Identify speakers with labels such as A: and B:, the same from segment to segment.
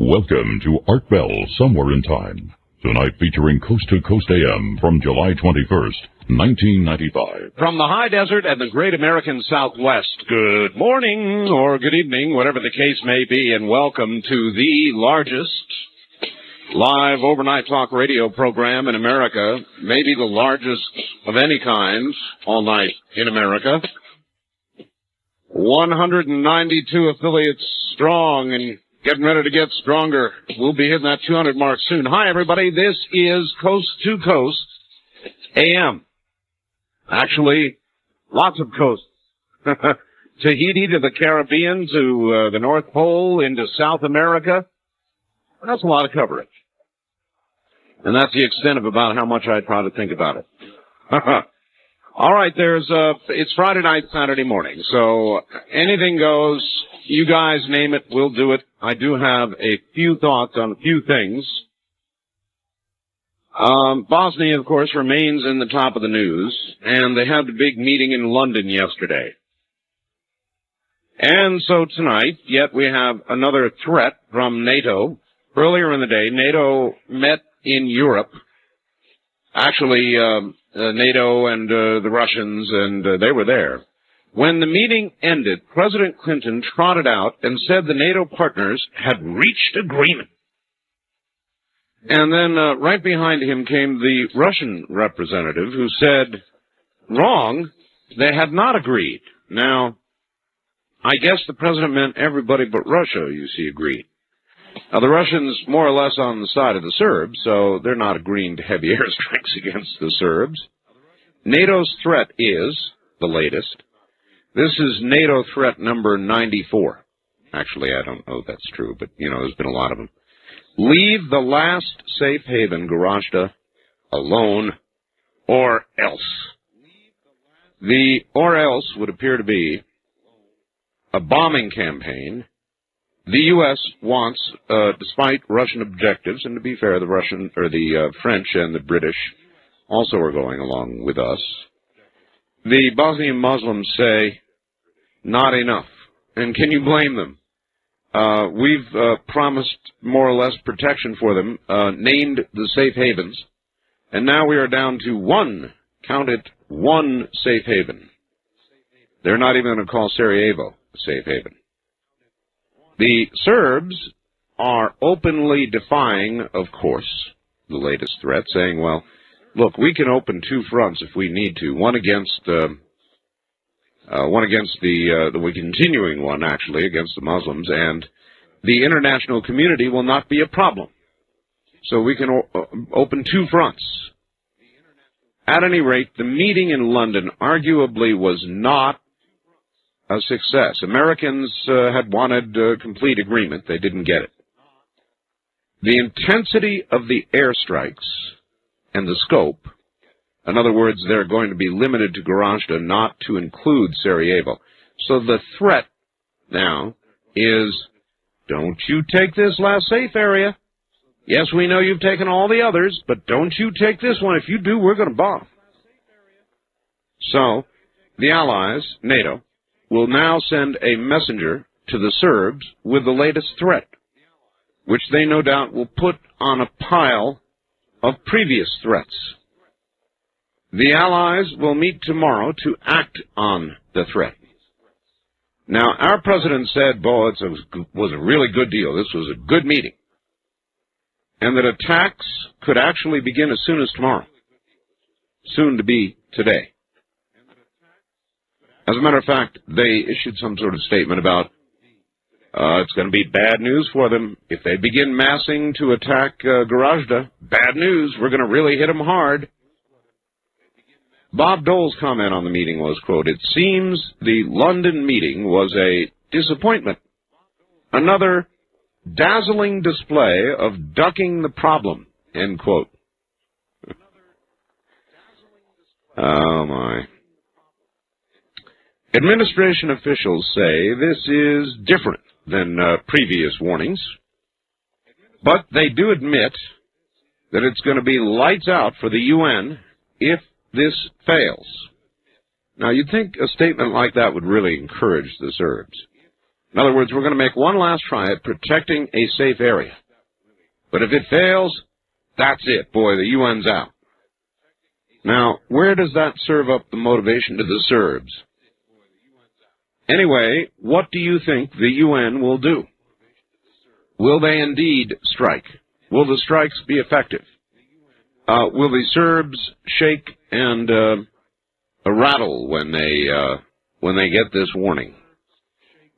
A: Welcome to Art Bell Somewhere in Time. Tonight featuring Coast to Coast AM from July 21st, 1995.
B: From the high desert and the great American Southwest, good morning or good evening, whatever the case may be, and welcome to the largest live overnight talk radio program in America, maybe the largest of any kind all night in America. 192 affiliates strong and getting ready to get stronger. We'll be hitting that 200 mark soon. Hi, everybody. This is Coast to Coast AM. Actually, lots of coasts. Tahiti to the Caribbean to the North Pole into South America. That's a lot of coverage. And that's the extent of about how much I try to think about it. All right, it's Friday night, Saturday morning, so anything goes. You guys name it, we'll do it. I do have a few thoughts on a few things. Bosnia, of course, remains in the top of the news, and they had a big meeting in London yesterday. And so tonight, yet we have another threat from NATO. Earlier in the day, NATO met in Europe. Actually, NATO and the Russians, and they were there. When the meeting ended, President Clinton trotted out and said the NATO partners had reached agreement. And then right behind him came the Russian representative who said, wrong, they had not agreed. Now, I guess the president meant everybody but Russia, you see, agreed. Now, the Russians more or less on the side of the Serbs, so they're not agreeing to heavy airstrikes against the Serbs. NATO's threat is the latest. This is NATO threat number 94. Actually, I don't know if that's true, but, there's been a lot of them. Leave the last safe haven, Gorazda, alone, or else. The or else would appear to be a bombing campaign. The U.S. wants, despite Russian objectives, and to be fair, the French and the British also are going along with us. The Bosnian Muslims say, not enough. And can you blame them? We've promised more or less protection for them, named the safe havens, and now we are down to one safe haven. They're not even going to call Sarajevo a safe haven. The Serbs are openly defying, of course, the latest threat, saying, well, look, we can open two fronts if we need to, one against the continuing one, actually, against the Muslims, and the international community will not be a problem. So we can open two fronts. At any rate, the meeting in London arguably was not a success. Americans had wanted complete agreement. They didn't get it. The intensity of the airstrikes and the scope, in other words, they're going to be limited to Gorazda, not to include Sarajevo. So the threat now is, don't you take this last safe area. Yes, we know you've taken all the others, but don't you take this one. If you do, we're going to bomb. So the Allies, NATO, will now send a messenger to the Serbs with the latest threat, which they no doubt will put on a pile of previous threats. The Allies will meet tomorrow to act on the threat. Now, our president said, boy, it was a really good deal. This was a good meeting. And that attacks could actually begin as soon as tomorrow. Soon to be today. As a matter of fact, they issued some sort of statement about it's going to be bad news for them. If they begin massing to attack Gorazda, bad news, we're going to really hit them hard. Bob Dole's comment on the meeting was, quote, it seems the London meeting was a disappointment. Another dazzling display of ducking the problem, end quote. Oh, my. Administration officials say this is different than previous warnings, but they do admit that it's going to be lights out for the UN if this fails. Now, you'd think a statement like that would really encourage the Serbs. In other words, we're going to make one last try at protecting a safe area. But if it fails, that's it. Boy, the UN's out. Now, where does that serve up the motivation to the Serbs? Anyway, what do you think the UN will do? Will they indeed strike? Will the strikes be effective? Will the Serbs shake and rattle when they get this warning?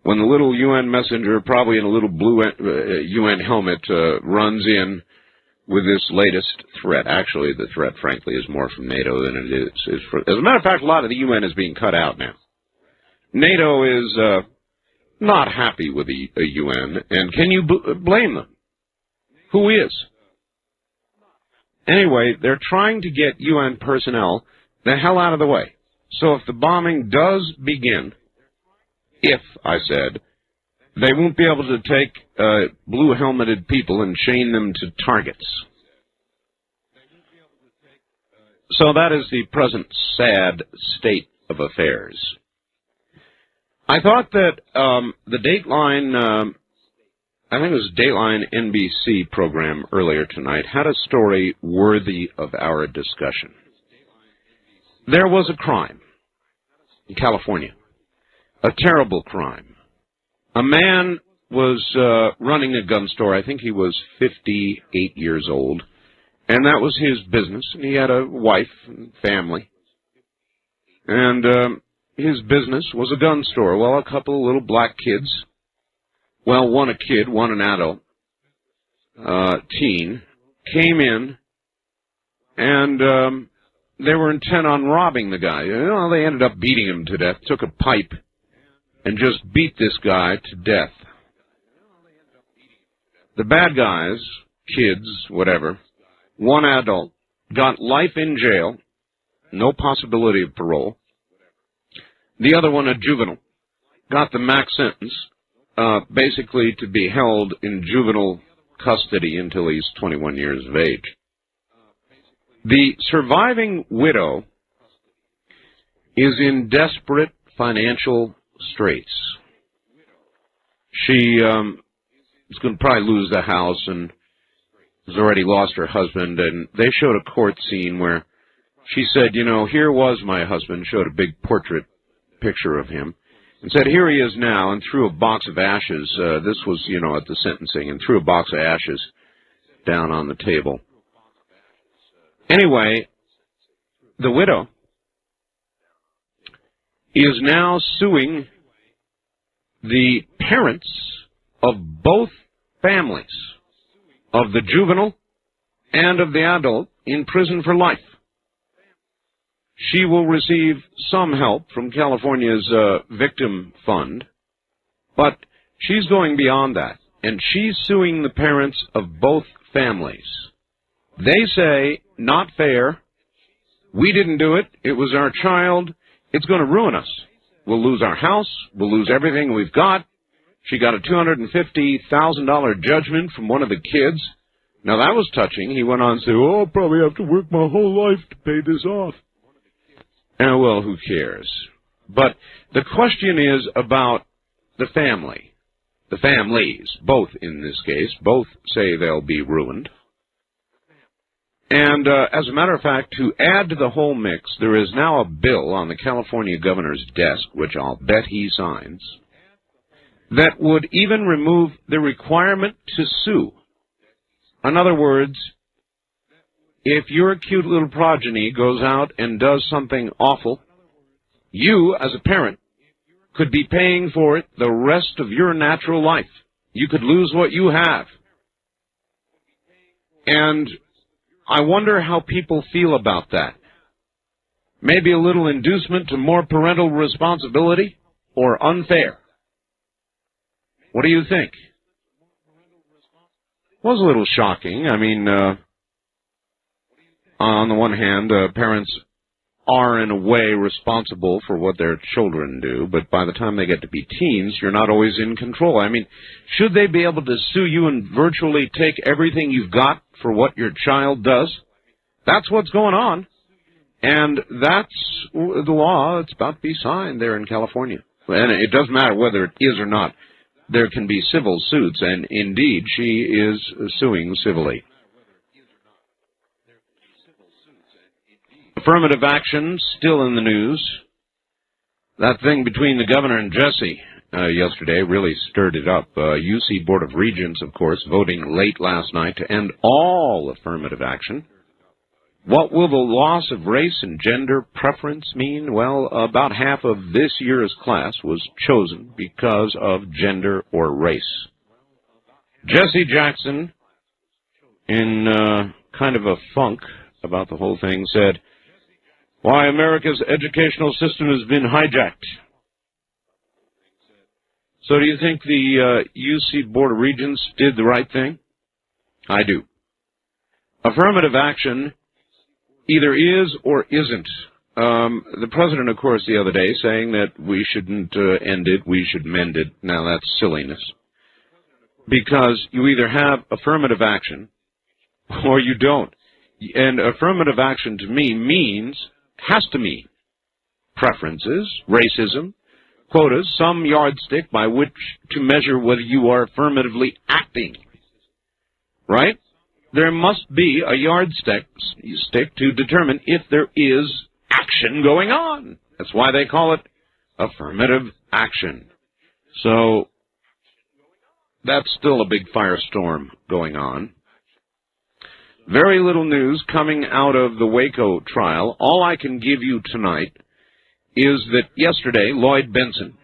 B: When the little UN messenger, probably in a little blue UN helmet, runs in with this latest threat. Actually, the threat, frankly, is more from NATO than it is from... As a matter of fact, a lot of the UN is being cut out now. NATO is not happy with the UN, and can you blame them? Who is? Anyway, they're trying to get UN personnel the hell out of the way. So if the bombing does begin, if, I said, they won't be able to take blue-helmeted people and chain them to targets. So that is the present sad state of affairs. I thought that the Dateline, I think it was Dateline NBC program earlier tonight, had a story worthy of our discussion. There was a crime in California, a terrible crime. A man was running a gun store. I think he was 58 years old, and that was his business. And he had a wife and family, and his business was a gun store. Well, a couple of little black kids, well, one a kid, one an adult, teen, came in, and they were intent on robbing the guy. You know, they ended up beating him to death, took a pipe, and just beat this guy to death. The bad guys, kids, whatever, one adult, got life in jail, no possibility of parole. The other one, a juvenile, got the max sentence, basically to be held in juvenile custody until he's 21 years of age. The surviving widow is in desperate financial straits. She is going to probably lose the house and has already lost her husband, and they showed a court scene where she said, you know, here was my husband, showed a big portrait picture of him, and said, here he is now, and threw a box of ashes. This was, you know, at the sentencing, and threw a box of ashes down on the table. Anyway, the widow is now suing the parents of both families, of the juvenile and of the adult, in prison for life. She will receive some help from California's victim fund, but she's going beyond that, and she's suing the parents of both families. They say, not fair, we didn't do it, it was our child, it's going to ruin us. We'll lose our house, we'll lose everything we've got. She got a $250,000 judgment from one of the kids. Now that was touching. He went on to say, oh, I'll probably have to work my whole life to pay this off. Well, who cares? But the question is about the family. The families, both in this case, both say they'll be ruined. And as a matter of fact, to add to the whole mix, there is now a bill on the California governor's desk, which I'll bet he signs, that would even remove the requirement to sue. In other words, if your cute little progeny goes out and does something awful, you, as a parent, could be paying for it the rest of your natural life. You could lose what you have. And I wonder how people feel about that. Maybe a little inducement to more parental responsibility, or unfair. What do you think? It was a little shocking. I mean, on the one hand, parents are in a way responsible for what their children do, but by the time they get to be teens, you're not always in control. I mean, should they be able to sue you and virtually take everything you've got for what your child does? That's what's going on. And that's the law that's about to be signed there in California. And it doesn't matter whether it is or not there can be civil suits, and indeed she is suing civilly. Affirmative action still in the news. That thing between the governor and Jesse yesterday really stirred it up. UC Board of Regents, of course, voting late last night to end all affirmative action. What will the loss of race and gender preference mean? Well, about half of this year's class was chosen because of gender or race. Jesse Jackson, in kind of a funk about the whole thing, said, "Why America's educational system has been hijacked." So do you think the UC Board of Regents did the right thing? I do. Affirmative action either is or isn't. The president, of course, the other day saying that we shouldn't end it, we should mend it. Now, that's silliness. Because you either have affirmative action or you don't. And affirmative action to me has to mean preferences, racism, quotas, some yardstick by which to measure whether you are affirmatively acting. Right? There must be a yardstick to determine if there is action going on. That's why they call it affirmative action. So that's still a big firestorm going on. Very little news coming out of the Waco trial. All I can give you tonight is that yesterday, Lloyd Bentsen,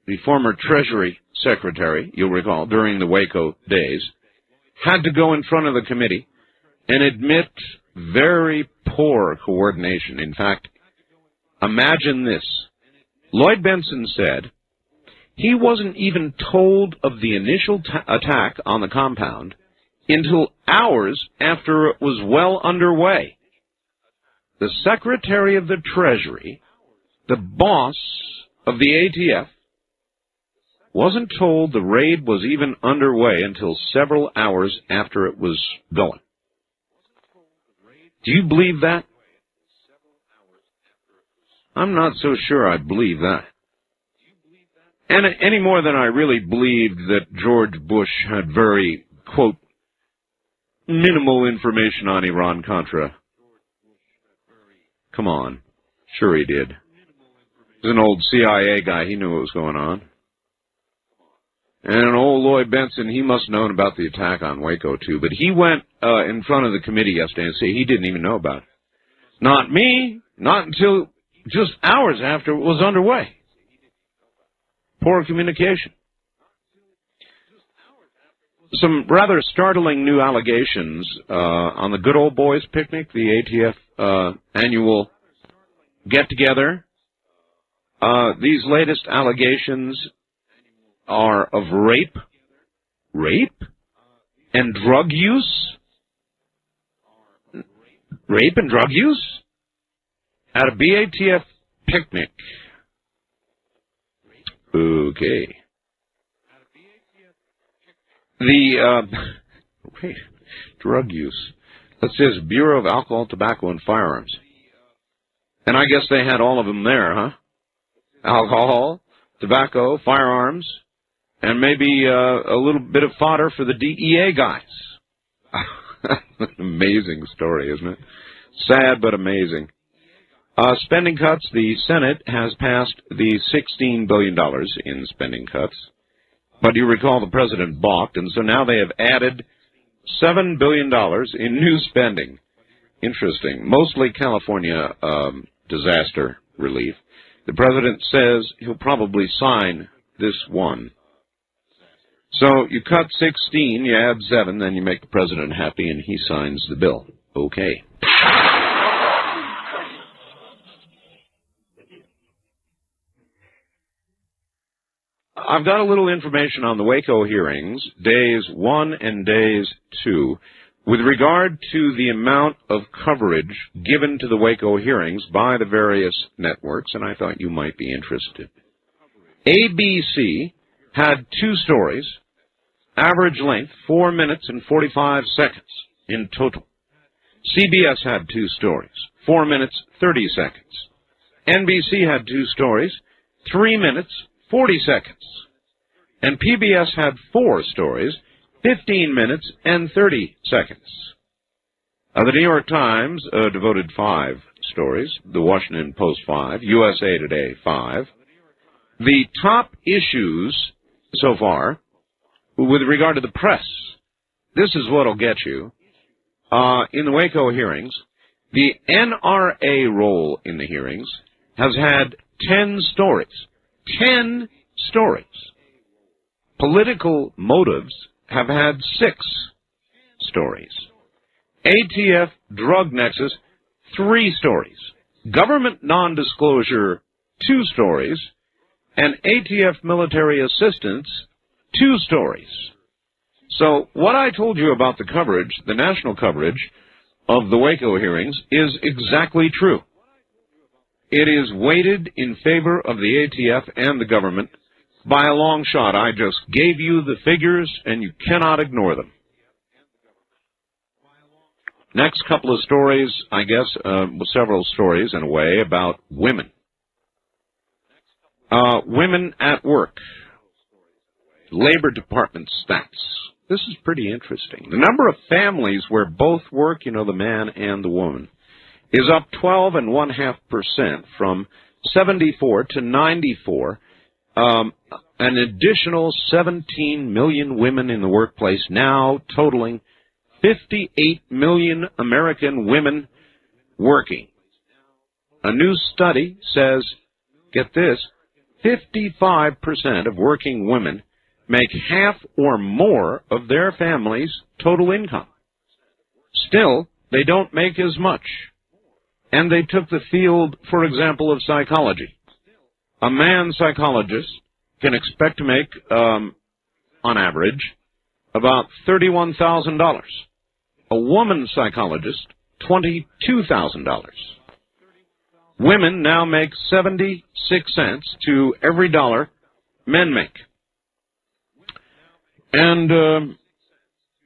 B: the former Treasury Secretary, you'll recall, during the Waco days, had to go in front of the committee and admit very poor coordination. In fact, imagine this. Lloyd Bentsen said he wasn't even told of the initial attack on the compound until hours after it was well underway. The Secretary of the Treasury, the boss of the ATF, wasn't told the raid was even underway until several hours after it was going. Do you believe that? I'm not so sure I believe that. And any more than I really believed that George Bush had very, quote, minimal information on Iran-Contra. Come on. Sure he did. He was an old CIA guy. He knew what was going on. And old Lloyd Bentsen, he must have known about the attack on Waco, too. But he went in front of the committee yesterday and said he didn't even know about it. Not me. Not until just hours after it was underway. Poor communication. Some rather startling new allegations on the Good Old Boys Picnic, the ATF annual get-together. These latest allegations are of rape and drug use, at a BATF picnic. Okay. Drug use. That says Bureau of Alcohol, Tobacco, and Firearms. And I guess they had all of them there, huh? Alcohol, tobacco, firearms, and maybe a little bit of fodder for the DEA guys. Amazing story, isn't it? Sad but amazing. Spending cuts. The Senate has passed the $16 billion in spending cuts. But you recall the president balked, and so now they have added $7 billion in new spending. Interesting. Mostly California disaster relief. The president says he'll probably sign this one. So you cut 16, you add 7, then you make the president happy, and he signs the bill. Okay. I've got a little information on the Waco hearings, days 1 and days 2, with regard to the amount of coverage given to the Waco hearings by the various networks, and I thought you might be interested. ABC had 2 stories, average length 4 minutes and 45 seconds in total. CBS had 2 stories, 4 minutes 30 seconds. NBC had 2 stories, 3 minutes 40 seconds. And PBS had 4 stories, 15 minutes and 30 seconds. The New York Times devoted 5 stories, the Washington Post 5, USA Today 5. The top issues so far, with regard to the press, this is what will get you. In the Waco hearings, the NRA role in the hearings has had 10 stories. 10 stories. Political motives have had 6 stories. ATF drug nexus, 3 stories. Government non-disclosure, 2 stories. And ATF military assistance, 2 stories. So what I told you about the coverage, the national coverage of the Waco hearings, is exactly true. It is weighted in favor of the ATF and the government by a long shot. I just gave you the figures, and you cannot ignore them. Next couple of stories, I guess, several stories in a way, about women. Women at work. Labor Department stats. This is pretty interesting. The number of families where both work, the man and the woman, is up 12.5% from 74 to 94. An additional 17 million women in the workplace now, totaling 58 million American women working. A new study says, get this, 55% of working women make half or more of their family's total income. Still, they don't make as much. And they took the field, for example, of psychology. A man psychologist can expect to make, on average, about $31,000. A woman psychologist, $22,000. Women now make 76 cents to every dollar men make. And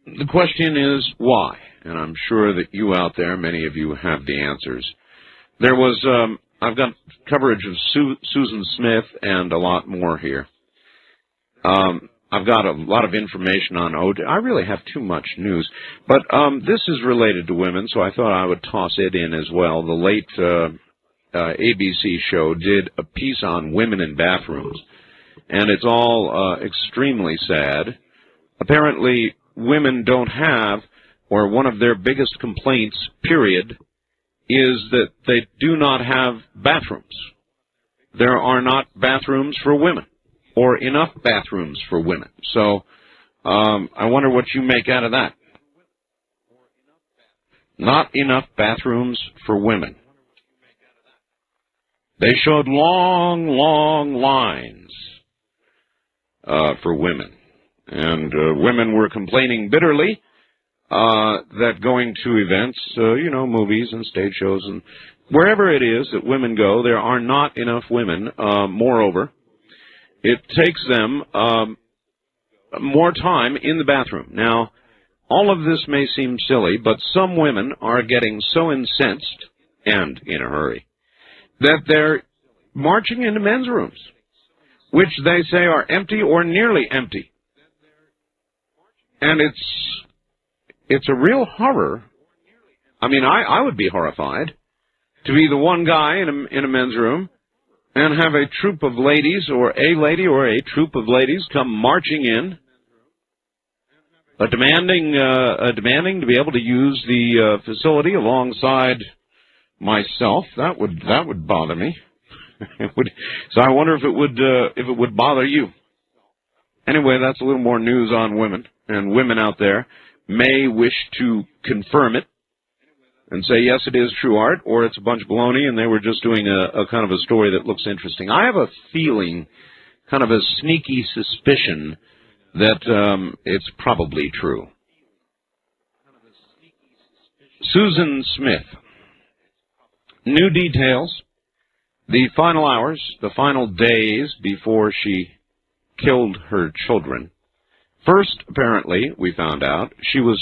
B: the question is why? And I'm sure that you out there, many of you have the answers. There was, I've got coverage of Susan Smith and a lot more here. I've got a lot of information on OJ. I really have too much news. But this is related to women, so I thought I would toss it in as well. The late ABC show did a piece on women in bathrooms, and it's all extremely sad. Apparently, women don't have, or one of their biggest complaints, period, is that they do not have bathrooms. There are not bathrooms for women, or enough bathrooms for women. So, I wonder what you make out of that. Not enough bathrooms for women. They showed long, long lines for women. And women were complaining bitterly that going to events, movies and stage shows, and wherever it is that women go, there are not enough women. Moreover, it takes them more time in the bathroom. Now, all of this may seem silly, but some women are getting so incensed, and in a hurry, that they're marching into men's rooms, which they say are empty or nearly empty. And it's a real horror. I mean, I would be horrified to be the one guy in a men's room and have a troop of ladies, or a lady or a troop of ladies, come marching in, demanding to be able to use the facility alongside myself. That would bother me. So I wonder if it would bother you. Anyway, that's a little more news on women, and women out there may wish to confirm it and say, yes, it is true art, or it's a bunch of baloney, and they were just doing a kind of a story that looks interesting. I have a feeling, kind of a sneaky suspicion, that it's probably true. Susan Smith. New details. The final hours, the final days before she killed her children. First, apparently, we found out, she was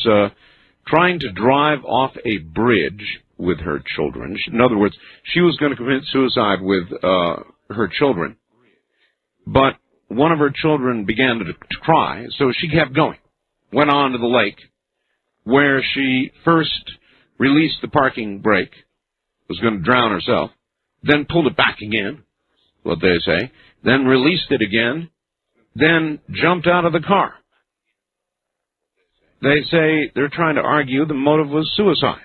B: trying to drive off a bridge with her children. In other words, she was going to commit suicide with her children. But one of her children began to cry, so she kept going, went on to the lake, where she first released the parking brake, was going to drown herself, then pulled it back again, what they say, then released it again, then jumped out of the car. They say they're trying to argue the motive was suicide.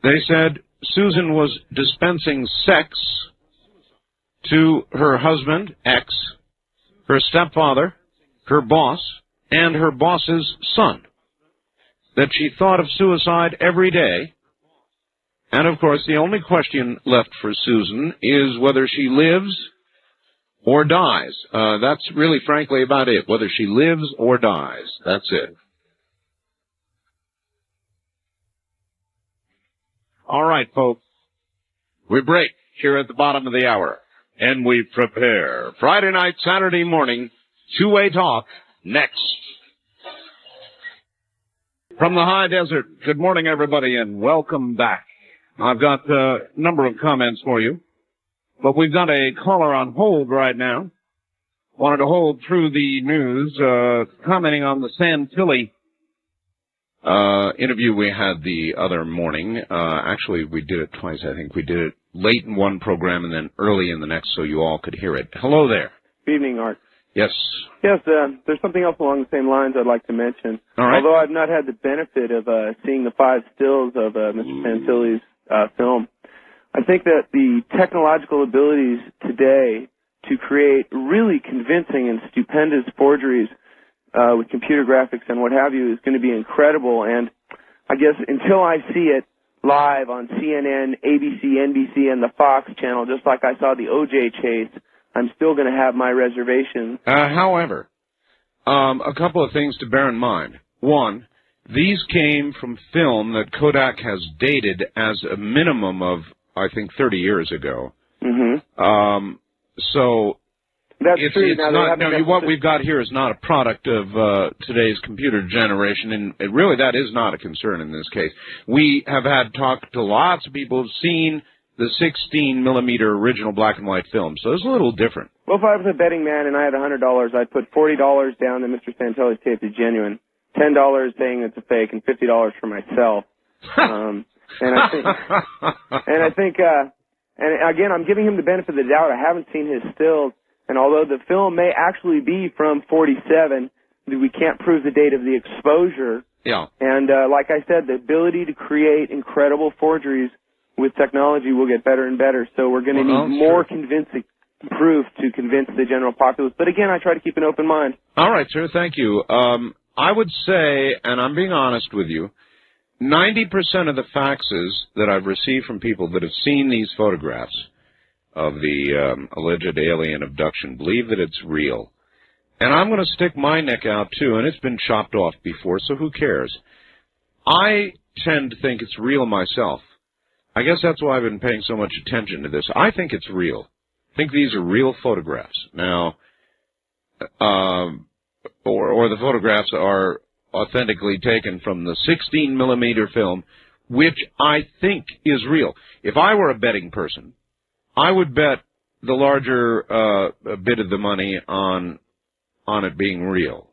B: They said Susan was dispensing sex to her husband, ex, her stepfather, her boss, and her boss's son. That she thought of suicide every day. And, of course, the only question left for Susan is whether she lives or dies. That's really, frankly, about it. Whether she lives or dies. That's it. All right, folks. We break here at the bottom of the hour. And we prepare. Friday night, Saturday morning, two-way talk next. From the high desert, good morning, everybody, and welcome back. I've got a number of comments for you, but we've got a caller on hold right now. Wanted to hold through the news, commenting on the Santilli interview we had the other morning. Actually, we did it twice, I think. We did it late in one program and then early in the next so you all could hear it. Hello there.
C: Good evening, Art.
B: Yes.
C: Yes, there's something else along the same lines I'd like to mention.
B: All right.
C: Although I've not had the benefit of seeing the 5 stills of Mr. Santilli's film, I think that the technological abilities today to create really convincing and stupendous forgeries with computer graphics and what have you is going to be incredible. And I guess until I see it live on CNN, ABC, NBC, and the Fox channel, just like I saw the O.J. chase, I'm still going to have my reservations.
B: However, a couple of things to bear in mind. One, these came from film that Kodak has dated as a minimum of, I think, 30 years ago.
C: Mm-hmm.
B: So
C: that's true.
B: What we've got here is not a product of today's computer generation, and really that is not a concern in this case. We have had talked to lots of people who've seen the 16-millimeter original black and white film, so it's a little different.
C: Well, if I was a betting man and I had $100, I'd put $40 down that Mr. Santilli's tape is genuine, $10 saying it's a fake, and $50 for myself. And again, I'm giving him the benefit of the doubt. I haven't seen his stills, and although the film may actually be from 47, we can't prove the date of the exposure.
B: Yeah.
C: And like I said, the ability to create incredible forgeries with technology will get better and better, so we're going to need more convincing proof to convince the general populace. But again, I try to keep an open mind.
B: All right, sir, thank you. I would say, and I'm being honest with you, 90% of the faxes that I've received from people that have seen these photographs of the alleged alien abduction believe that it's real. And I'm going to stick my neck out, too, and it's been chopped off before, so who cares? I tend to think it's real myself. I guess that's why I've been paying so much attention to this. I think it's real. I think these are real photographs. Now, or the photographs are authentically taken from the 16-millimeter film, which I think is real. If I were a betting person, I would bet the larger bit of the money on it being real.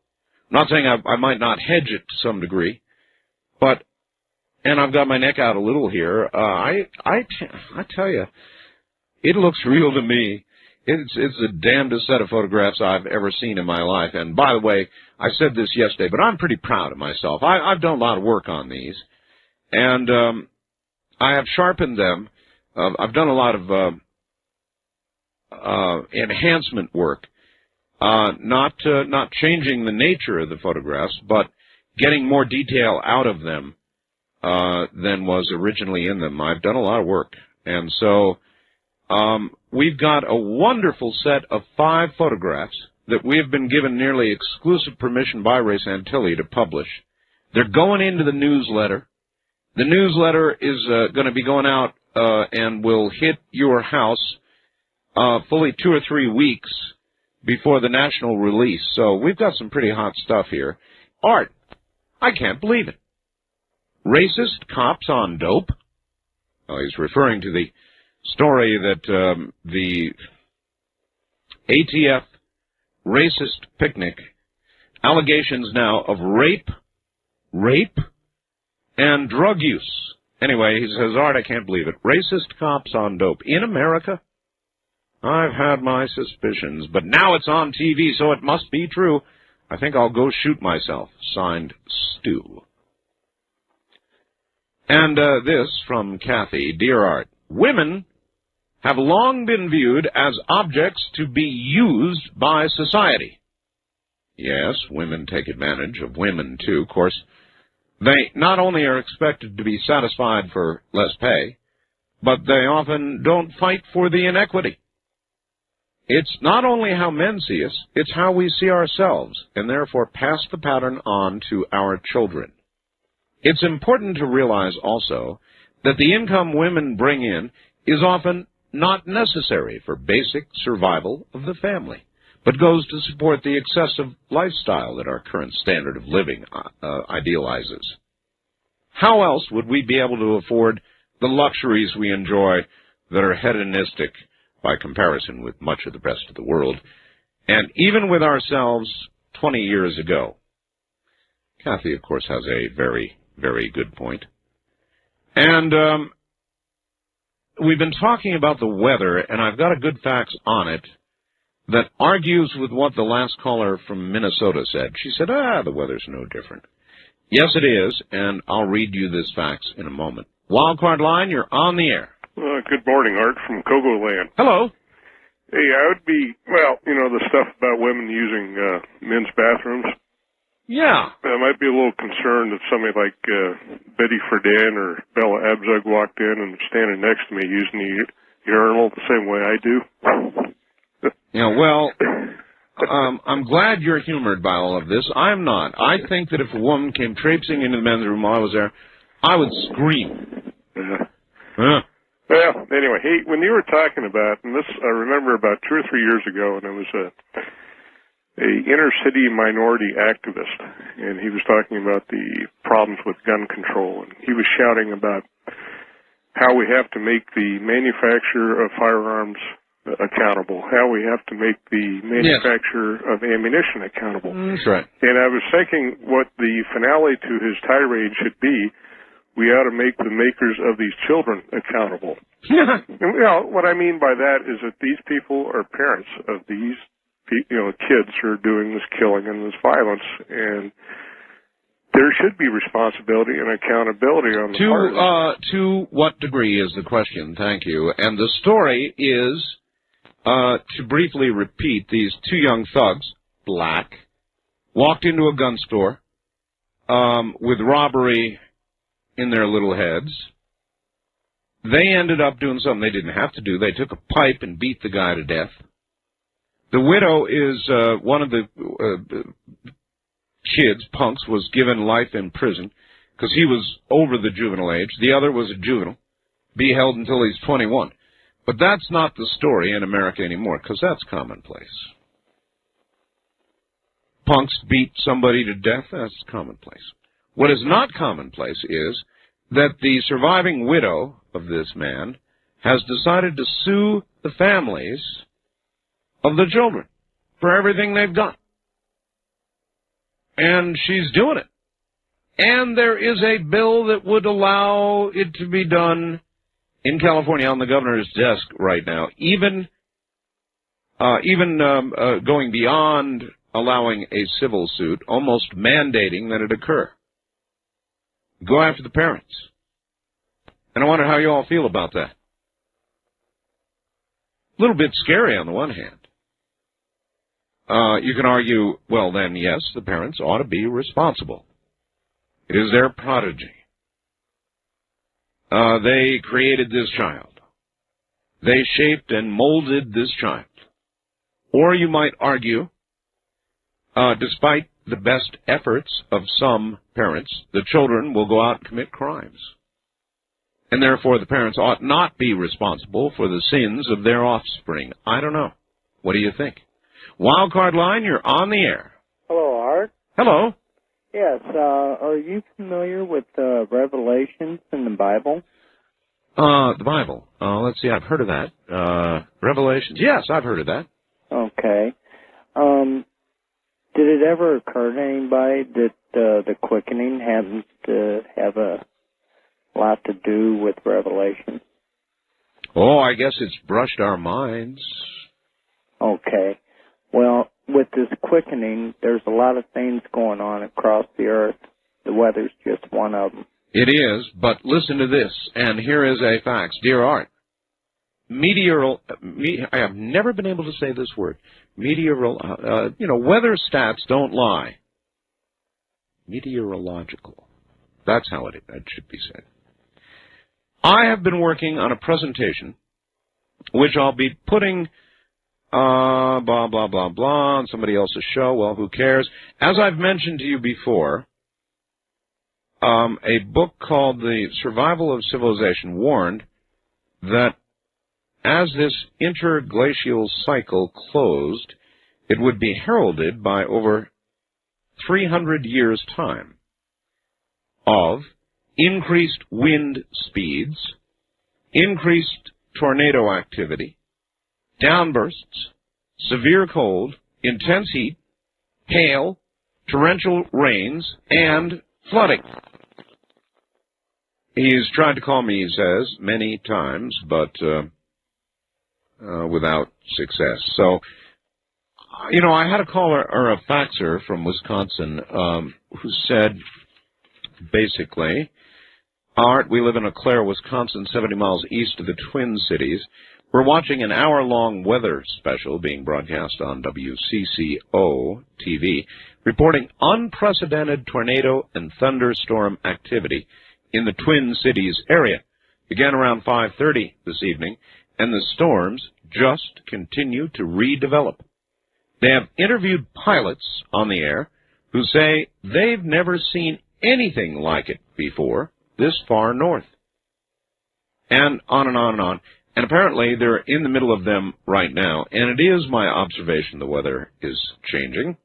B: I'm not saying I might not hedge it to some degree, but, and I've got my neck out a little here, I tell you, it looks real to me. It's the damnedest set of photographs I've ever seen in my life. And by the way, I said this yesterday, but I'm pretty proud of myself. I've done a lot of work on these, and I have sharpened them. I've done a lot of enhancement work, not changing the nature of the photographs, but getting more detail out of them than was originally in them. I've done a lot of work, and so we've got a wonderful set of 5 photographs that we have been given nearly exclusive permission by Ray Santilli to publish. They're going into the newsletter. The newsletter is going to be going out and will hit your house fully 2 or 3 weeks before the national release. So we've got some pretty hot stuff here. Art, I can't believe it. Racist cops on dope? Well, he's referring to the story that the ATF racist picnic. Allegations now of rape, and drug use. Anyway, he says, Art, I can't believe it. Racist cops on dope. In America? I've had my suspicions, but now it's on TV, so it must be true. I think I'll go shoot myself. Signed, Stu. And this from Kathy. Dear Art, women have long been viewed as objects to be used by society. Yes, women take advantage of women, too. Of course, they not only are expected to be satisfied for less pay, but they often don't fight for the inequity. It's not only how men see us, it's how we see ourselves, and therefore pass the pattern on to our children. It's important to realize also that the income women bring in is often not necessary for basic survival of the family, but goes to support the excessive lifestyle that our current standard of living idealizes. How else would we be able to afford the luxuries we enjoy that are hedonistic by comparison with much of the rest of the world, and even with ourselves 20 years ago? Kathy, of course, has a very, very good point. And we've been talking about the weather, and I've got a good fax on it that argues with what the last caller from Minnesota said. She said, the weather's no different. Yes, it is, and I'll read you this fax in a moment. Wildcard line, you're on the air.
D: Good morning, Art from Kogo Land.
B: Hello.
D: Hey, I would be, the stuff about women using men's bathrooms.
B: Yeah.
D: I might be a little concerned if somebody like Betty Friedan or Bella Abzug walked in and was standing next to me using the urinal the same way I do.
B: Yeah, well, I'm glad you're humored by all of this. I'm not. I think that if a woman came traipsing into the men's room while I was there, I would scream.
D: Well, anyway, hey, when you were talking about, and this I remember about 2 or 3 years ago, and it was a inner city minority activist, and he was talking about the problems with gun control, and he was shouting about how we have to make the manufacturer of firearms accountable, how we have to make the manufacturer of ammunition accountable.
B: That's right.
D: And I was thinking what the finale to his tirade should be. We ought to make the makers of these children accountable. And, what I mean by that is that these people are parents of these kids who are doing this killing and this violence, and there should be responsibility and accountability on the part.
B: To what degree is the question? Thank you. And the story is, to briefly repeat, these 2 young thugs, black, walked into a gun store with robbery in their little heads. They ended up doing something they didn't have to do. They took a pipe and beat the guy to death. The widow is one of the kids, punks, was given life in prison because he was over the juvenile age. The other was a juvenile, be held until he's 21. But that's not the story in America anymore, because that's commonplace. Punks beat somebody to death, that's commonplace. What is not commonplace is that the surviving widow of this man has decided to sue the families of the children for everything they've done. And she's doing it. And there is a bill that would allow it to be done in California on the governor's desk right now, even going beyond allowing a civil suit, almost mandating that it occur. Go after the parents. And I wonder how you all feel about that. A little bit scary on the one hand. You can argue, well then, yes, the parents ought to be responsible. It is their prodigy. They created this child. They shaped and molded this child. Or you might argue, despite the best efforts of some parents, the children will go out and commit crimes. And therefore the parents ought not be responsible for the sins of their offspring. I don't know. What do you think? Wildcard line, you're on the air.
E: Hello, Art.
B: Hello.
E: Yes, are you familiar with Revelations in the Bible?
B: The Bible. Let's see, I've heard of that. Revelations. Yes, I've heard of that.
E: Oh, Okay. Did it ever occur to anybody that the quickening happens to have a lot to do with revelation?
B: Oh, I guess it's brushed our minds.
E: Okay. Well, with this quickening, there's a lot of things going on across the earth. The weather's just one of them.
B: It is, but listen to this, and here is a fact. Dear Art, I have never been able to say this word. Weather stats don't lie. Meteorological. That's how it should be said. I have been working on a presentation, which I'll be putting, blah, blah, blah, blah, on somebody else's show. Well, who cares? As I've mentioned to you before, a book called The Survival of Civilization warned that as this interglacial cycle closed, it would be heralded by over 300 years' time of increased wind speeds, increased tornado activity, downbursts, severe cold, intense heat, hail, torrential rains, and flooding. He's tried to call me, he says, many times, but without success. So, I had a caller, or a faxer from Wisconsin, who said, basically, Art, we live in Eau Claire, Wisconsin, 70 miles east of the Twin Cities. We're watching an hour-long weather special being broadcast on WCCO TV, reporting unprecedented tornado and thunderstorm activity in the Twin Cities area. Began around 5:30 this evening, and the storms just continue to redevelop. They have interviewed pilots on the air who say they've never seen anything like it before this far north. And on and on and on. And apparently they're in the middle of them right now, and it is my observation the weather is changing.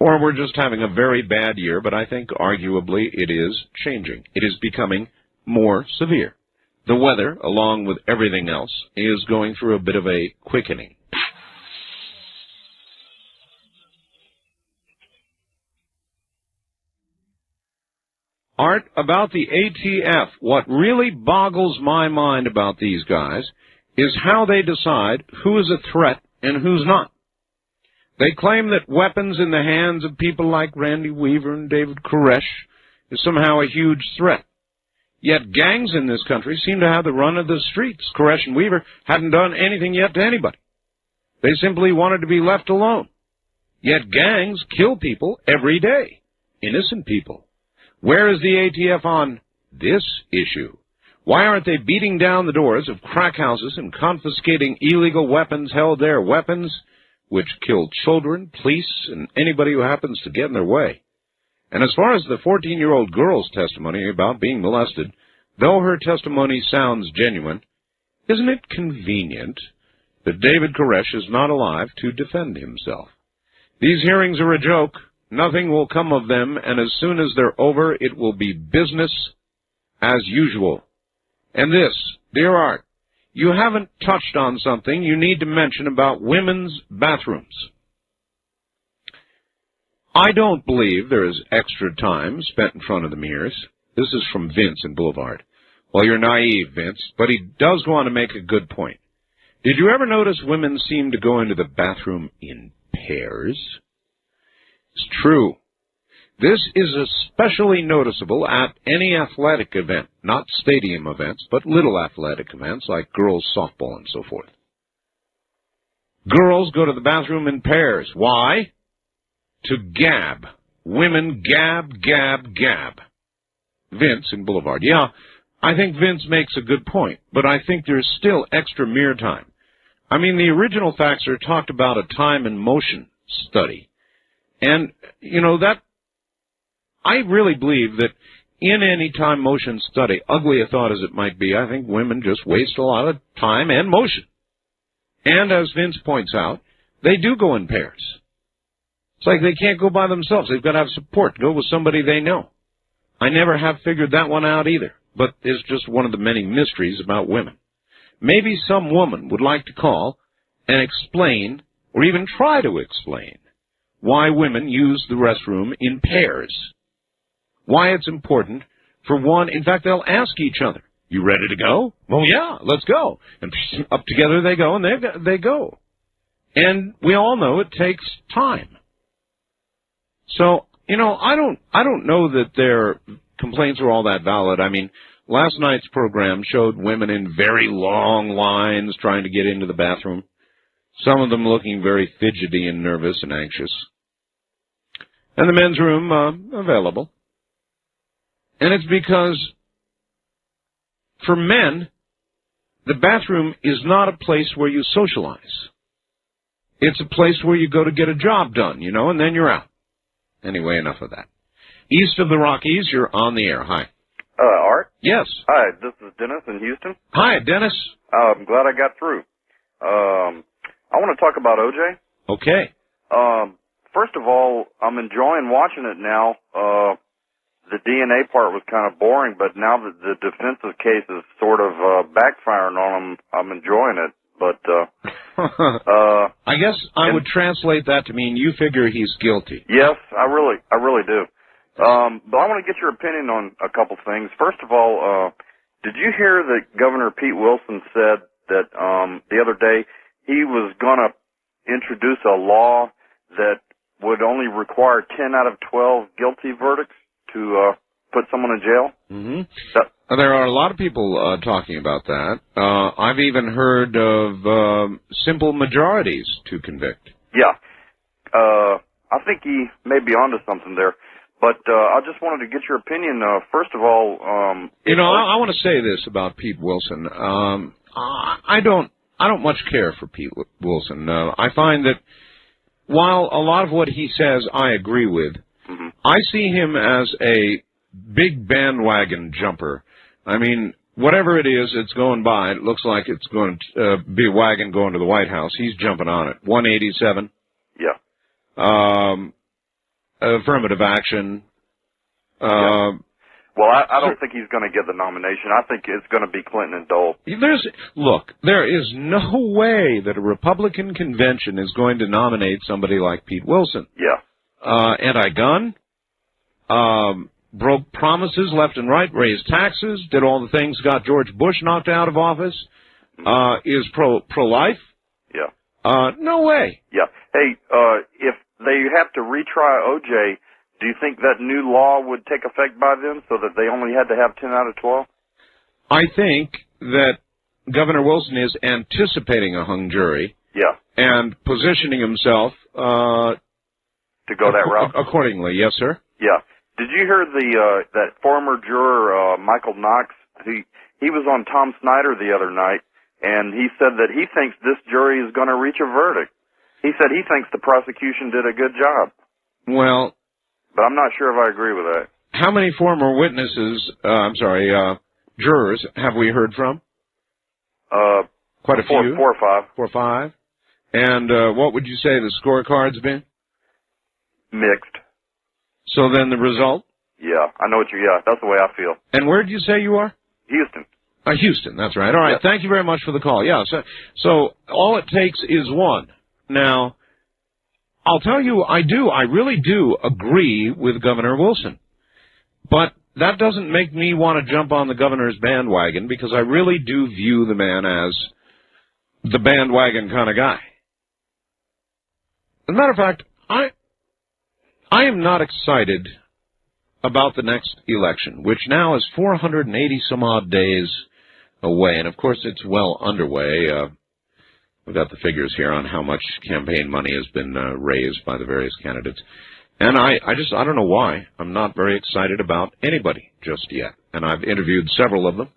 B: Or we're just having a very bad year, but I think arguably it is changing. It is becoming more severe. The weather, along with everything else, is going through a bit of a quickening. Art, about the ATF, what really boggles my mind about these guys is how they decide who is a threat and who's not. They claim that weapons in the hands of people like Randy Weaver and David Koresh is somehow a huge threat. Yet gangs in this country seem to have the run of the streets. Koresh and Weaver hadn't done anything yet to anybody. They simply wanted to be left alone. Yet gangs kill people every day, innocent people. Where is the ATF on this issue? Why aren't they beating down the doors of crack houses and confiscating illegal weapons held there, weapons which kill children, police, and anybody who happens to get in their way? And as far as the 14-year-old girl's testimony about being molested, though her testimony sounds genuine, isn't it convenient that David Koresh is not alive to defend himself? These hearings are a joke. Nothing will come of them, and as soon as they're over, it will be business as usual. And this, dear Art, you haven't touched on something you need to mention about women's bathrooms. I don't believe there is extra time spent in front of the mirrors. This is from Vince in Boulevard. Well, you're naive, Vince, but he does want to make a good point. Did you ever notice women seem to go into the bathroom in pairs? It's true. This is especially noticeable at any athletic event, not stadium events, but little athletic events like girls' softball and so forth. Girls go to the bathroom in pairs. Why? To gab. Women gab, gab, gab. Vince in Boulevard. Yeah, I think Vince makes a good point, but I think there's still extra mirror time. I mean, the original faxer talked about a time and motion study. And, I really believe that in any time motion study, ugly a thought as it might be, I think women just waste a lot of time and motion. And as Vince points out, they do go in pairs. It's like they can't go by themselves. They've got to have support, go with somebody they know. I never have figured that one out either, but it's just one of the many mysteries about women. Maybe some woman would like to call and explain or even try to explain why women use the restroom in pairs, why it's important for one. In fact, they'll ask each other, "You ready to go?" "Well, yeah, let's go." And up together they go, and they go. And we all know it takes time. So, I don't know that their complaints are all that valid. I mean, last night's program showed women in very long lines trying to get into the bathroom, some of them looking very fidgety and nervous and anxious. And the men's room available. And it's because for men, the bathroom is not a place where you socialize. It's a place where you go to get a job done, and then you're out. Anyway, enough of that. East of the Rockies, you're on the air. Hi.
F: Art?
B: Yes.
F: Hi, this is Dennis in Houston.
B: Hi, Dennis.
F: I'm glad I got through. I want to talk about OJ.
B: Okay.
F: First of all, I'm enjoying watching it now. The DNA part was kind of boring, but now that the defensive case is sort of backfiring on him, I'm enjoying it. But
B: I guess I would translate that to mean you figure he's guilty.
F: Yes, I really do. But I want to get your opinion on a couple things. First of all, did you hear that Governor Pete Wilson said that the other day he was going to introduce a law that would only require 10 out of 12 guilty verdicts to put someone in jail?
B: Mm-hmm. There are a lot of people talking about that. I've even heard of simple majorities to convict.
F: Yeah. I think he may be onto something there. But I just wanted to get your opinion. First of all,
B: I want to say this about Pete Wilson. I don't much care for Pete Wilson. I find that while a lot of what he says I agree with, mm-hmm. I see him as a big bandwagon jumper. I mean, whatever it is that's going by, it looks like it's going to be a wagon going to the White House. He's jumping on it. 187.
F: Yeah.
B: Affirmative action.
F: Yeah. Well, I don't think he's going to get the nomination. I think it's going to be Clinton and Dole.
B: There is no way that a Republican convention is going to nominate somebody like Pete Wilson.
F: Yeah.
B: Anti-gun, broke promises left and right, raised taxes, did all the things, got George Bush knocked out of office, is pro-life.
F: Yeah.
B: No way.
F: Yeah. Hey, if they have to retry OJ, do you think that new law would take effect by then so that they only had to have 10 out of 12?
B: I think that Governor Wilson is anticipating a hung jury.
F: Yeah.
B: And positioning himself
F: to go that route?
B: Accordingly, yes, sir.
F: Yeah. Did you hear that former juror, Michael Knox? He was on Tom Snyder the other night, and he said that he thinks this jury is going to reach a verdict. He said he thinks the prosecution did a good job.
B: Well,
F: but I'm not sure if I agree with that.
B: How many former witnesses, jurors have we heard from? Quite a few.
F: 4 or 5.
B: 4 or 5. And what would you say the scorecard's been?
F: Mixed.
B: So then the result?
F: Yeah, I know that's the way I feel.
B: And where did you say you are?
F: Houston.
B: Houston, that's right. All right,
F: yep.
B: Thank you very much for the call. Yeah, so all it takes is one. Now, I'll tell you, I really do agree with Governor Wilson. But that doesn't make me want to jump on the governor's bandwagon, because I really do view the man as the bandwagon kind of guy. As a matter of fact, I am not excited about the next election, which now is 480 some odd days away. And of course, it's well underway. We've got the figures here on how much campaign money has been raised by the various candidates. And I don't know why. I'm not very excited about anybody just yet. And I've interviewed several of them.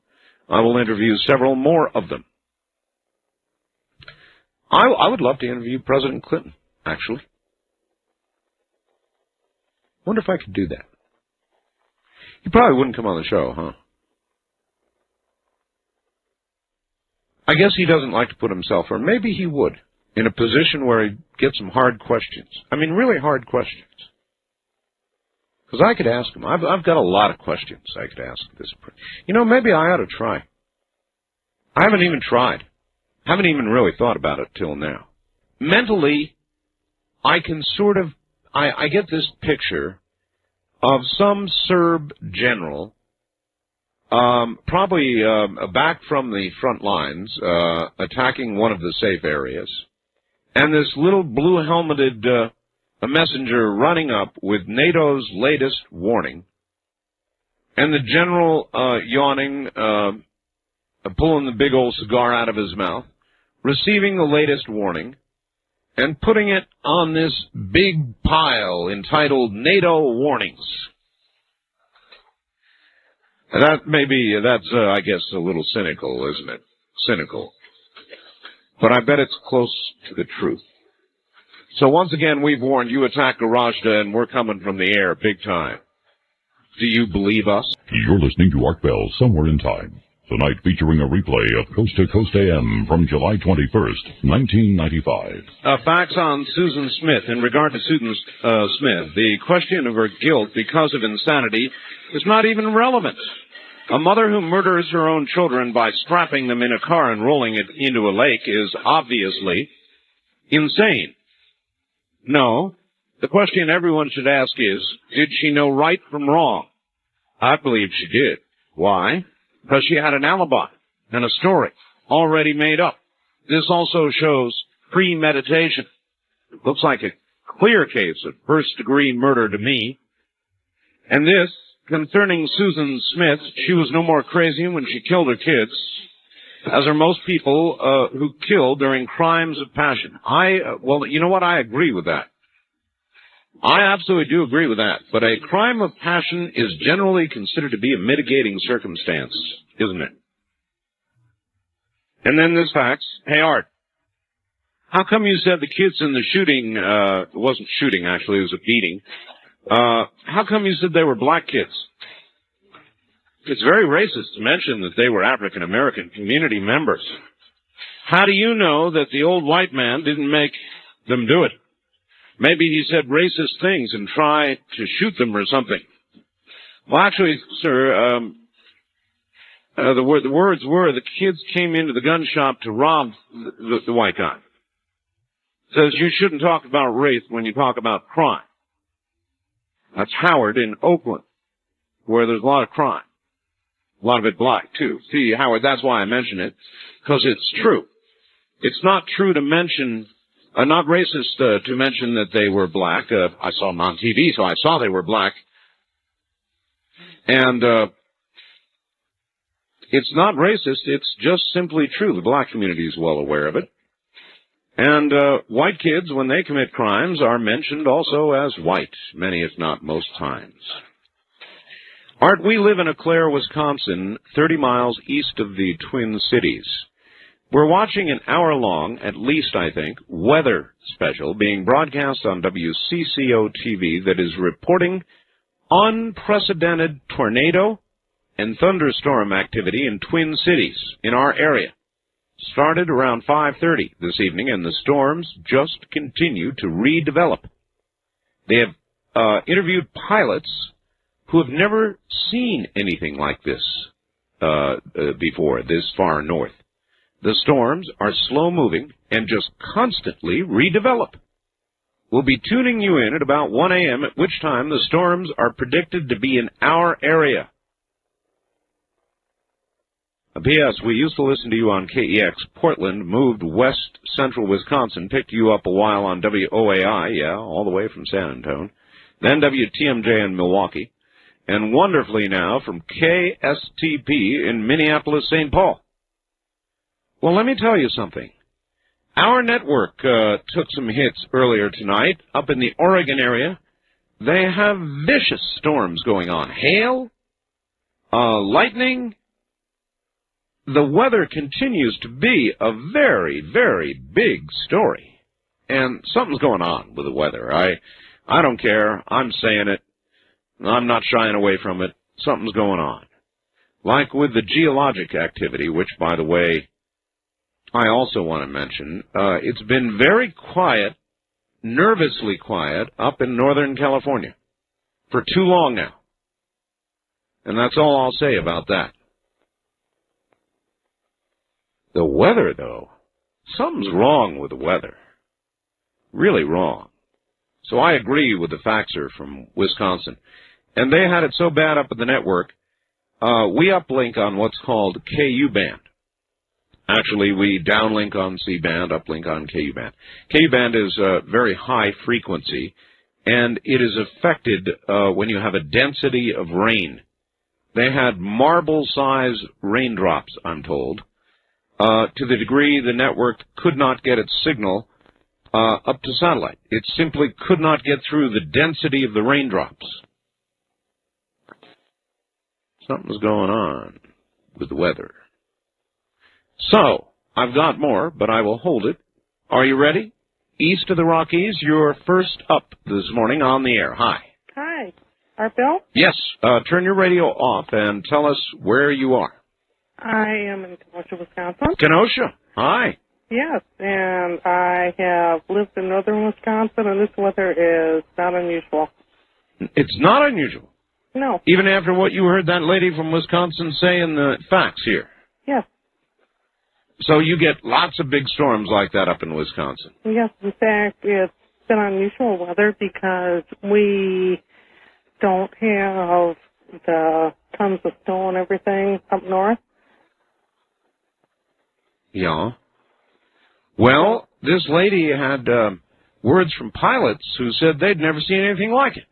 B: I will interview several more of them. I would love to interview President Clinton, actually. Wonder if I could do that. He probably wouldn't come on the show, huh? I guess he doesn't like to put himself, or maybe he would, in a position where he gets some hard questions. I mean, really hard questions. Because I could ask him. I've got a lot of questions I could ask this. Maybe I ought to try. I haven't even tried. Haven't even really thought about it till now. mentally, I can sort of, I get this picture of some Serb general, probably back from the front lines, attacking one of the safe areas, and this little blue-helmeted messenger running up with NATO's latest warning, and the general yawning, pulling the big old cigar out of his mouth, receiving the latest warning, and putting it on this big pile entitled NATO Warnings. That's I guess, a little cynical, isn't it? Cynical. But I bet it's close to the truth. So once again, we've warned you, attack Garajda, and we're coming from the air big time. Do you believe us?
A: You're listening to Art Bell Somewhere in Time. Tonight featuring a replay of Coast to Coast AM from July 21st, 1995.
B: Facts on Susan Smith. In regard to Susan Smith, the question of her guilt because of insanity is not even relevant. A mother who murders her own children by strapping them in a car and rolling it into a lake is obviously insane. No. The question everyone should ask is, did she know right from wrong? I believe she did. Why? Because she had an alibi and a story already made up. This also shows premeditation. Looks like a clear case of first-degree murder to me. And this, concerning Susan Smith, she was no more crazy when she killed her kids, as are most people who kill during crimes of passion. Well, you know what? I agree with that. I absolutely do agree with that. But a crime of passion is generally considered to be a mitigating circumstance, isn't it? And then this facts. Hey, Art, how come you said the kids in the shooting, it wasn't shooting actually, it was a beating, how come you said they were black kids? It's very racist to mention that they were African American community members. How do you know that the old white man didn't make them do it? Maybe he said racist things and tried to shoot them or something. Well, actually, sir, the words were the kids came into the gun shop to rob the white guy. Says you shouldn't talk about race when you talk about crime. That's Howard in Oakland, where there's a lot of crime. A lot of it black, too. See, Howard, that's why I mention it, because it's true. It's not true to mention... not racist to mention that they were black. I saw them on TV, so I saw they were black. And it's not racist. It's just simply true. The black community is well aware of it. And white kids, when they commit crimes, are mentioned also as white, many if not most times. Art, we live in Eau Claire, Wisconsin, 30 miles east of the Twin Cities. We're watching an hour-long, at least I think, weather special being broadcast on WCCO-TV that is reporting unprecedented tornado and thunderstorm activity in Twin Cities in our area. Started around 5:30 this evening, and the storms just continue to redevelop. They have interviewed pilots who have never seen anything like this before, this far north. The storms are slow-moving and just constantly redevelop. We'll be tuning you in at about 1 a.m., at which time the storms are predicted to be in our area. P.S. We used to listen to you on KEX. Portland, moved west central Wisconsin, picked you up a while on WOAI, yeah, all the way from San Antonio, then WTMJ in Milwaukee, and wonderfully now from KSTP in Minneapolis, St. Paul. Well, let me tell you something. Our network took some hits earlier tonight up in the Oregon area. They have vicious storms going on. Hail, lightning. The weather continues to be a very, very big story. And something's going on with the weather. I don't care. I'm saying it. I'm not shying away from it. Something's going on. Like with the geologic activity, which, by the way, I also want to mention, it's been very quiet, nervously quiet, up in Northern California for too long now. And that's all I'll say about that. The weather, though, something's wrong with the weather. really wrong. So I agree with the faxer from Wisconsin. And they had it so bad up at the network, we uplink on what's called KU band. Actually, we downlink on C-band, uplink on KU band. KU band is very high frequency, and it is affected when you have a density of rain. They had marble-size raindrops, I'm told, to the degree the network could not get its signal up to satellite. It simply could not get through the density of the raindrops. Something's going on with the weather. So, I've got more, but I will hold it. Are you ready? East of the Rockies, you're first up this morning on the air. Hi.
G: Hi. Art Bell?
B: Yes. Turn your radio off and tell us where you are.
G: I am in Kenosha, Wisconsin.
B: Kenosha. Hi.
G: Yes, and I have lived in northern Wisconsin, and this weather is not unusual.
B: It's not unusual.
G: No.
B: Even after what you heard that lady from Wisconsin say in the fax here.
G: Yes.
B: So you get lots of big storms like that up in Wisconsin.
G: Yes, in fact, it's been unusual weather because we don't have the tons of snow and everything up north.
B: Yeah. Well, this lady had words from pilots who said they'd never seen anything like it.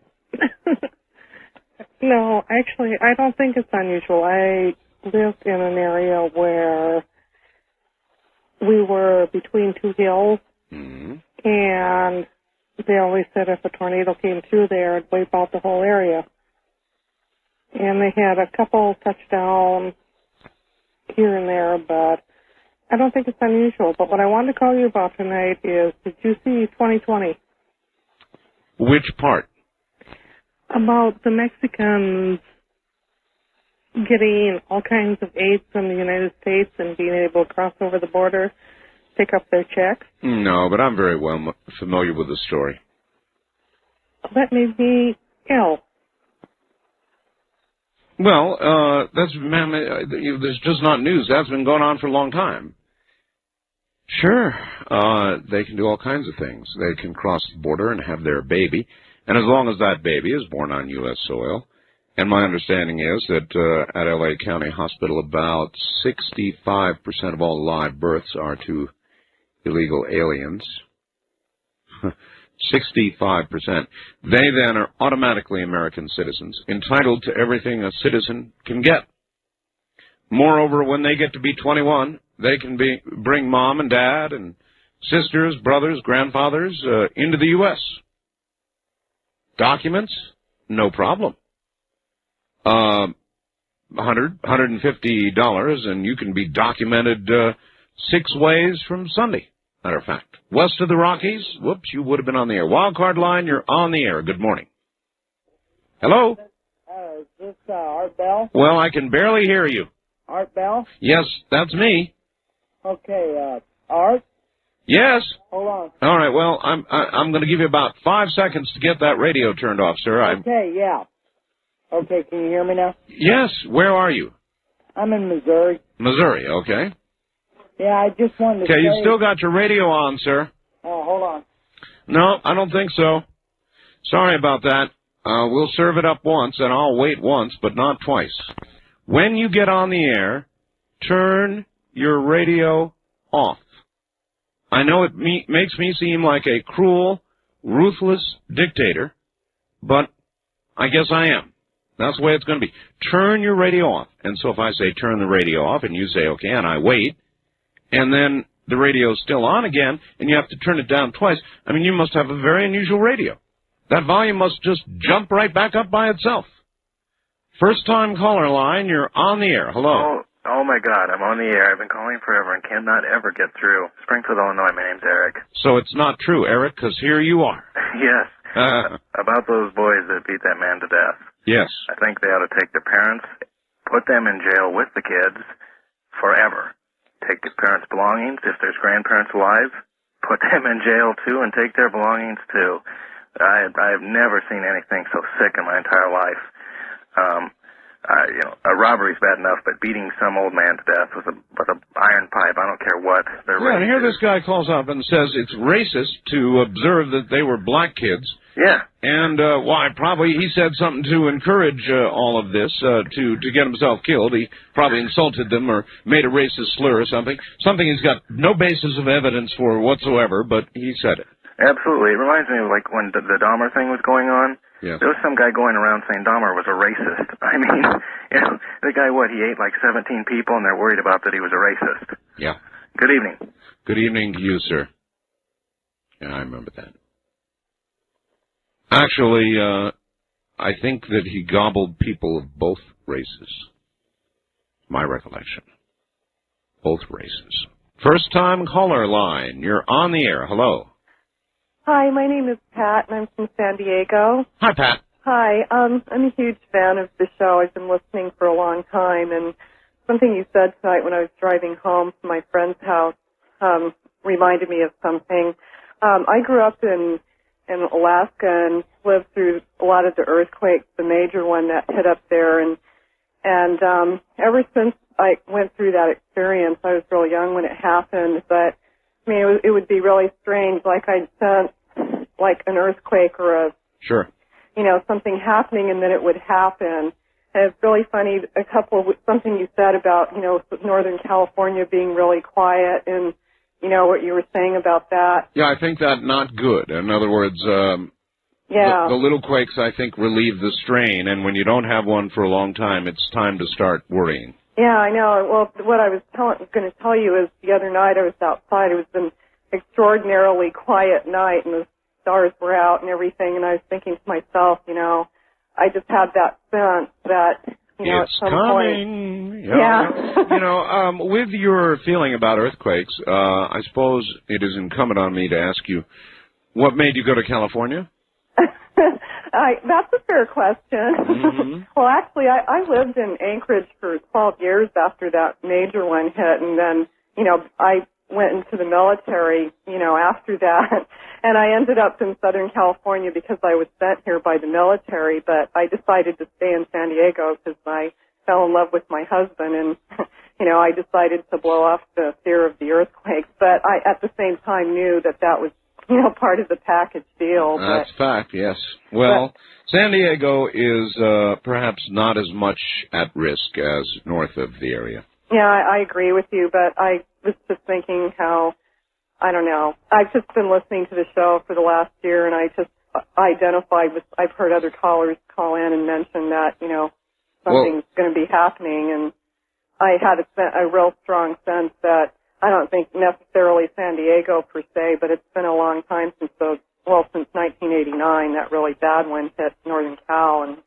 G: No, actually, I don't think it's unusual. I lived in an area where we were between two hills, and they always said if a tornado came through there, it'd wipe out the whole area. And they had a couple touchdowns here and there, but I don't think it's unusual. But what I wanted to call you about tonight is, did you see 2020?
B: Which part?
G: About the Mexicans getting all kinds of aid from the United States and being able to cross over the border, pick up their checks.
B: No, but I'm very well familiar with the story.
G: That made me ill.
B: Well, that's, ma'am, there's just not news. That's been going on for a long time. Sure, they can do all kinds of things. They can cross the border and have their baby, and as long as that baby is born on U.S. soil, and my understanding is that at L.A. County Hospital, about 65% of all live births are to illegal aliens. 65%. They then are automatically American citizens, entitled to everything a citizen can get. Moreover, when they get to be 21, they can bring mom and dad and sisters, brothers, grandfathers into the U.S. Documents? No problem. $150, and you can be documented 6 ways from Sunday, matter of fact. West of the Rockies, whoops, you would have been on the air. Wildcard line, you're on the air. Good morning. Hello?
E: Is this Art Bell?
B: Well, I can barely hear you.
E: Art Bell?
B: Yes, that's me.
E: Okay, Art?
B: Yes.
E: Hold on.
B: All right, well, I'm going to give you about 5 seconds to get that radio turned off, sir.
E: Okay, yeah. Okay, can you hear me now?
B: Yes, where are you?
E: I'm in Missouri.
B: Missouri, okay.
E: Yeah, I just wanted to say...
B: Okay, you still got your radio on, sir.
E: Oh, hold on.
B: No, I don't think so. Sorry about that. We'll serve it up once, and I'll wait once, but not twice. When you get on the air, turn your radio off. I know it makes me seem like a cruel, ruthless dictator, but I guess I am. That's the way it's going to be. Turn your radio off. And so if I say turn the radio off, and you say okay, and I wait, and then the radio's still on again, and you have to turn it down twice, I mean, you must have a very unusual radio. That volume must just jump right back up by itself. First-time caller line, you're on the air. Hello.
H: Oh, my God, I'm on the air. I've been calling forever and cannot ever get through. Springfield, Illinois, my name's Eric.
B: So it's not true, Eric, because here you are.
H: Yes. About those boys that beat that man to death.
B: Yes.
H: I think they ought to take their parents, put them in jail with the kids forever. Take the parents' belongings. If there's grandparents alive, put them in jail, too, and take their belongings, too. I've never seen anything so sick in my entire life. a robbery's bad enough, but beating some old man to death with a iron pipe, I don't care what their race
B: and here
H: is.
B: this guy calls up and says it's racist to observe that they were black kids.
H: Yeah.
B: And probably he said something to encourage all of this, to get himself killed. He probably insulted them or made a racist slur or something. Something he's got no basis of evidence for whatsoever, but he said it.
H: Absolutely. It reminds me of like when the Dahmer thing was going on.
B: Yeah.
H: There was some guy going around saying Dahmer was a racist. I mean, the guy, he ate like 17 people, and they're worried about that he was a racist.
B: Yeah.
H: Good evening.
B: Good evening to you, sir. Yeah, I remember that. Actually, I think that he gobbled people of both races. My recollection. Both races. First time caller line. You're on the air. Hello.
G: Hi, my name is Pat, and I'm from San Diego.
B: Hi, Pat.
G: Hi, I'm a huge fan of the show. I've been listening for a long time, and something you said tonight when I was driving home from my friend's house reminded me of something. I grew up in Alaska and lived through a lot of the earthquakes, the major one that hit up there, and ever since I went through that experience, I was real young when it happened, but I mean, it would be really strange, like I'd sense like an earthquake or
B: Sure.
G: Something happening, and then it would happen. And it's really funny, something you said about, Northern California being really quiet, and, what you were saying about that.
B: Yeah, I think that not good. In other words, the little quakes, I think, relieve the strain, and when you don't have one for a long time, it's time to start worrying.
G: Yeah, I know. Well, what I was going to tell you is the other night I was outside. It was an extraordinarily quiet night, and the stars were out and everything, and I was thinking to myself, I just had that sense that,
B: it's
G: at some
B: coming.
G: point. Yeah.
B: With your feeling about earthquakes, I suppose it is incumbent on me to ask you, what made you go to California?
G: That's a fair question.
B: Mm-hmm.
G: Well, actually, I lived in Anchorage for 12 years after that major one hit, and then, I went into the military, after that, and I ended up in Southern California because I was sent here by the military, but I decided to stay in San Diego because I fell in love with my husband, and, I decided to blow off the fear of the earthquakes, but I, at the same time, knew that was part of the package deal.
B: That's fact, yes. Well, San Diego is perhaps not as much at risk as north of the area.
G: Yeah, I agree with you, but I was just thinking how, I don't know, I've just been listening to the show for the last year, and I just identified with, I've heard other callers call in and mention that, something's going to be happening, and I had a real strong sense that I don't think necessarily San Diego per se, but it's been a long time since 1989, that really bad one hit Northern Cal, and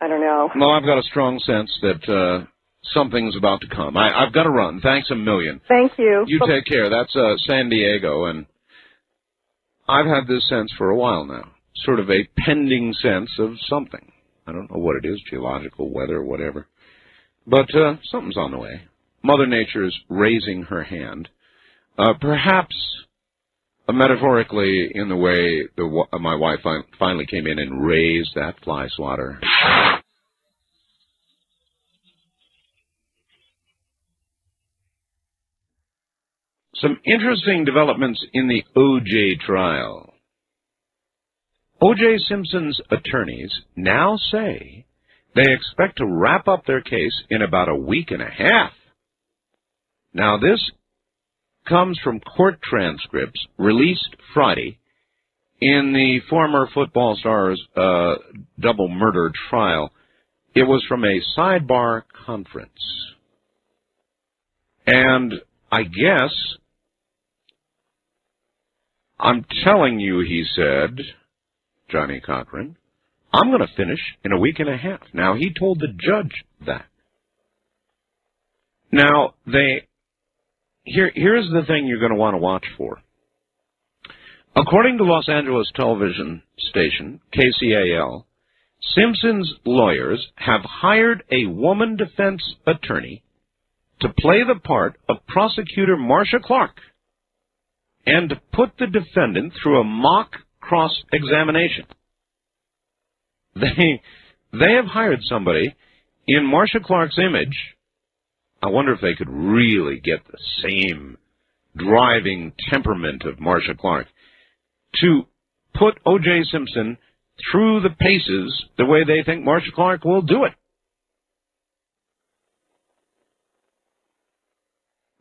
G: I don't know.
B: Well, I've got a strong sense that something's about to come. I've got to run. Thanks a million.
G: Thank you.
B: You take care. That's San Diego, and I've had this sense for a while now, sort of a pending sense of something. I don't know what it is, geological, weather, whatever, but something's on the way. Mother Nature's raising her hand, perhaps metaphorically in the way my wife finally came in and raised that fly swatter. Some interesting developments in the O.J. trial. O.J. Simpson's attorneys now say they expect to wrap up their case in about a week and a half. Now, this comes from court transcripts released Friday in the former football star's double murder trial. It was from a sidebar conference. And I guess, I'm telling you, he said, Johnny Cochran, I'm going to finish in a week and a half. Now, he told the judge that. Now, here's the thing you're going to want to watch for. According to Los Angeles television station, KCAL, Simpson's lawyers have hired a woman defense attorney to play the part of prosecutor Marcia Clark and to put the defendant through a mock cross-examination. They have hired somebody in Marcia Clark's image, I wonder if they could really get the same driving temperament of Marcia Clark to put O.J. Simpson through the paces the way they think Marcia Clark will do it.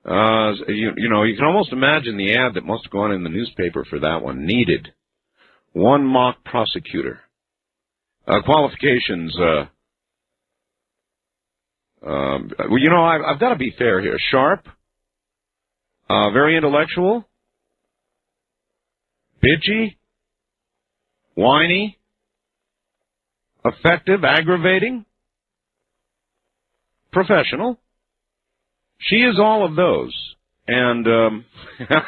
B: You can almost imagine the ad that must have gone in the newspaper for that one. Needed. One mock prosecutor. Qualifications, I've got to be fair here. Sharp, very intellectual, bitchy, whiny, effective, aggravating, professional. She is all of those. And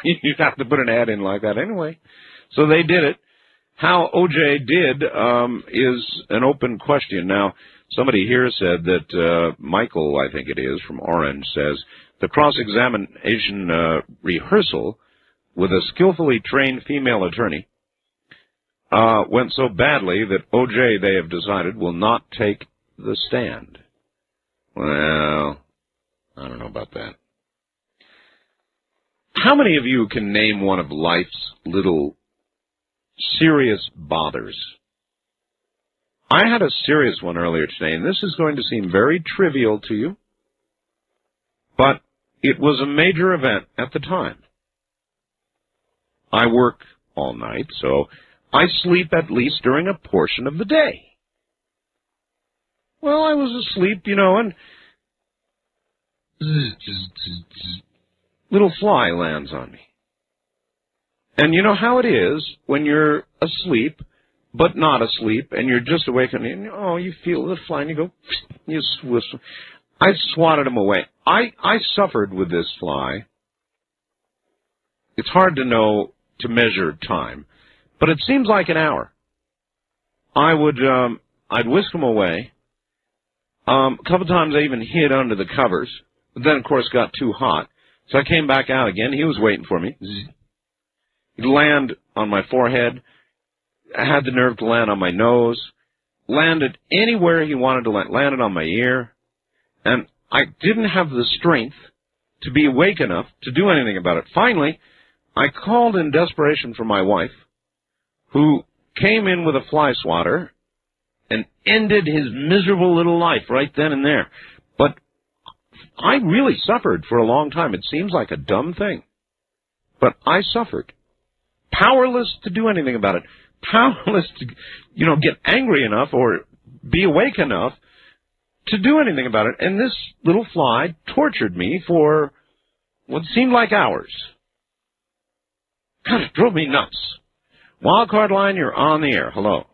B: you'd have to put an ad in like that anyway. So they did it. How O.J. did is an open question. Now, somebody here said that Michael, I think it is, from Orange, says the cross-examination rehearsal with a skillfully trained female attorney went so badly that O.J., they have decided, will not take the stand. Well, I don't know about that. How many of you can name one of life's little serious bothers? I had a serious one earlier today, and this is going to seem very trivial to you, but it was a major event at the time. I work all night, so I sleep at least during a portion of the day. Well, I was asleep, and little fly lands on me. And you know how it is when you're asleep, but not asleep, and you're just awakened, and you feel the fly, and you go, you whistle. I swatted him away. I suffered with this fly. It's hard to know, to measure time, but it seems like an hour. I'd whisk him away. A couple times I even hid under the covers, but then, of course, got too hot. So I came back out again. He was waiting for me. He'd land on my forehead. I had the nerve to land on my nose. Landed anywhere he wanted to land. Landed on my ear. And I didn't have the strength to be awake enough to do anything about it. Finally, I called in desperation for my wife, who came in with a fly swatter and ended his miserable little life right then and there. But I really suffered for a long time. It seems like a dumb thing, but I suffered. Powerless to do anything about it. Powerless to, get angry enough or be awake enough to do anything about it. And this little fly tortured me for what seemed like hours. God, it drove me nuts. Wildcard line, you're on the air. Hello.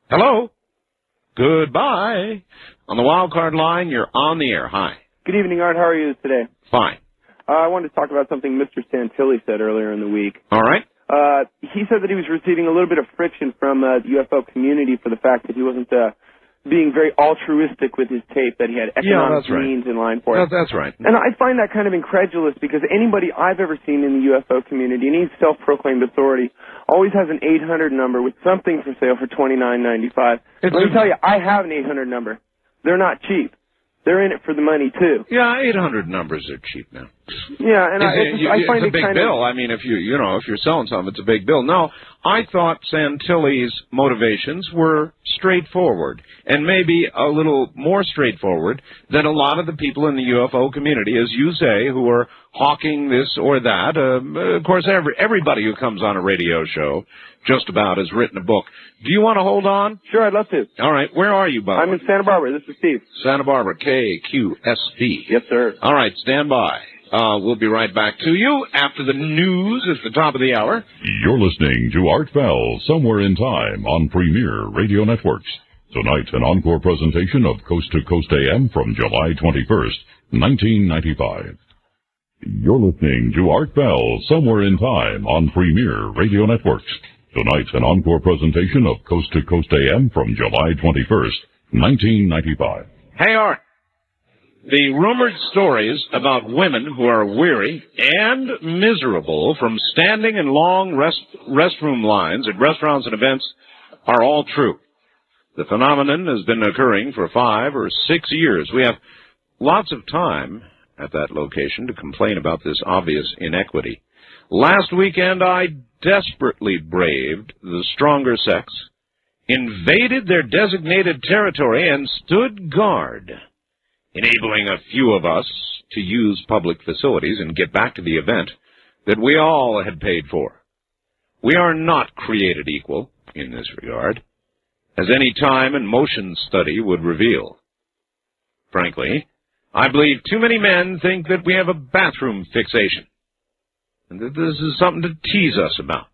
B: Hello. Goodbye. On the wildcard line, you're on the air. Hi.
C: Good evening, Art. How are you today?
B: Fine.
C: I wanted to talk about something Mr. Santilli said earlier in the week.
B: All right.
C: He said that he was receiving a little bit of friction from the UFO community for the fact that he wasn't being very altruistic with his tape, that he had economic means in line for it.
B: That's right.
C: And I find that kind of incredulous because anybody I've ever seen in the UFO community, and he's self-proclaimed authority, always has an 800 number with something for sale for $29.95. Let me tell you, I have an 800 number. They're not cheap. They're in it for the money, too.
B: Yeah, 800 numbers are cheap now.
C: Yeah, and I find
B: it's a big bill. I mean, if you're selling something, it's a big bill. No, I thought Santilli's motivations were straightforward, and maybe a little more straightforward than a lot of the people in the UFO community, as you say, who are hawking this or that. Of course, everybody who comes on a radio show just about has written a book. Do you want to hold on?
C: Sure, I'd love to.
B: All right, where are you, Bob?
C: I'm in Santa Barbara. This is Steve.
B: Santa Barbara, KQSP.
C: Yes, sir.
B: All right, stand by. We'll be right back to you after the news at the top of the hour.
A: You're listening to Art Bell, Somewhere in Time on Premier Radio Networks. Tonight, an encore presentation of Coast to Coast AM from July 21st, 1995. You're listening to Art Bell, Somewhere in Time on Premier Radio Networks. Tonight, an encore presentation of Coast to Coast AM from July 21st, 1995.
B: Hey, Art. The rumored stories about women who are weary and miserable from standing in long restroom lines at restaurants and events are all true. The phenomenon has been occurring for 5 or 6 years. We have lots of time at that location to complain about this obvious inequity. Last weekend, I desperately braved the stronger sex, invaded their designated territory, and stood guard, enabling a few of us to use public facilities and get back to the event that we all had paid for. We are not created equal in this regard, as any time and motion study would reveal. Frankly, I believe too many men think that we have a bathroom fixation, and that this is something to tease us about.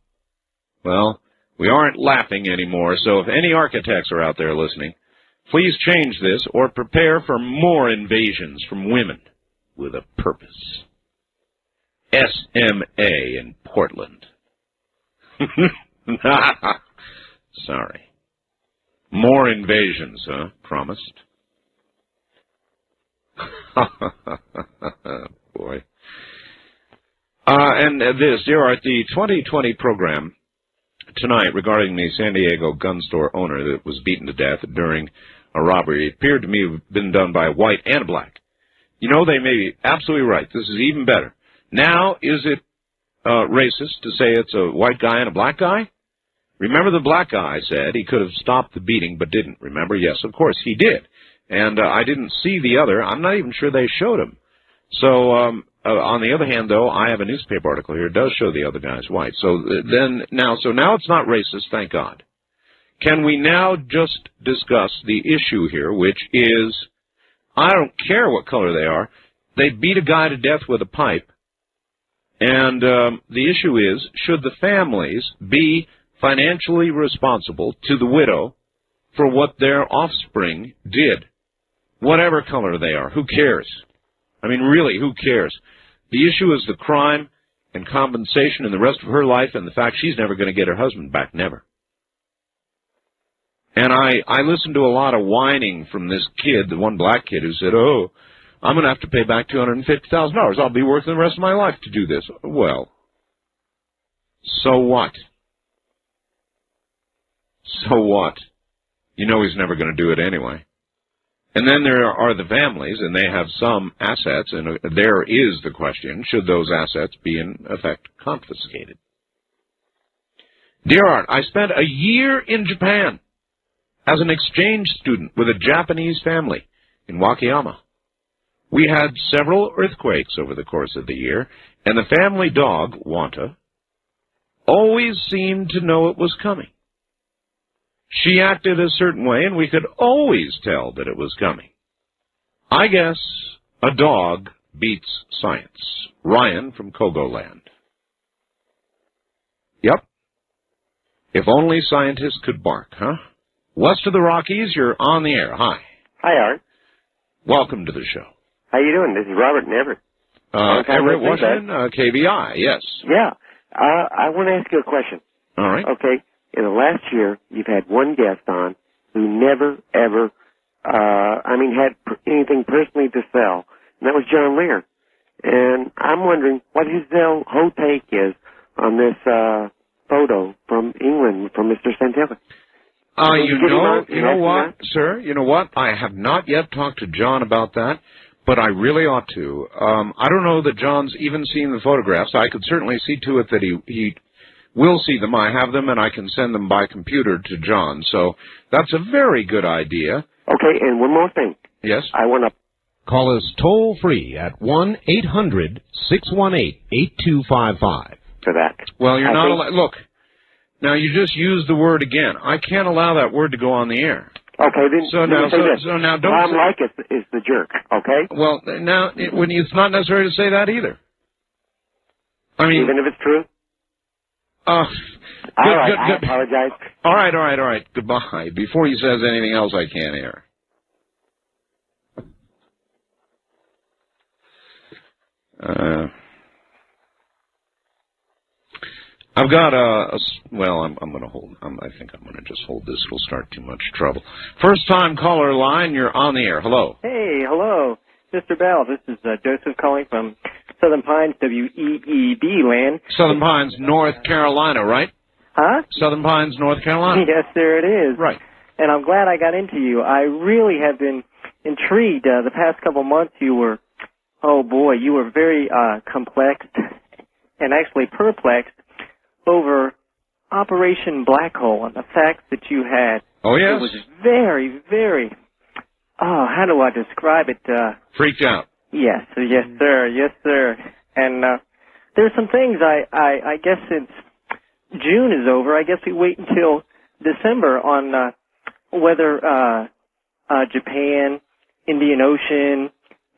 B: Well, we aren't laughing anymore, so if any architects are out there listening, please change this or prepare for more invasions from women with a purpose. SMA in Portland. Sorry. More invasions, huh? Promised. Boy. And this, dear Art, the 2020 program tonight regarding the San Diego gun store owner that was beaten to death during a robbery appeared to me to have been done by a white and a black. You know, they may be absolutely right. This is even better. Now, is it racist to say it's a white guy and a black guy? Remember the black guy said he could have stopped the beating but didn't. Remember? Yes, of course, he did. And I didn't see the other. I'm not even sure they showed him. So, on the other hand, though, I have a newspaper article here. It does show the other guy's white. So now it's not racist, thank God. Can we now just discuss the issue here, which is, I don't care what color they are, they beat a guy to death with a pipe, and the issue is, should the families be financially responsible to the widow for what their offspring did? Whatever color they are, who cares? I mean, really, who cares? The issue is the crime and compensation and the rest of her life and the fact she's never going to get her husband back, never. And I listened to a lot of whining from this kid, the one black kid who said, oh, I'm going to have to pay back $250,000. I'll be working the rest of my life to do this. Well, so what? So what? You know he's never going to do it anyway. And then there are the families, and they have some assets, and there is the question, should those assets be in effect confiscated? Dear Art, I spent a year in Japan as an exchange student with a Japanese family in Wakayama. We had several earthquakes over the course of the year, and the family dog, Wanta, always seemed to know it was coming. She acted a certain way, and we could always tell that it was coming. I guess a dog beats science. Ryan from Kogoland. Yep. If only scientists could bark, huh? West of the Rockies, you're on the air. Hi.
I: Hi, Art.
B: Welcome to the show.
I: How you doing? This is Robert in Everett.
B: Everett, Washington, KBI, yes.
I: Yeah. I want to ask you a question.
B: All right.
I: Okay. In the last year, you've had one guest on who never, ever, had anything personally to sell, and that was John Lear. And I'm wondering what his whole take is on this photo from England from Mr. Santelli.
B: You know what, sir? You know what? I have not yet talked to John about that, but I really ought to. I don't know that John's even seen the photographs. I could certainly see to it that he will see them. I have them, and I can send them by computer to John. So that's a very good idea.
I: Okay, and one more thing.
B: Yes?
I: I want to
J: call us toll-free at 1-800-618-8255.
I: For that.
B: Well, you're not allowed. Look, now you just used the word again. I can't allow that word to go on the air.
I: Okay, then.
B: So now don't.
I: Tom Leykis is the jerk. Okay.
B: Well, now it's not necessary to say that either. I mean,
I: even if it's true.
B: All
I: right, I apologize.
B: All right. Goodbye. Before he says anything else, I can't air. I've got I'm going to hold. I think I'm going to just hold this. It'll start too much trouble. First time caller line. You're on the air. Hello.
K: Hey, hello, Mr. Bell. This is Joseph calling from Southern Pines, WEEB land.
B: Southern Pines, North Carolina, right?
K: Huh?
B: Southern Pines, North Carolina.
K: Yes, there it is.
B: Right.
K: and I'm glad I got into you. I really have been intrigued. The past couple months you were very complex and actually perplexed over Operation Black Hole and the facts that you had.
B: Oh, yes?
K: It was very, very, how do I describe it?
B: Freaked out.
K: Yes, sir. And there's some things I guess since June is over, I guess we wait until December on whether Japan, Indian Ocean,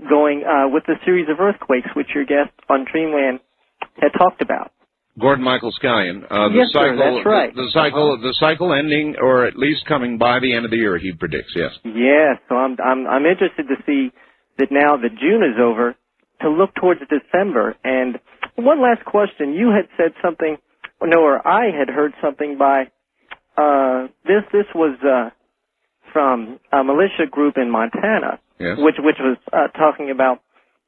K: going with the series of earthquakes, which your guest on Dreamland had talked about.
B: Gordon Michael Scallion.
K: Yes, sir, that's right.
B: The cycle ending, or at least coming by the end of the year, he predicts. Yes.
K: Yes. So I'm interested to see that now that June is over, to look towards December. And one last question: you had said something, or I had heard something by this was from a militia group in Montana,
B: yes,
K: which was talking about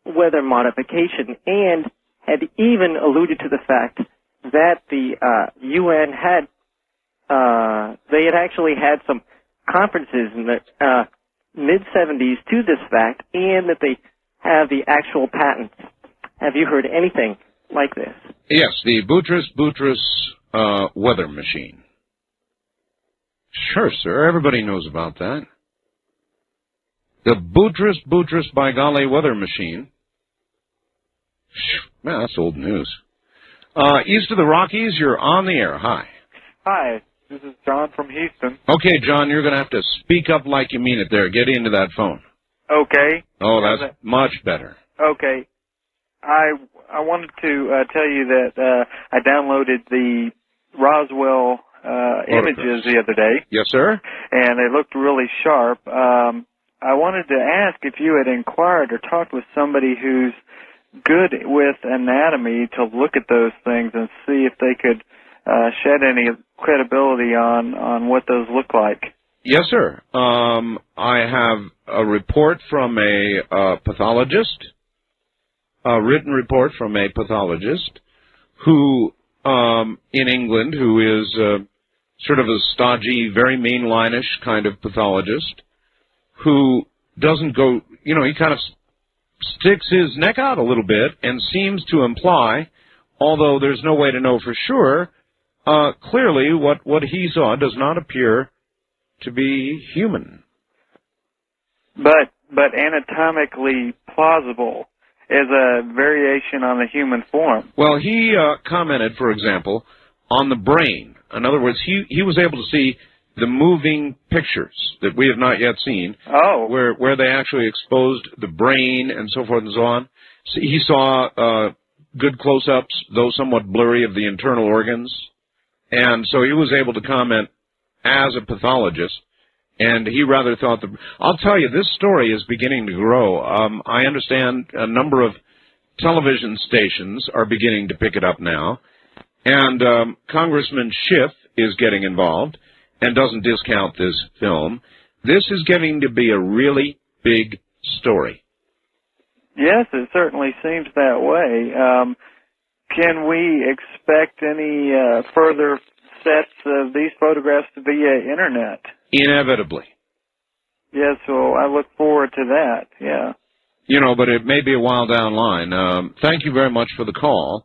K: weather modification, and had even alluded to the fact that the UN had they had actually had some conferences in the mid-70s to this fact, and that they have the actual patents. Have you heard anything like this?
B: Yes, the Boutros weather machine. Sure, sir. Everybody knows about that. The Boutros by golly weather machine. Man, that's old news. East of the Rockies, you're on the air. Hi.
L: Hi, this is John from Houston.
B: Okay, John, you're going to have to speak up like you mean it there. Get into that phone.
L: Okay.
B: Oh, that's much better.
L: Okay. I wanted to tell you that I downloaded the Roswell images the other day.
B: Yes, sir.
L: And they looked really sharp. I wanted to ask if you had inquired or talked with somebody who's good with anatomy to look at those things and see if they could shed any credibility on what those look like.
B: Yes, sir. I have a report from a pathologist, a written report from a pathologist who, in England, who is sort of a stodgy, very mainline-ish kind of pathologist who doesn't go, he kind of sticks his neck out a little bit and seems to imply, although there's no way to know for sure, clearly what he saw does not appear to be human.
L: But anatomically plausible as a variation on the human form.
B: Well, he commented, for example, on the brain. In other words, he was able to see the moving pictures that we have not yet seen, where they actually exposed the brain and so forth and so on. So he saw good close-ups, though somewhat blurry, of the internal organs. And so he was able to comment as a pathologist, and he rather thought I'll tell you, this story is beginning to grow. I understand a number of television stations are beginning to pick it up now, and Congressman Schiff is getting involved and doesn't discount this film. This is getting to be a really big story.
L: Yes, it certainly seems that way. Can we expect any further sets of these photographs via internet?
B: Inevitably.
L: Yes, well, I look forward to that, yeah.
B: But it may be a while down line. Thank you very much for the call.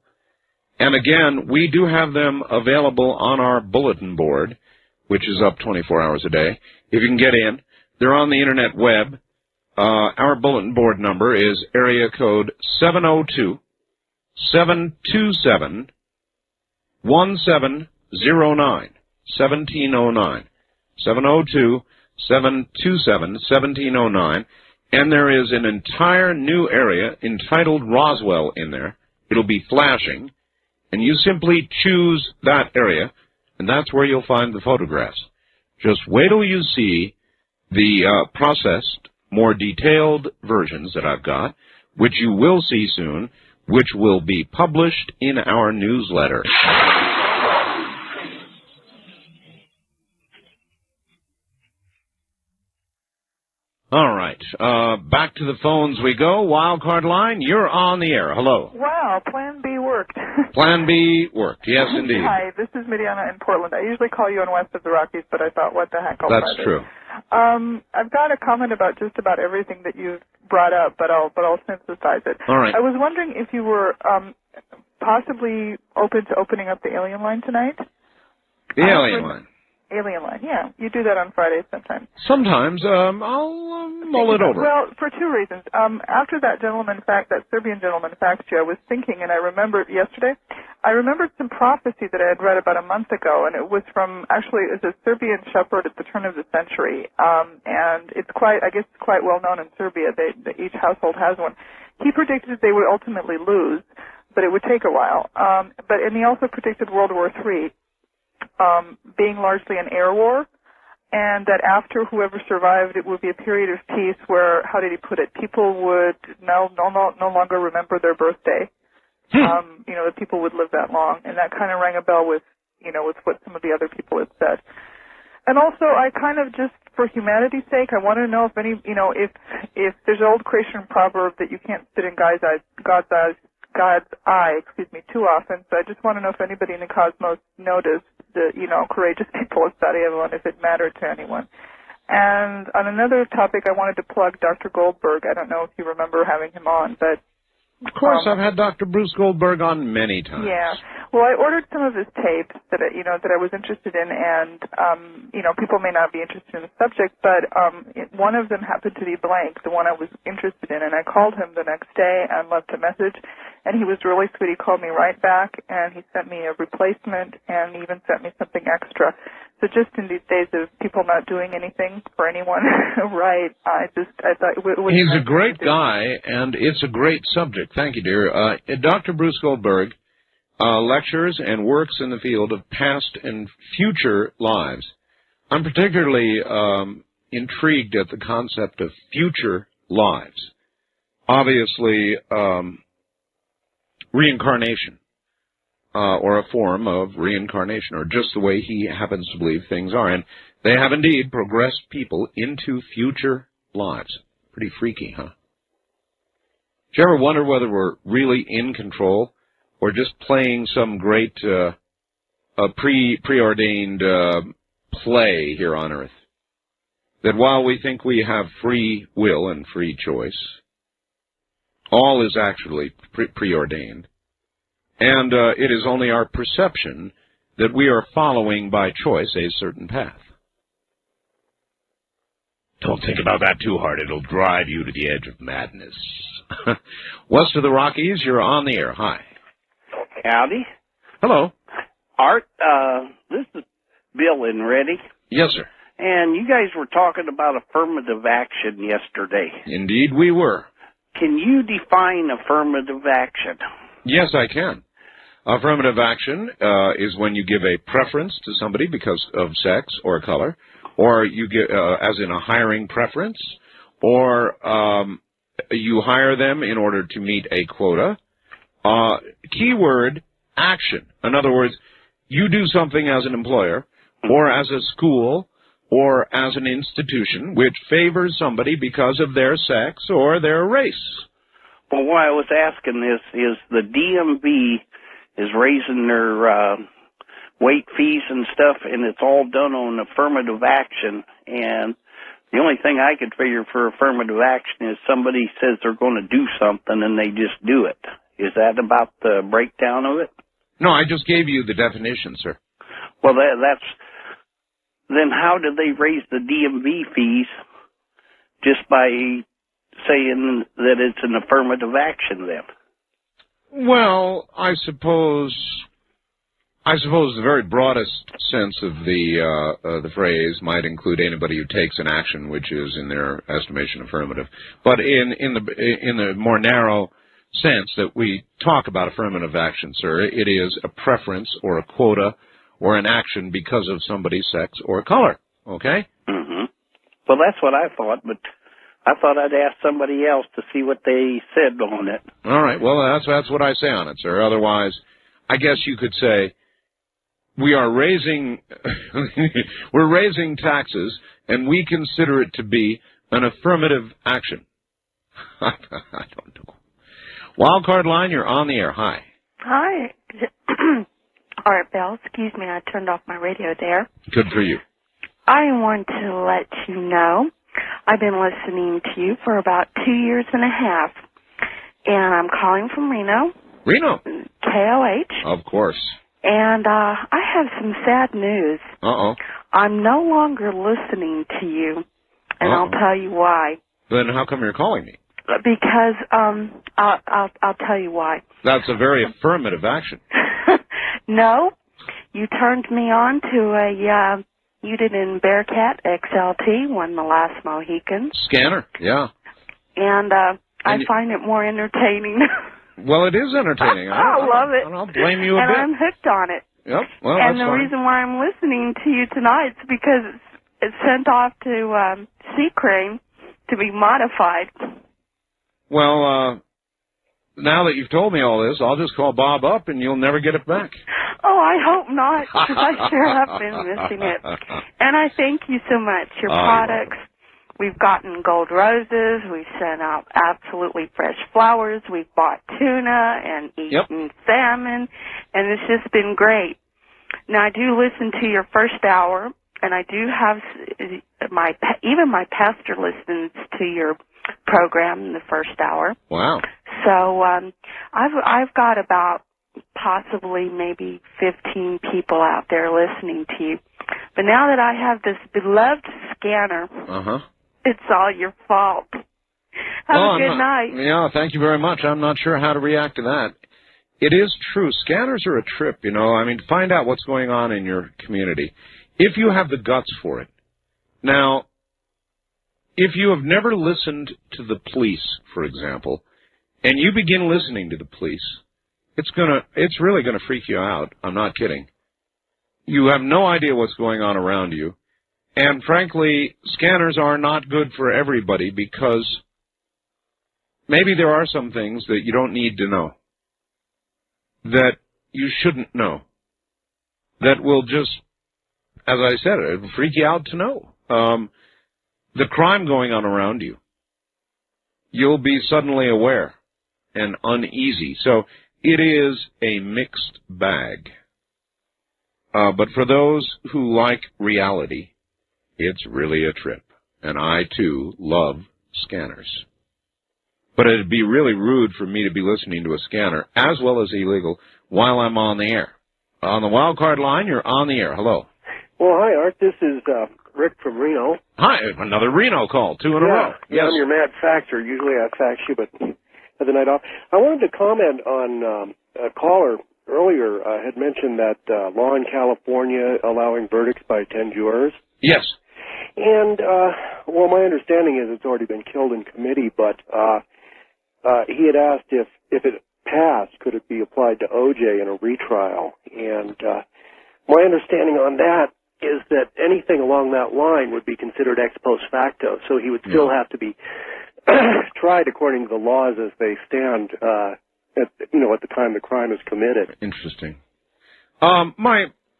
B: And again, we do have them available on our bulletin board, which is up 24 hours a day. If you can get in, they're on the internet web. Our bulletin board number is area code 702-727-1709. 1709. 702-727-1709. And there is an entire new area entitled Roswell in there. It'll be flashing. And you simply choose that area, and that's where you'll find the photographs. Just wait till you see the processed, more detailed versions that I've got, which you will see soon, which will be published in our newsletter.
M: All right. Back to the phones we go. Wildcard line, you're on the air. Hello.
N: Wow, Plan B worked.
M: Plan B worked. Yes, indeed.
N: Hi, this is Mediana in Portland. I usually call you on West of the Rockies, but I thought, what the heck?
M: That's true.
N: I've got a comment about just about everything that you've brought up, but I'll synthesize it.
M: All right.
N: I was wondering if you were possibly open to opening up the alien line tonight.
M: The alien line.
N: Alien line, yeah. You do that on Fridays sometimes.
M: Sometimes. I'll mull it over.
N: Well, for two reasons. After that Serbian gentleman faxed you, I was thinking, and I remembered some prophecy that I had read about a month ago, and it was from, actually, it was a Serbian shepherd at the turn of the century, and it's quite well known in Serbia. Each household has one. He predicted they would ultimately lose, but it would take a while. And he also predicted World War III. Being largely an air war, and that after whoever survived, it would be a period of peace where, how did he put it, people would no longer remember their birthday. That people would live that long, and that kind of rang a bell with what some of the other people had said. And also, I kind of just, for humanity's sake, I want to know if if there's an old Croatian proverb that you can't sit in God's eye, too often. So I just want to know if anybody in the cosmos noticed the, courageous people of Sarajevo and if it mattered to anyone. And on another topic, I wanted to plug Dr. Goldberg. I don't know if you remember having him on, but...
M: Of course, I've had Dr. Bruce Goldberg on many times.
N: Yeah. Well, I ordered some of his tapes that I was interested in, and people may not be interested in the subject, but one of them happened to be blank, the one I was interested in, and I called him the next day and left a message, and he was really sweet. He called me right back, and he sent me a replacement, and even sent me something extra. So just in these days of people not doing anything for anyone, right? I thought it was.
M: He's a great guy, and it's a great subject. Thank you, dear. Dr. Bruce Goldberg lectures and works in the field of past and future lives. I'm particularly intrigued at the concept of future lives. Obviously, reincarnation. Or a form of reincarnation, or just the way he happens to believe things are. And they have indeed progressed people into future lives. Pretty freaky, huh? Do you ever wonder whether we're really in control, or just playing some great preordained play here on Earth? That while we think we have free will and free choice, all is actually preordained. And it is only our perception that we are following by choice a certain path. Don't think about that too hard. It'll drive you to the edge of madness. West of the Rockies, you're on the air. Hi.
O: Howdy.
M: Hello.
O: Art, this is Bill in Reddy.
M: Yes, sir.
O: And you guys were talking about affirmative action yesterday.
M: Indeed we were.
O: Can you define affirmative action?
M: Yes, I can. Affirmative action is when you give a preference to somebody because of sex or color, or you give, as in a hiring preference, or you hire them in order to meet a quota. Keyword, action. In other words, you do something as an employer, or as a school, or as an institution which favors somebody because of their sex or their race.
O: Well, why I was asking this is the DMV is raising their weight fees and stuff, and it's all done on affirmative action. And the only thing I could figure for affirmative action is somebody says they're going to do something and they just do it. Is that about the breakdown of it?
M: No, I just gave you the definition, sir.
O: Well, then how did they raise the DMV fees just by saying that it's an affirmative action then?
M: Well, I suppose the very broadest sense of the phrase might include anybody who takes an action which is, in their estimation, affirmative. But in the more narrow sense that we talk about affirmative action, sir, it is a preference or a quota or an action because of somebody's sex or color. Okay?
O: Mm-hmm. Well, that's what I thought, but I thought I'd ask somebody else to see what they said on it.
M: All right. Well, that's what I say on it, sir. Otherwise, I guess you could say we're raising taxes, and we consider it to be An affirmative action. I don't know. Wild card line, you're on the air. Hi.
P: Hi. Art Bell, excuse me, I turned off my radio there.
M: Good for you.
P: I want to let you know I've been listening to you for about 2 years and a half, and I'm calling from Reno.
M: Reno?
P: KOH.
M: Of course.
P: And I have some sad news.
M: Uh-oh.
P: I'm no longer listening to you, and I'll tell you why.
M: Then how come you're calling me?
P: Because I'll tell you why.
M: That's a very affirmative action.
P: No, you turned me on to a Unit Bearcat XLT, won the last Mohican.
M: Scanner, yeah.
P: And I find it more entertaining.
M: Well, it is entertaining.
P: I love it.
M: I don't blame you a
P: and
M: bit.
P: I'm hooked on it.
M: Yep. Well,
P: and
M: that's
P: the
M: fine.
P: reason why I'm listening to you tonight is because it's sent off to Sea Crane to be modified.
M: Well, now that you've told me all this, I'll just call Bob up and you'll never get it back.
P: Oh, I hope not, because I sure have been missing it. And I thank you so much. Your products, we've gotten gold roses, we've sent out absolutely fresh flowers, we've bought tuna and eaten salmon, and it's just been great. Now, I do listen to your first hour, and I do have even my pastor listens to your program in the first hour.
M: Wow.
P: So I've got about possibly maybe 15 people out there listening to you. But now that I have this beloved scanner, it's all your fault. Have a good night.
M: Yeah, thank you very much. I'm not sure how to react to that. It is true. Scanners are a trip, you know. I mean, find out what's going on in your community, if you have the guts for it. Now, if you have never listened to the police, for example, and you begin listening to the police, it's really gonna freak you out. I'm not kidding. You have no idea what's going on around you. And frankly, scanners are not good for everybody because maybe there are some things that you don't need to know, that you shouldn't know, that will just, as I said, it'll freak you out to know. The crime going on around you, you'll be suddenly aware and uneasy. So it is a mixed bag. But for those who like reality, it's really a trip. And I, too, love scanners. But it'd be really rude for me to be listening to a scanner, as well as illegal, while I'm on the air. On the wild card line, you're on the air. Hello.
Q: Well, hi, Art. This is Rick from Reno.
M: Hi, another Reno call, 2 in a row.
Q: Yeah, I'm your mad faxer. Usually I fax you, but had the night off. I wanted to comment on a caller earlier had mentioned that law in California allowing verdicts by 10 jurors.
M: Yes.
Q: And, well, my understanding is it's already been killed in committee, but he had asked if it passed, could it be applied to O.J. in a retrial? And my understanding on that is that anything along that line would be considered ex post facto, so he would still have to be tried according to the laws as they stand at the time the crime is committed.
M: Interesting.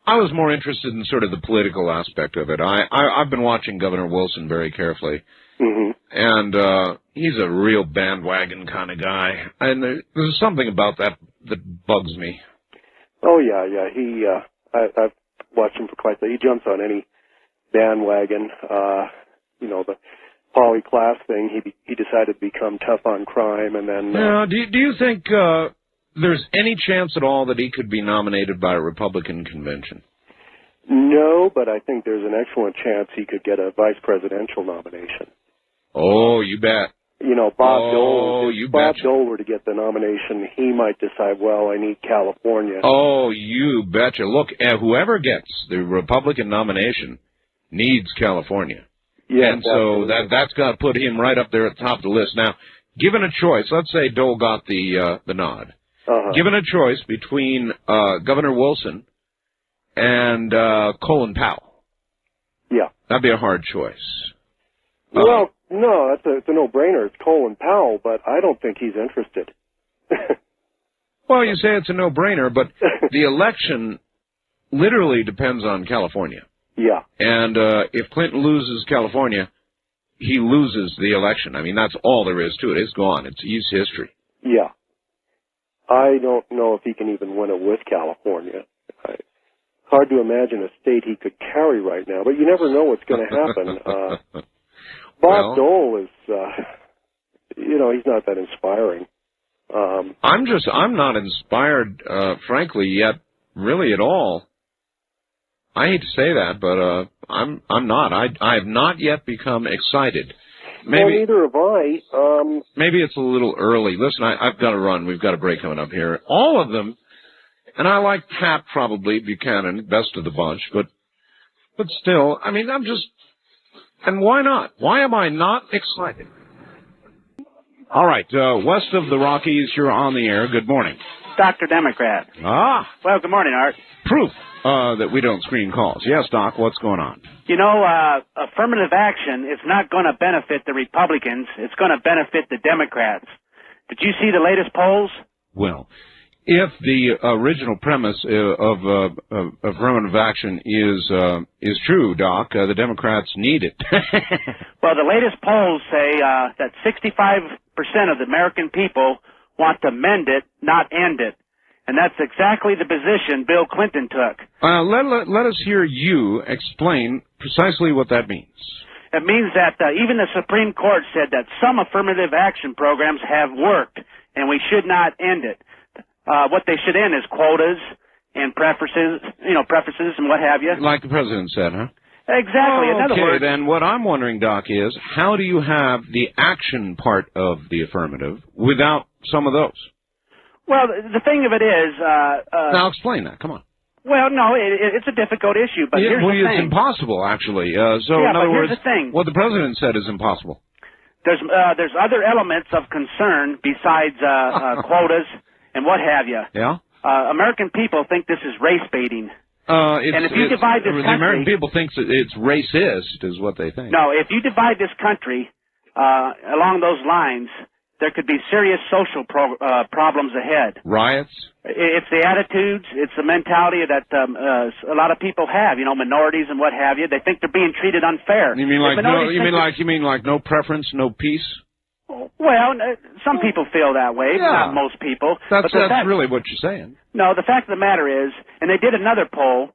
M: I was more interested in sort of the political aspect of it. I've been watching Governor Wilson very carefully, and he's a real bandwagon kind of guy, and there's something about that bugs me.
Q: Oh yeah. I've watched him for quite some. He jumps on any bandwagon. The poly class thing. He decided to become tough on crime, and then.
M: Do you think there's any chance at all that he could be nominated by a Republican convention?
Q: No, but I think there's an excellent chance he could get a vice presidential nomination.
M: Oh, you bet.
Q: Bob Dole. If Bob Dole were to get the nomination, he might decide, well, I need California.
M: Oh, you betcha. Look, whoever gets the Republican nomination needs California.
Q: Yeah,
M: and so that's got to put him right up there at the top of the list. Now, given a choice, let's say Dole got the nod. Given a choice between Governor Wilson and Colin Powell. Yeah. That'd be a hard choice.
Q: Well, no, it's a no-brainer. It's Colin Powell, but I don't think he's interested.
M: Well, you say it's a no-brainer, but the election literally depends on California.
Q: Yeah.
M: And if Clinton loses California, he loses the election. I mean, that's all there is to it. It's gone. It's history.
Q: Yeah. I don't know if he can even win it with California. Hard to imagine a state he could carry right now, but you never know what's going to happen. Bob Dole is, he's not that inspiring.
M: I'm not inspired, frankly, yet, really at all. I hate to say that, but I'm not. I have not yet become excited.
Q: Well, neither have I.
M: Maybe it's a little early. Listen, I've got to run. We've got a break coming up here. All of them, and I like Pat probably, Buchanan, best of the bunch, but still, I mean, and why not? Why am I not excited? All right, west of the Rockies, you're on the air. Good morning.
R: Dr. Democrat.
M: Ah.
R: Well, good morning, Art.
M: Proof that we don't screen calls. Yes, Doc, what's going on?
R: You know, affirmative action is not going to benefit the Republicans. It's going to benefit the Democrats. Did you see the latest polls?
M: Well, if the original premise of affirmative action is true, Doc, the Democrats need it.
R: Well, the latest polls say that 65% of the American people want to mend it, not end it. And that's exactly the position Bill Clinton took.
M: Let us hear you explain precisely what that means.
R: It means that even the Supreme Court said that some affirmative action programs have worked, and we should not end it. What they should end is quotas and preferences and what have you.
M: Like the president said, huh?
R: Exactly. In other words,
M: then what I'm wondering, Doc, is how do you have the action part of the affirmative without some of those?
R: Well, the thing of it is...
M: now explain that. Come on.
R: Well, no, it's a difficult issue, but here's the thing.
M: It's impossible, actually. In other words,
R: here's the thing.
M: What the president said is impossible.
R: There's other elements of concern besides quotas and what have you.
M: Yeah?
R: American people think this is race baiting. And if you divide this country...
M: The American people think it's racist, is what they think.
R: No, if you divide this country along those lines... there could be serious social problems ahead.
M: Riots?
R: It's the attitudes, it's the mentality that a lot of people have, minorities and what have you. They think they're being treated unfair.
M: You mean like no preference, no peace?
R: Well, some people feel that way, not most people.
M: That's really what you're saying.
R: No, the fact of the matter is, and they did another poll,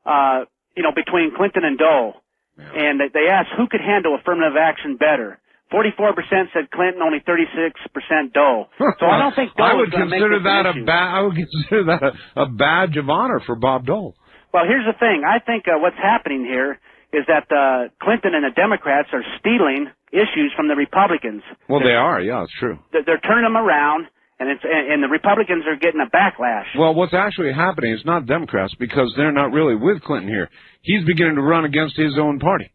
R: between Clinton and Dole, and they asked who could handle affirmative action better. 44% said Clinton, only 36% Dole. So I don't think Dole is going to make this an issue.
M: I would consider that a badge of honor for Bob Dole.
R: Well, here's the thing. I think what's happening here is that Clinton and the Democrats are stealing issues from the Republicans.
M: Well, they are. Yeah, it's true.
R: They're turning them around, and the Republicans are getting a backlash.
M: Well, what's actually happening is not Democrats, because they're not really with Clinton here. He's beginning to run against his own party.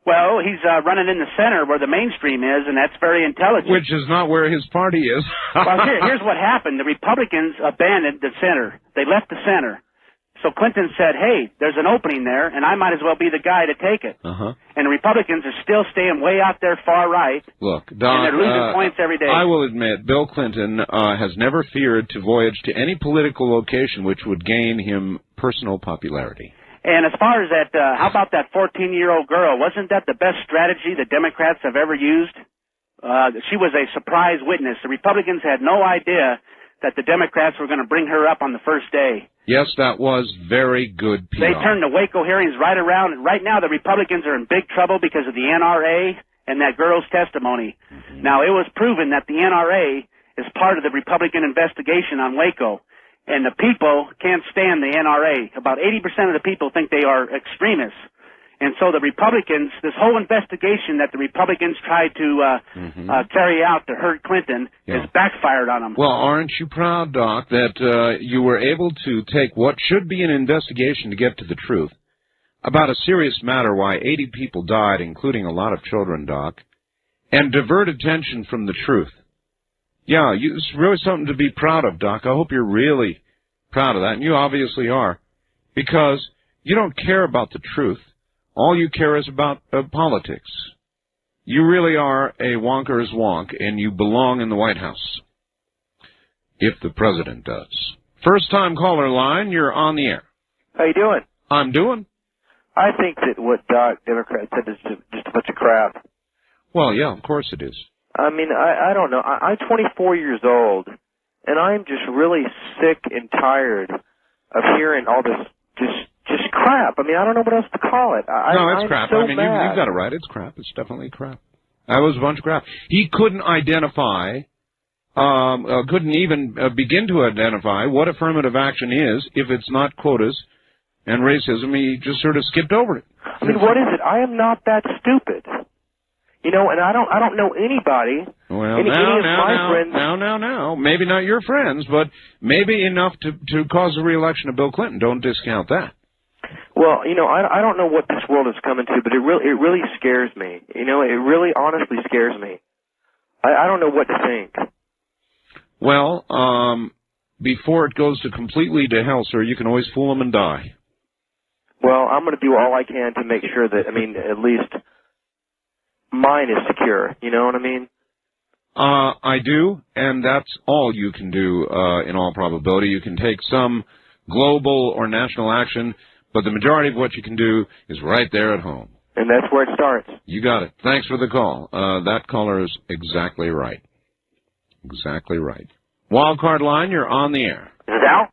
R: Well, he's running in the center where the mainstream is, and that's very intelligent.
M: Which is not where his party is.
R: Well, here's what happened. The Republicans abandoned the center. They left the center. So Clinton said, hey, there's an opening there, and I might as well be the guy to take it.
M: Uh-huh.
R: And the Republicans are still staying way out there far right.
M: Look, Don,
R: and they're losing points every day.
M: I will admit, Bill Clinton has never feared to voyage to any political location which would gain him personal popularity.
R: And as far as that, how about that 14-year-old girl? Wasn't that the best strategy the Democrats have ever used? She was a surprise witness. The Republicans had no idea that the Democrats were going to bring her up on the first day.
M: Yes, that was very good PR.
R: They turned the Waco hearings right around. Right now, the Republicans are in big trouble because of the NRA and that girl's testimony. Mm-hmm. Now, it was proven that the NRA is part of the Republican investigation on Waco. And the people can't stand the NRA. About 80% of the people think they are extremists. And so the Republicans, this whole investigation that the Republicans tried to carry out to hurt Clinton has backfired on them.
M: Well, aren't you proud, Doc, that you were able to take what should be an investigation to get to the truth about a serious matter, why 80 people died, including a lot of children, Doc, and divert attention from the truth? Yeah, it's really something to be proud of, Doc. I hope you're really proud of that, and you obviously are, because you don't care about the truth. All you care is about politics. You really are a wonker's wonk, and you belong in the White House. If the president does. First-time caller line, you're on the air.
S: How you doing?
M: I'm doing.
S: I think that what Democrats said is just a bunch of crap.
M: Well, yeah, of course it is.
S: I mean, I don't know. I'm 24 years old, and I'm just really sick and tired of hearing all this just crap. I mean, I don't know what else to call it.
M: No, it's crap.
S: So
M: I mean,
S: mad.
M: you've got it right. It's crap. It's definitely crap. That was a bunch of crap. He couldn't identify, couldn't even begin to identify what affirmative action is if it's not quotas and racism. He just sort of skipped over it.
S: I mean, what is it? I am not that stupid. You know, and I don't know anybody.
M: Well,
S: any of my friends.
M: now. Maybe not your friends, but maybe enough to cause the re-election of Bill Clinton. Don't discount that.
S: Well, you know, I don't know what this world is coming to, but it really scares me. You know, it really honestly scares me. I don't know what to think.
M: Well, before it goes to completely to hell, sir, you can always fool them and die.
S: Well, I'm going to do all I can to make sure that, I mean, at least mine is secure. You know what I mean?
M: I do, and that's all you can do, in all probability. You can take some global or national action, but the majority of what you can do is right there at home.
S: And that's where it starts.
M: You got it. Thanks for the call. That caller is exactly right. Exactly right. Wildcard line, you're on the air.
T: Is it Al?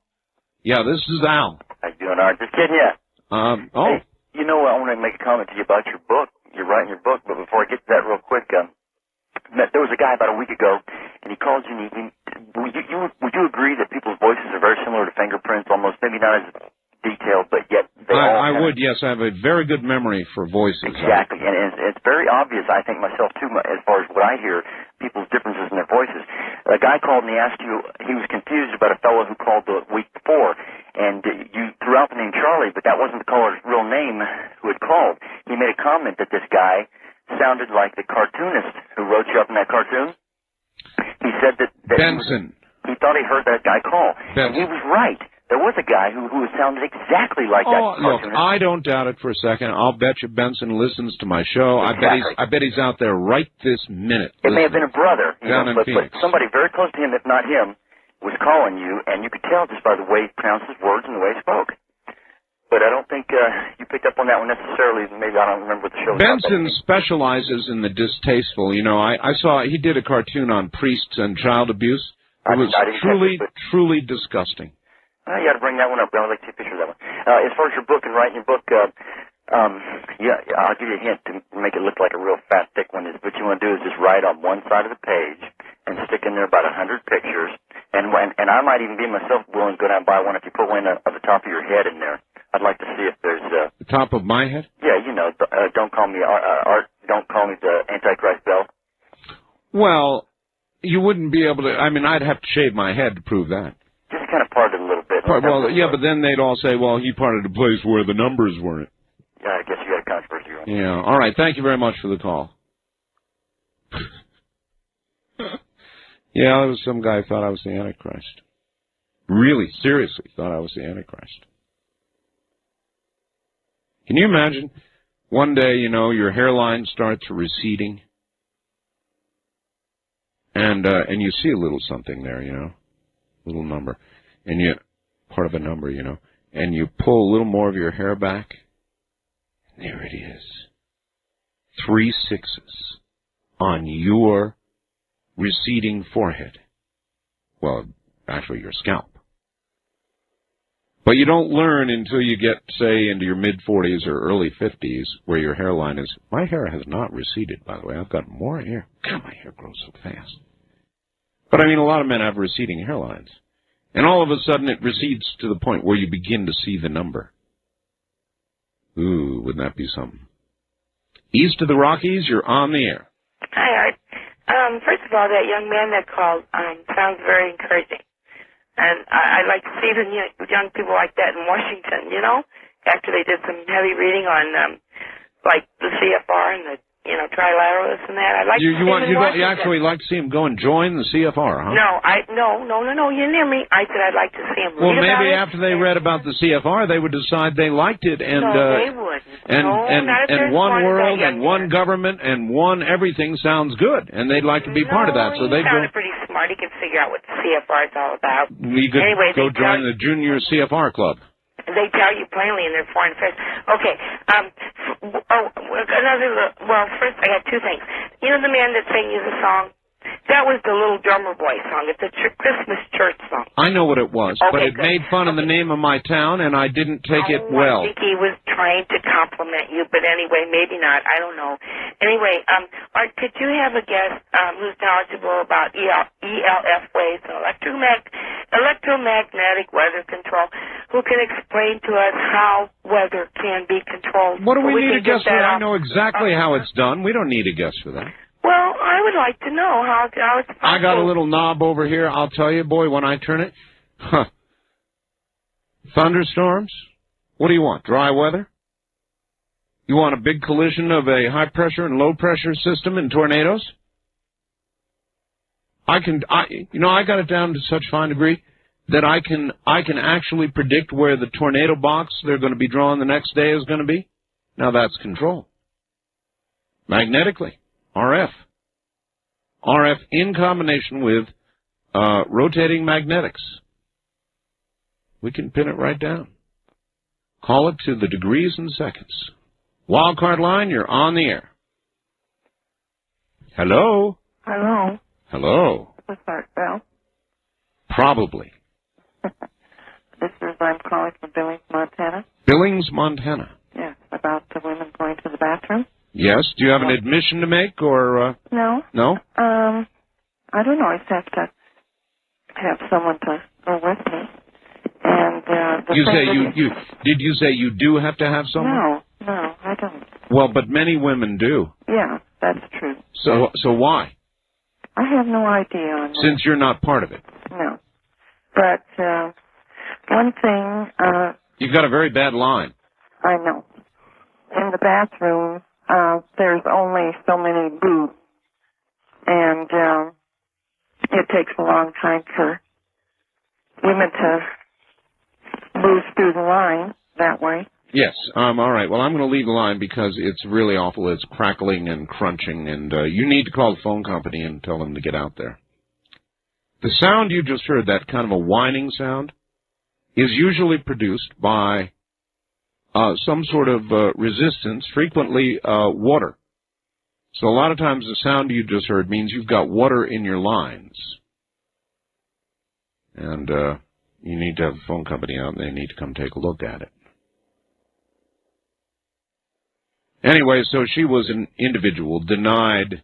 M: Yeah, this is Al.
T: How you doing, Art? Just kidding you.
M: Hey,
T: you know, I want to make a comment to you about your book. You're writing your book, but before I get to that real quick, there was a guy about a week ago, and he called you, and would you agree that people's voices are very similar to fingerprints, almost, maybe not as detailed, but yet they all
M: I would, yes. I have a very good memory for voices.
T: Exactly, and it's very obvious, I think, myself, too, as far as what I hear, people's differences in their voices. A guy called and he asked you, he was confused about a fellow who called the week before, and you threw out the name Charlie, but that wasn't the caller's real name who had called. He made a comment that this guy sounded like the cartoonist who wrote you up in that cartoon. He said that
M: Benson.
T: He thought he heard that guy call.
M: Benson.
T: And he was right. There was a guy who sounded exactly like that cartoonist.
M: Look, I don't doubt it for a second. I'll bet you Benson listens to my show.
T: Exactly.
M: I bet he's out there right this minute.
T: It may have been a brother,
M: down in
T: but
M: Phoenix.
T: somebody very close to him, if not him, was calling you, and you could tell just by the way he pronounced his words and the way he spoke. But I don't think you picked up on that one necessarily. Maybe I don't remember what the show was
M: Benson
T: about.
M: specializes in the distasteful. You know, I saw he did a cartoon on priests and child abuse. It was truly disgusting.
T: You got to bring that one up. I would like to see a picture of that one. As far as your book and writing your book, yeah, I'll give you a hint to make it look like a real fat, thick one. What you want to do is just write on one side of the page and stick in there about 100 pictures. And I might even be myself willing to go down and buy one if you put one at the top of your head in there. I'd like to see if there's
M: the top of my head.
T: Yeah, you know, don't call me Art. Don't call me the Antichrist Bell.
M: Well, you wouldn't be able to. I mean, I'd have to shave my head to prove that.
T: Just kind of part it a little bit.
M: Well, yeah, but then they'd all say, well, he parted a place where the numbers weren't.
T: Yeah, I guess you got a controversy, right?
M: Yeah. All right. Thank you very much for the call. Yeah, there was some guy who thought I was the Antichrist. Really, seriously thought I was the Antichrist. Can you imagine one day, you know, your hairline starts receding and you see a little something there, you know, little number, and you, part of a number, you know, and you pull a little more of your hair back, and there it is. 3 6s on your receding forehead. Well, actually your scalp. But you don't learn until you get, say, into your mid-40s or early 50s, where your hairline is... My hair has not receded, by the way. I've got more hair. God, my hair grows so fast. But, I mean, a lot of men have receding hairlines. And all of a sudden it recedes to the point where you begin to see the number. Ooh, wouldn't that be something? East of the Rockies, you're on the air.
U: Hi, Art. First of all, that young man that called sounds very encouraging. And I'd like to see the young people like that in Washington, you know, after they did some heavy reading on, like, the CFR and the, you know, trilateralists and that. I'd like to see them in Washington.
M: You actually like to see him go and join the CFR, huh?
U: No, you didn't hear me. I said I'd like to see them
M: Well,
U: read about
M: maybe
U: it.
M: after they read about the CFR, they would decide they liked it, and
U: No, they wouldn't.
M: and one world and one government and one everything sounds good, and they'd like to be part of that. So they
U: sounded pretty smart. He could figure out what the CFR is all about.
M: We could
U: Anyway,
M: go join the junior CFR club.
U: They tell you plainly in their foreign affairs. Okay. First I had two things. You know the man that sang you the song? That was the Little Drummer Boy song. It's a Christmas church song.
M: I know what it was, but
U: Okay,
M: it
U: good.
M: made fun of the name of my town, and I didn't take it well.
U: I think he was trying to compliment you, but anyway, maybe not. I don't know. Anyway, Art, could you have a guest who's knowledgeable about ELF waves and electromagnetic weather control, who can explain to us how weather can be controlled?
M: What do we need a
U: can
M: guest
U: get
M: for?
U: that
M: I
U: off-
M: know exactly how it's done. We don't need a guest for that.
U: Well, I would like to know how it's possible.
M: I got a little knob over here. I'll tell you, boy, when I turn it, thunderstorms? What do you want, dry weather? You want a big collision of a high-pressure and low-pressure system and tornadoes? I got it down to such fine degree that I can actually predict where the tornado box they're going to be drawing the next day is going to be. Now that's control. Magnetically. RF in combination with rotating magnetics. We can pin it right down. Call it to the degrees and seconds. Wildcard line, you're on the air. Hello?
D: Hello.
M: Hello?
D: This is Art Bell.
M: Probably.
D: I'm calling from Billings, Montana.
M: Billings, Montana.
D: Yes, about the women going to the bathroom.
M: Yes. Do you have an admission to make, or?
D: No.
M: No?
D: I don't know. I just have to have someone to go with me. And
M: Did you say you do have to have someone?
D: No, I don't.
M: Well, but many women do.
D: Yeah, that's true.
M: So why?
D: I have no idea on that.
M: Since you're not part of it.
D: No. But one thing.
M: You've got a very bad line.
D: I know. In the bathroom, there's only so many booths, and it takes a long time for women to move through the line that way.
M: Yes. All right. Well, I'm going to leave the line because it's really awful. It's crackling and crunching, and you need to call the phone company and tell them to get out there. The sound you just heard, that kind of a whining sound, is usually produced by some sort of resistance, frequently water. So a lot of times the sound you just heard means you've got water in your lines. And you need to have a phone company out, and they need to come take a look at it. Anyway, so she was an individual denied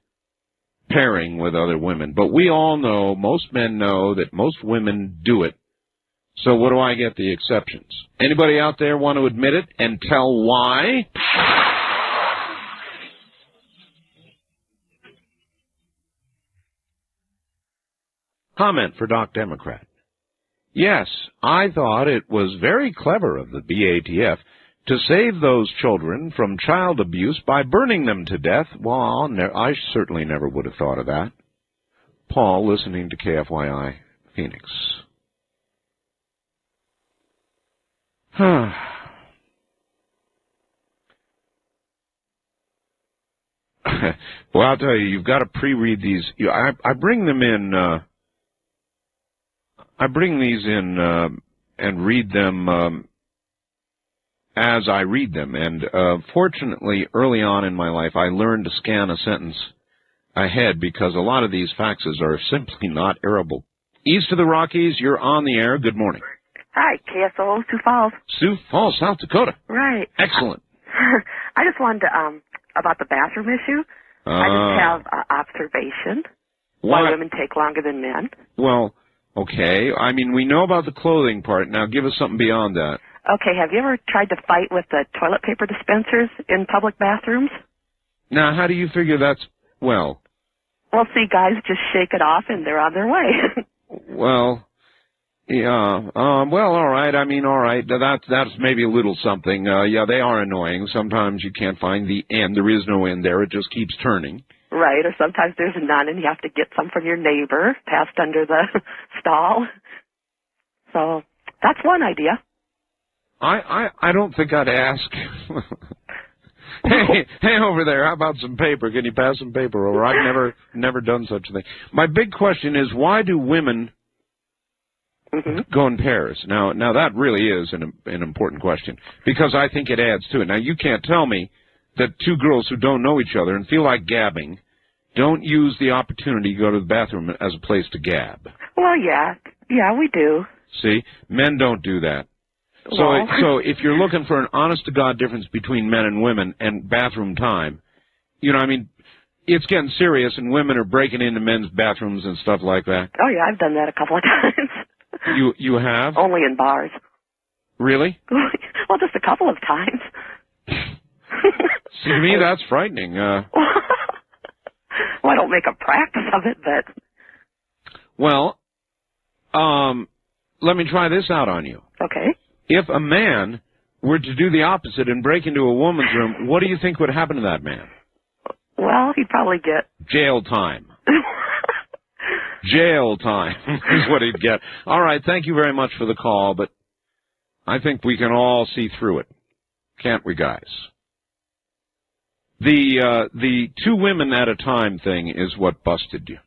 M: pairing with other women. But we all know, most men know, that most women do it. So what do I get the exceptions? Anybody out there want to admit it and tell why? Comment for Doc Democrat. Yes, I thought it was very clever of the BATF to save those children from child abuse by burning them to death. Well, I certainly never would have thought of that. Paul, listening to KFYI Phoenix. Well, I'll tell you, you've got to pre-read these. I bring them in. I bring these in and read them as I read them. And fortunately, early on in my life, I learned to scan a sentence ahead because a lot of these faxes are simply not arable. East of the Rockies, you're on the air. Good morning.
V: Hi, KSO, Sioux Falls.
M: Sioux Falls, South Dakota.
V: Right.
M: Excellent.
V: I just wanted to, about the bathroom issue. I just have observation. Why women take longer than men.
M: Well, okay. I mean, we know about the clothing part. Now give us something beyond that.
V: Okay, have you ever tried to fight with the toilet paper dispensers in public bathrooms?
M: Now, how do you figure that's, well...
V: Well, see, guys just shake it off and they're on their way.
M: Well... Yeah, well, all right. I mean, all right. That's maybe a little something. Yeah, they are annoying. Sometimes you can't find the end. There is no end there. It just keeps turning.
V: Right, or sometimes there's none and you have to get some from your neighbor passed under the stall. So, that's one idea.
M: I don't think I'd ask. Hey, over there, how about some paper? Can you pass some paper over? I've never done such a thing. My big question is, why do women Go in pairs. Now that really is an important question, because I think it adds to it. Now, you can't tell me that two girls who don't know each other and feel like gabbing don't use the opportunity to go to the bathroom as a place to gab.
V: Well, yeah, we do.
M: See? Men don't do that.
V: Well.
M: So if you're looking for an honest-to-God difference between men and women and bathroom time, you know, I mean, it's getting serious, and women are breaking into men's bathrooms and stuff like that.
V: Oh, yeah, I've done that a couple of times.
M: You have?
V: Only in bars.
M: Really?
V: Well, just a couple of times.
M: See, to me, that's frightening.
V: Well, I don't make a practice of it, but...
M: Well, let me try this out on you.
V: Okay.
M: If a man were to do the opposite and break into a woman's room, what do you think would happen to that man?
V: Well, he'd probably get...
M: Jail time. Jail time is what he'd get. All right, thank you very much for the call, but I think we can all see through it. Can't we, guys? The two women at a time thing is what busted you.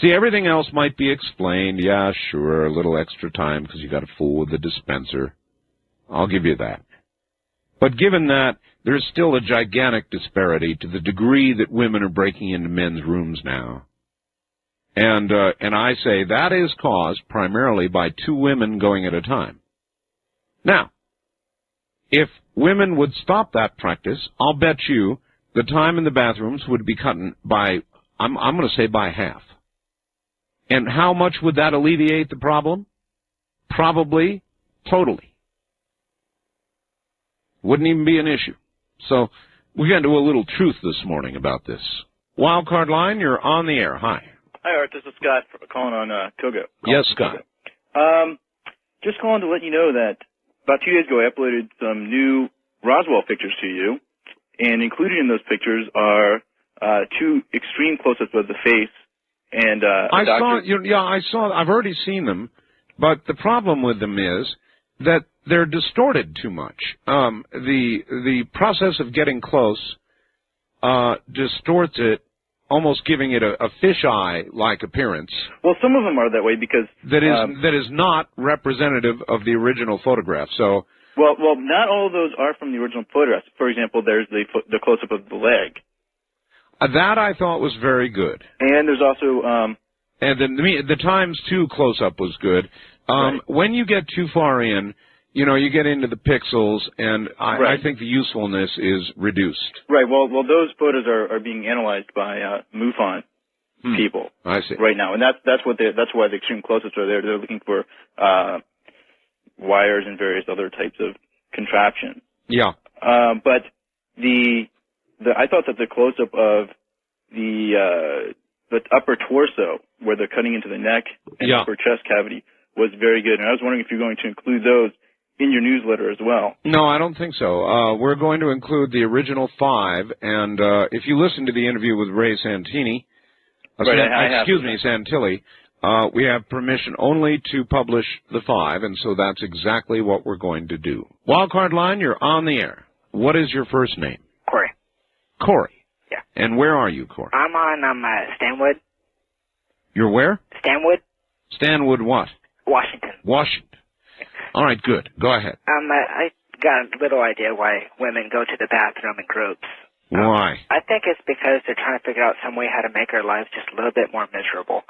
M: See, everything else might be explained. Yeah, sure, a little extra time because you got to fool with the dispenser. I'll give you that. But given that, there's still a gigantic disparity to the degree that women are breaking into men's rooms now. And I say that is caused primarily by two women going at a time. Now, if women would stop that practice, I'll bet you the time in the bathrooms would be cut by, I'm going to say by half. And how much would that alleviate the problem? Probably totally. Wouldn't even be an issue. So we're going to do a little truth this morning about this. Wildcard line, you're on the air. Hi.
E: Hi, Art. This is Scott calling on Kogo.
M: Yes, Scott.
E: Just calling to let you know that about 2 days ago I uploaded some new Roswell pictures to you, and included in those pictures are two extreme close-ups of the face. And
M: I saw. I've already seen them, but the problem with them is that they're distorted too much. The process of getting close distorts it, almost giving it a fisheye-like appearance.
E: Well, some of them are that way because
M: that is not representative of the original photograph. So,
E: well, not all of those are from the original photographs. For example, there's the close-up of the leg.
M: That I thought was very good.
E: And there's also...
M: and the times 2 close-up was good.
E: Right.
M: When you get too far in, you know, you get into the pixels, and I think the usefulness is reduced.
E: Right. Well, those photos are being analyzed by MUFON people.
M: I see.
E: Right now, and that's why the extreme close-ups are there. They're looking for wires and various other types of contraption.
M: Yeah.
E: But I thought that the close-up of the upper torso, where they're cutting into the neck and upper chest cavity, was very good. And I was wondering if you're going to include those in your newsletter as well.
M: No, I don't think so. We're going to include the original 5, and if you listen to the interview with Ray Santini, Santilli, we have permission only to publish the 5, and so that's exactly what we're going to do. Wildcard line, you're on the air. What is your first name?
F: Corey.
M: Corey.
F: Yeah.
M: And where are you, Corey?
F: I'm on Stanwood.
M: You're where?
F: Stanwood.
M: Stanwood what?
F: Washington.
M: Washington. All right, good. Go ahead.
F: I got a little idea why women go to the bathroom in groups.
M: Why?
F: I think it's because they're trying to figure out some way how to make our lives just a little bit more miserable.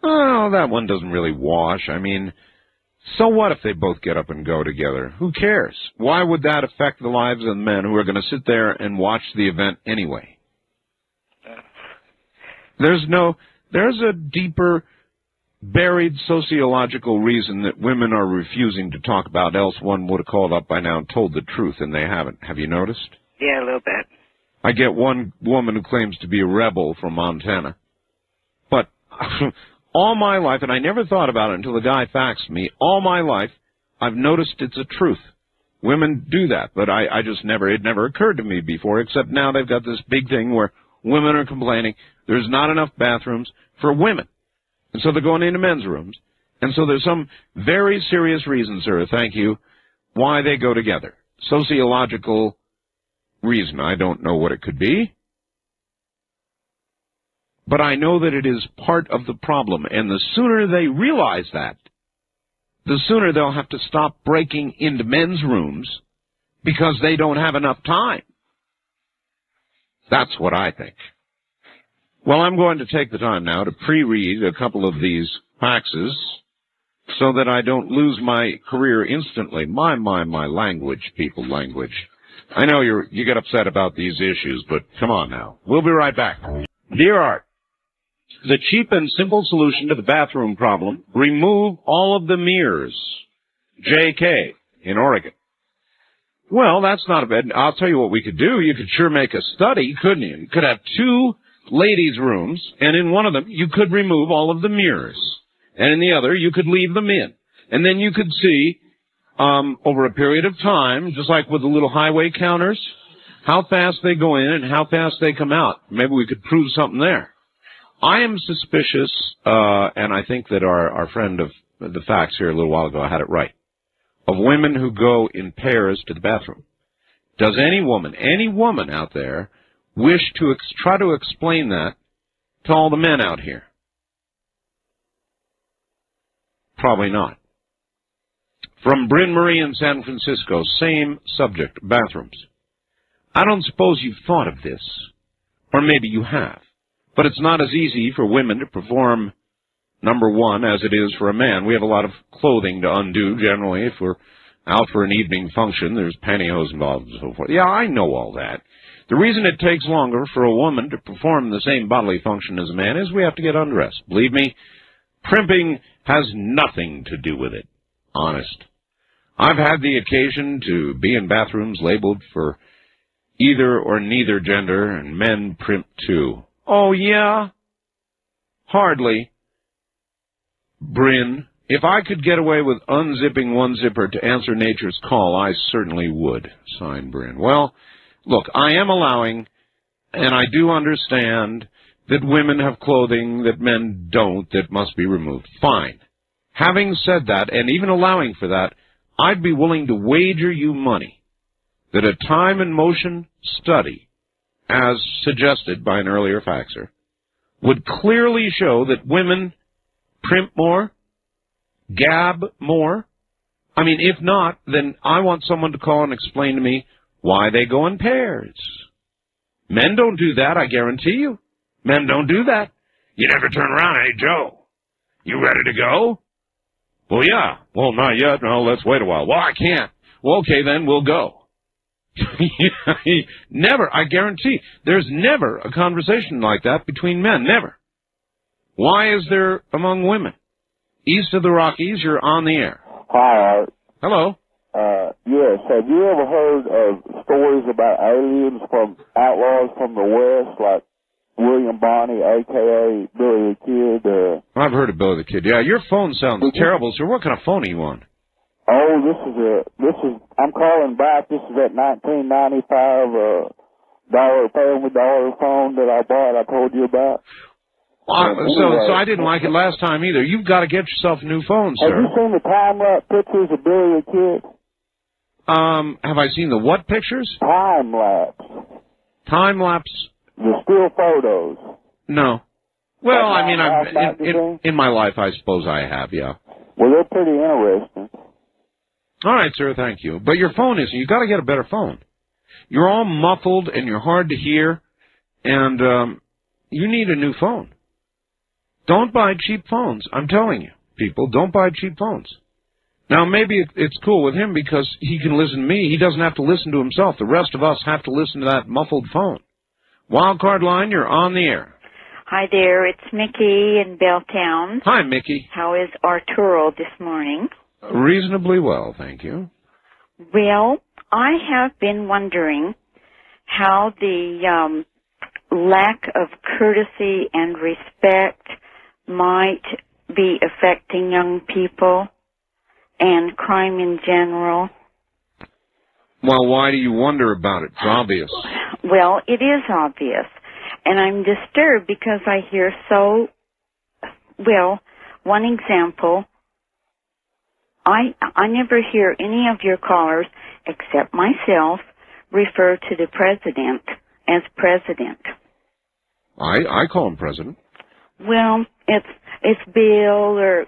M: Oh, that one doesn't really wash. I mean, so what if they both get up and go together? Who cares? Why would that affect the lives of the men who are going to sit there and watch the event anyway? There's a deeper, buried sociological reason that women are refusing to talk about, else one would have called up by now and told the truth, and they haven't. Have you noticed?
F: Yeah, a little bit.
M: I get one woman who claims to be a rebel from Montana. But all my life, and I never thought about it until the guy faxed me, all my life I've noticed it's a truth. Women do that, but it never occurred to me before, except now they've got this big thing where women are complaining there's not enough bathrooms for women. And so they're going into men's rooms. And so there's some very serious reason, sir, thank you, why they go together. Sociological reason. I don't know what it could be. but I know that it is part of the problem. And the sooner they realize that, the sooner they'll have to stop breaking into men's rooms because they don't have enough time. That's what I think. Well, I'm going to take the time now to pre-read a couple of these faxes so that I don't lose my career instantly. My language, people, language. I know you get upset about these issues, but come on now. We'll be right back. Dear Art, the cheap and simple solution to the bathroom problem, remove all of the mirrors. J.K. in Oregon. Well, that's not a bad... I'll tell you what we could do. You could sure make a study, couldn't you? You could have 2 ladies' rooms, and in one of them, you could remove all of the mirrors. And in the other, you could leave them in. And then you could see, over a period of time, just like with the little highway counters, how fast they go in and how fast they come out. Maybe we could prove something there. I am suspicious, and I think that our friend of the fax here a little while ago had it right, of women who go in pairs to the bathroom. Does any woman out there wish to try to explain that to all the men out here? Probably not. From Bryn Marie in San Francisco, same subject, bathrooms. I don't suppose you've thought of this, or maybe you have, but it's not as easy for women to perform number one as it is for a man. We have a lot of clothing to undo generally. If we're out for an evening function, there's pantyhose involved and so forth. Yeah, I know all that. The reason it takes longer for a woman to perform the same bodily function as a man is we have to get undressed. Believe me, primping has nothing to do with it. Honest. I've had the occasion to be in bathrooms labeled for either or neither gender, and men primp too. Oh, yeah? Hardly. Bryn, if I could get away with unzipping one zipper to answer nature's call, I certainly would. Signed, Bryn. Well, look, I am allowing, and I do understand, that women have clothing that men don't that must be removed. Fine. Having said that, and even allowing for that, I'd be willing to wager you money that a time and motion study, as suggested by an earlier faxer, would clearly show that women primp more, gab more. I mean, if not, then I want someone to call and explain to me why they go in pairs. Men don't do that, I guarantee you. Men don't do that. You never turn around, hey, Joe, you ready to go? Well, yeah. Well, not yet. No, let's wait a while. Well, I can't. Well, okay, then we'll go. Never, I guarantee. There's never a conversation like that between men. Never. Why is there among women? East of the Rockies, you're on the air.
G: Hi, Art.
M: Hello.
G: Yes. Have you ever heard of stories about aliens from outlaws from the West, like William Bonney, a.k.a. Billy the Kid?
M: I've heard of Billy the Kid. Yeah, your phone sounds terrible, sir. What kind of phone are you on?
G: Oh, I'm calling back. This is that 1995 family dollar phone that I bought, I told you about.
M: So I didn't like it last time either. You've got to get yourself a new phone, sir.
G: Have you seen the time-lapse pictures of Billy the Kid?
M: Have I seen the what pictures?
G: Time-lapse.
M: Time-lapse?
G: The still photos.
M: No. Well, I mean, in my life, I suppose I have, yeah.
G: Well, they're pretty interesting.
M: All right, sir, thank you. But your phone isn't. You've got to get a better phone. You're all muffled, and you're hard to hear, and you need a new phone. Don't buy cheap phones. I'm telling you, people, don't buy cheap phones. Now, maybe it's cool with him because he can listen to me. He doesn't have to listen to himself. The rest of us have to listen to that muffled phone. Wildcard line, you're on the air.
H: Hi there, it's Mickey in Belltown.
M: Hi, Mickey.
H: How is Arturo this morning?
M: Reasonably well, thank you.
H: Well, I have been wondering how the lack of courtesy and respect might be affecting young people and crime in general.
M: Well, why do you wonder about it? It's obvious.
H: Well, it is obvious. And I'm disturbed because I hear one example, I never hear any of your callers, except myself, refer to the president as president.
M: I call him president.
H: Well, it's Bill or,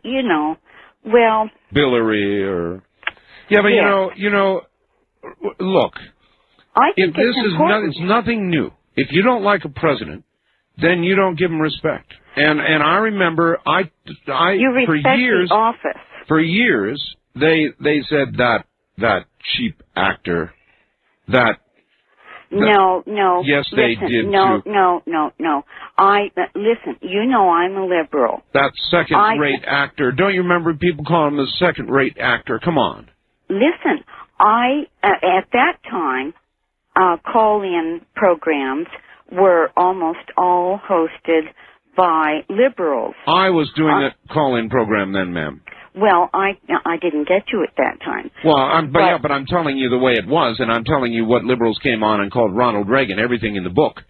H: well.
M: Billary or... Yeah, but look.
H: I think
M: it's nothing new. If you don't like a president, then you don't give him respect. And I remember
H: you respect
M: for years,
H: the office.
M: For years, they said that cheap actor,
H: No.
M: Yes,
H: listen,
M: they did
H: no,
M: too.
H: No. Listen, I'm a liberal.
M: That second-rate actor. Don't you remember people calling him a second-rate actor? Come on.
H: Listen, at that time, call-in programs were almost all hosted by liberals.
M: I was doing that call-in program then, ma'am.
H: Well, I didn't get you at that time.
M: Well, but I'm telling you the way it was, and I'm telling you what liberals came on and called Ronald Reagan, everything in the book.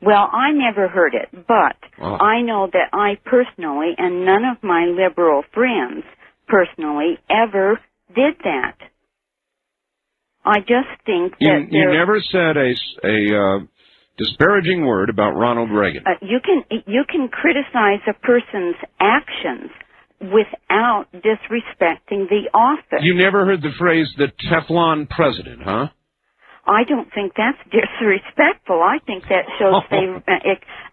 H: Well, I never heard it, but I know that I personally, and none of my liberal friends personally, ever did that. I just think that
M: you never said a disparaging word about Ronald Reagan.
H: You can criticize a person's actions without disrespecting the office.
M: You never heard the phrase the Teflon president, huh?
H: I don't think that's disrespectful. I think that shows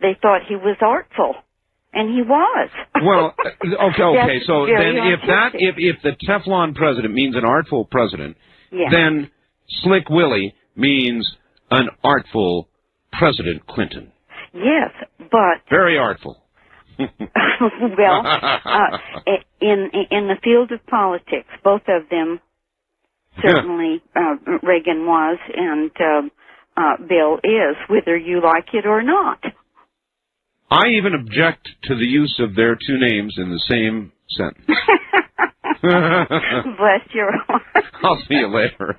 H: they thought he was artful, and he was.
M: Well, okay. So then, if the Teflon president means an artful president, then Slick Willie means an artful President Clinton.
H: Yes, but
M: very artful.
H: Well, in the field of politics, both of them certainly Reagan was and Bill is, whether you like it or not.
M: I even object to the use of their two names in the same sentence.
H: Bless your heart.
M: I'll see you later.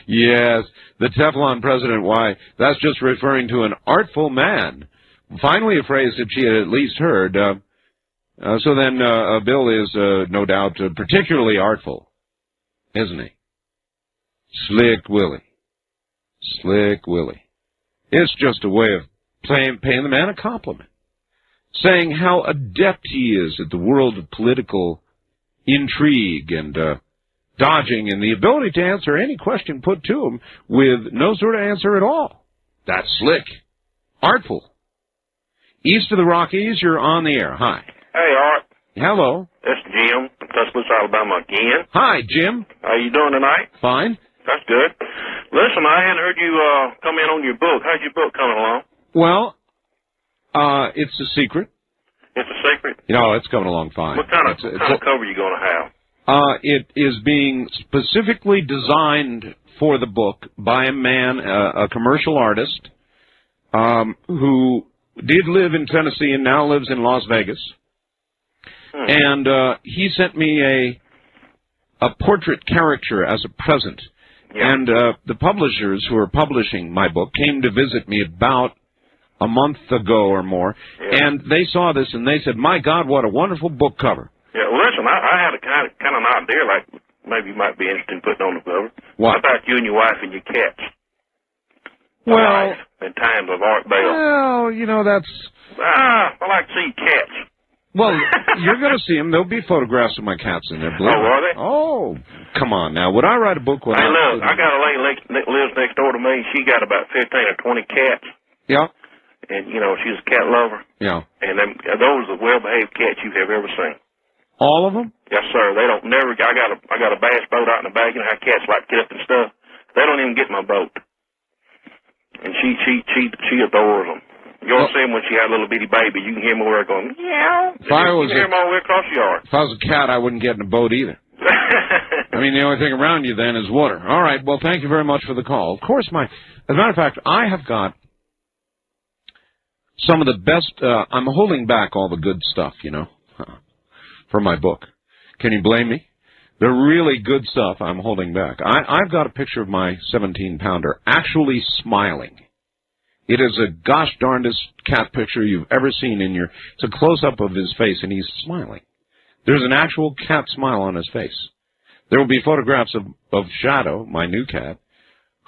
M: Yes, the Teflon president, why? That's just referring to an artful man. Finally, a phrase that she had at least heard. So then Bill is, no doubt, particularly artful, isn't he? Slick Willie. Slick Willie. It's just a way of paying the man a compliment, saying how adept he is at the world of political intrigue and dodging and the ability to answer any question put to him with no sort of answer at all. That's slick. Artful. East of the Rockies, you're on the air. Hi.
A: Hey, Art.
M: Hello.
A: It's Jim from Tuscaloosa, Alabama again.
M: Hi, Jim.
A: How you doing tonight?
M: Fine.
A: That's good. Listen, I hadn't heard you come in on your book. How's your book coming along?
M: Well, it's a secret.
A: It's a secret?
M: It's coming along fine.
A: What kind of cover are you going to have?
M: It is being specifically designed for the book by a man, a commercial artist, who did live in Tennessee and now lives in Las Vegas. And he sent me a portrait caricature as a present. Yeah. And the publishers who are publishing my book came to visit me about a month ago or more, and they saw this and they said, "My God, what a wonderful book cover."
A: Yeah, well, listen, I had a kind of an idea, like maybe you might be interested in putting on the cover.
M: What?
A: How about you and your wife and your cats?
M: Well,
A: in times of Art Bell.
M: Well, that's...
A: I like to see cats.
M: Well, you're going to see them. There'll be photographs of my cats in there.
A: Oh, are they?
M: Oh, come on now. Would I write a book without...
A: Hey, look, I got a lady that lives next door to me. She got about 15 or 20 cats.
M: Yeah.
A: And, she's a cat lover.
M: Yeah.
A: And those are the well-behaved cats you have ever seen.
M: All of them?
A: Yes, sir. They don't never... I got a bass boat out in the back, and how cats like to get up and stuff. They don't even get in my boat. And she adores them. You ought to see him when she had a little bitty baby. You can hear him over there going, meow. You can hear him all the way across the yard.
M: If I was a cat, I wouldn't get in a boat either. I mean, the only thing around you then is water. All right, well, thank you very much for the call. Of course, as a matter of fact, I have got some of the best, I'm holding back all the good stuff, for my book. Can you blame me? The really good stuff I'm holding back. I've got a picture of my 17-pounder actually smiling. It is a gosh darndest cat picture you've ever seen it's a close-up of his face, and he's smiling. There's an actual cat smile on his face. There will be photographs of Shadow, my new cat,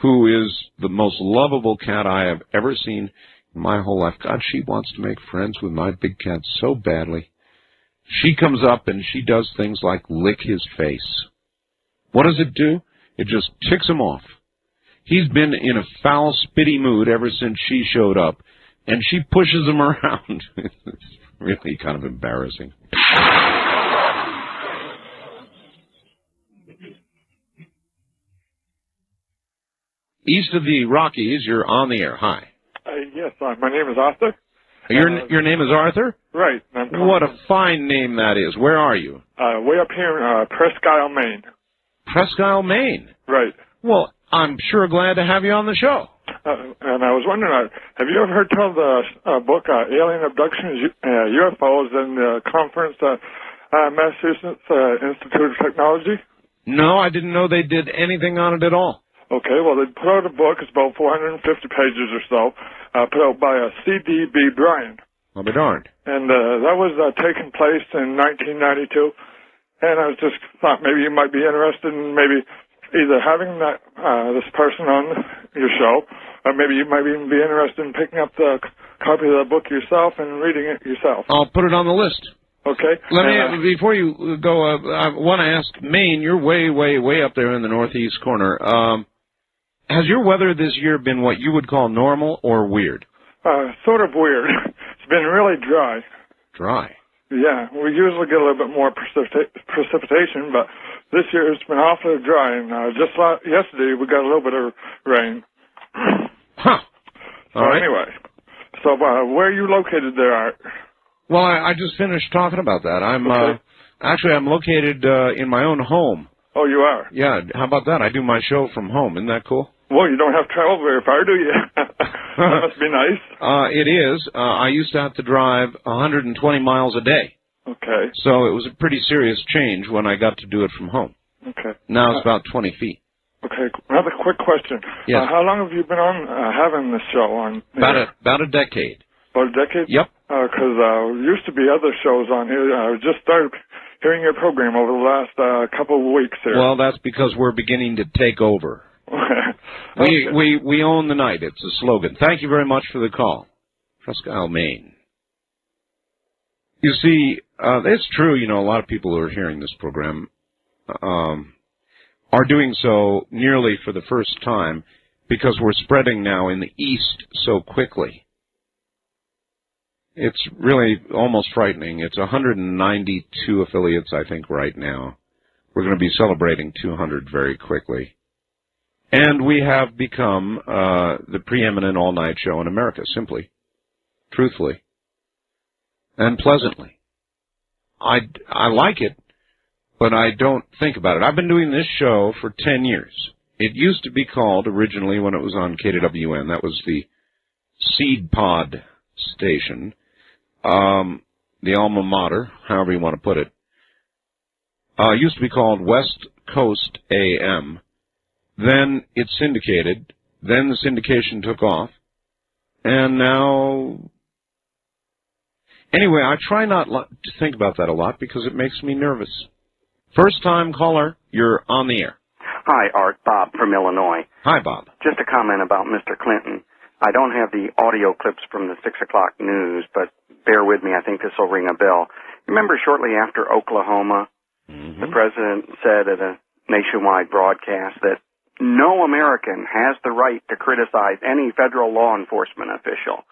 M: who is the most lovable cat I have ever seen in my whole life. God, she wants to make friends with my big cat so badly. She comes up and she does things like lick his face. What does it do? It just ticks him off. He's been in a foul, spitty mood ever since she showed up, and she pushes him around. It's really kind of embarrassing. East of the Rockies, you're on the air. Hi.
C: Yes, my name is Arthur.
M: Your name is Arthur?
C: Right.
M: What a fine name that is. Where are you?
C: Way up here in Presque Isle, Maine.
M: Presque Isle, Maine?
C: Right.
M: Well, I'm sure glad to have you on the show.
C: And I was wondering, have you ever heard tell the book Alien Abductions, UFOs, and the conference, Massachusetts Institute of Technology?
M: No, I didn't know they did anything on it at all.
C: Okay, well, they put out a book. It's about 450 pages or so, put out by C.D.B. Bryan.
M: I'll be darned.
C: And that was taking place in 1992. And I was just thought maybe you might be interested in maybe either having that this person on your show, or maybe you might even be interested in picking up the copy of the book yourself and reading it yourself.
M: I'll put it on the list.
C: Okay.
M: Let me before you go. I want to ask Maine. You're way, way, way up there in the northeast corner. Has your weather this year been what you would call normal or weird?
C: Sort of weird. It's been really dry.
M: Dry.
C: Yeah, we usually get a little bit more precipitation, but this year it's been awfully dry, and just yesterday we got a little bit of rain.
M: Huh.
C: So anyway, where are you located there, Art?
M: Well, I just finished talking about that. I'm actually I'm located in my own home.
C: Oh, you are?
M: Yeah, how about that? I do my show from home. Isn't that cool?
C: Well, you don't have to travel very far, do you? That must be nice.
M: It is. I used to have to drive 120 miles a day.
C: Okay.
M: So it was a pretty serious change when I got to do it from home.
C: Okay.
M: Now it's about 20 feet.
C: Okay. Another quick question.
M: Yes.
C: How long have you been on having this show on?
M: About a decade.
C: About a decade?
M: Yep.
C: Because there used to be other shows on here. I just started hearing your program over the last couple of weeks here.
M: Well, that's because we're beginning to take over. We own the night. It's a slogan. Thank you very much for the call. Presque Isle, Maine. You see, it's true, a lot of people who are hearing this program are doing so nearly for the first time because we're spreading now in the East so quickly. It's really almost frightening. It's 192 affiliates, I think, right now. We're going to be celebrating 200 very quickly. And we have become the preeminent all-night show in America, simply, truthfully, and pleasantly. I like it, but I don't think about it. I've been doing this show for 10 years. It used to be called, originally when it was on KWN, that was the Seed Pod station, the alma mater, however you want to put it, used to be called West Coast AM. Then it syndicated. Then the syndication took off. And now... Anyway, I try not to think about that a lot because it makes me nervous. First-time caller, you're on the air.
J: Hi, Art. Bob from Illinois.
M: Hi, Bob.
J: Just a comment about Mr. Clinton. I don't have the audio clips from the 6 o'clock news, but bear with me. I think this will ring a bell. Remember shortly after Oklahoma, the president said at a nationwide broadcast that no American has the right to criticize any federal law enforcement official.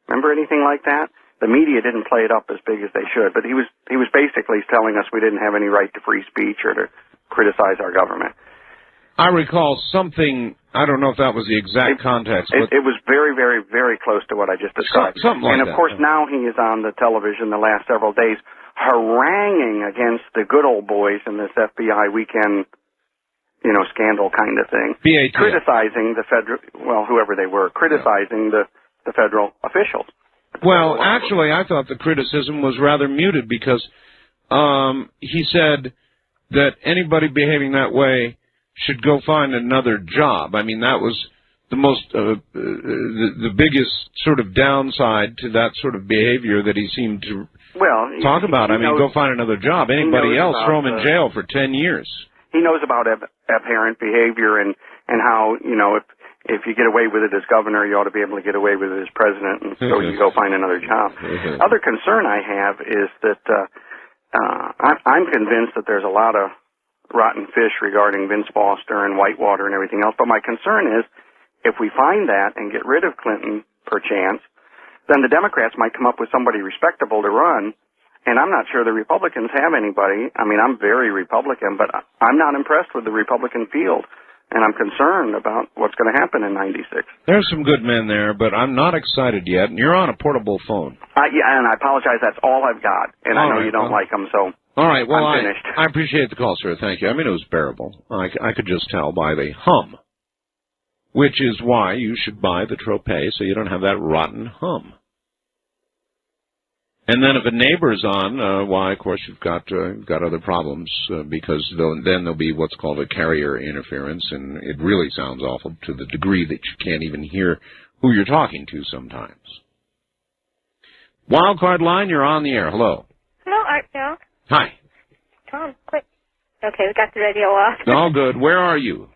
J: Remember anything like that? The media didn't play it up as big as they should, but he was basically telling us we didn't have any right to free speech or to criticize our government.
M: I recall something, I don't know if that was the exact context, but...
J: It was very, very, very close to what I just described.
M: Something like that.
J: And, of course, now he is on the television the last several days haranguing against the good old boys in this FBI weekend, scandal kind of thing.
M: BATF.
J: Criticizing the federal, whoever they were, criticizing the federal officials.
M: Well, actually, I thought the criticism was rather muted because he said that anybody behaving that way should go find another job. I mean, that was the most, the biggest sort of downside to that sort of behavior that he seemed to talk about. I mean, go find another job. Anybody else, throw him in jail for 10 years.
J: He knows about aberrant behavior, and and how, if you get away with it as governor, you ought to be able to get away with it as president, and so you go find another job. Other concern I have is that I'm convinced that there's a lot of rotten fish regarding Vince Foster and Whitewater and everything else, but my concern is if we find that and get rid of Clinton, perchance, then the Democrats might come up with somebody respectable to run, and I'm not sure the Republicans have anybody. I mean, I'm very Republican, but I'm not impressed with the Republican field, and I'm concerned about what's going to happen in 96.
M: There's some good men there, but I'm not excited yet, and you're on a portable phone.
J: Yeah, and I apologize, that's all I've got, and I know you don't like them, so
M: all right, well,
J: I'm finished.
M: I appreciate the call, sir. Thank you. I mean, it was bearable. I could just tell by the hum, which is why you should buy the Tropez so you don't have that rotten hum. And then if a neighbor's on, why, of course, you've got other problems because then there'll be what's called a carrier interference, and it really sounds awful to the degree that you can't even hear who you're talking to sometimes. Wildcard line, you're on the air. Hello.
I: Hello, Art Bill.
M: Hi.
I: Tom, quick. Okay, we got the radio off.
M: All good. Where are you?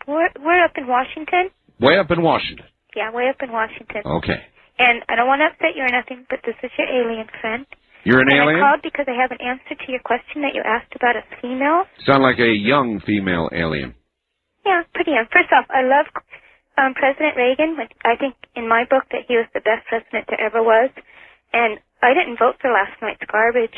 I: We're up in Washington.
M: Way up in Washington.
I: Yeah, way up in Washington.
M: Okay.
I: And I don't want to upset you or nothing, but this is your alien friend.
M: You're an alien?
I: I called because I have an answer to your question that you asked about a female.
M: Sound like a young female alien.
I: Yeah, pretty young. First off, I love President Reagan. I think in my book that he was the best president there ever was. And I didn't vote for last night's garbage.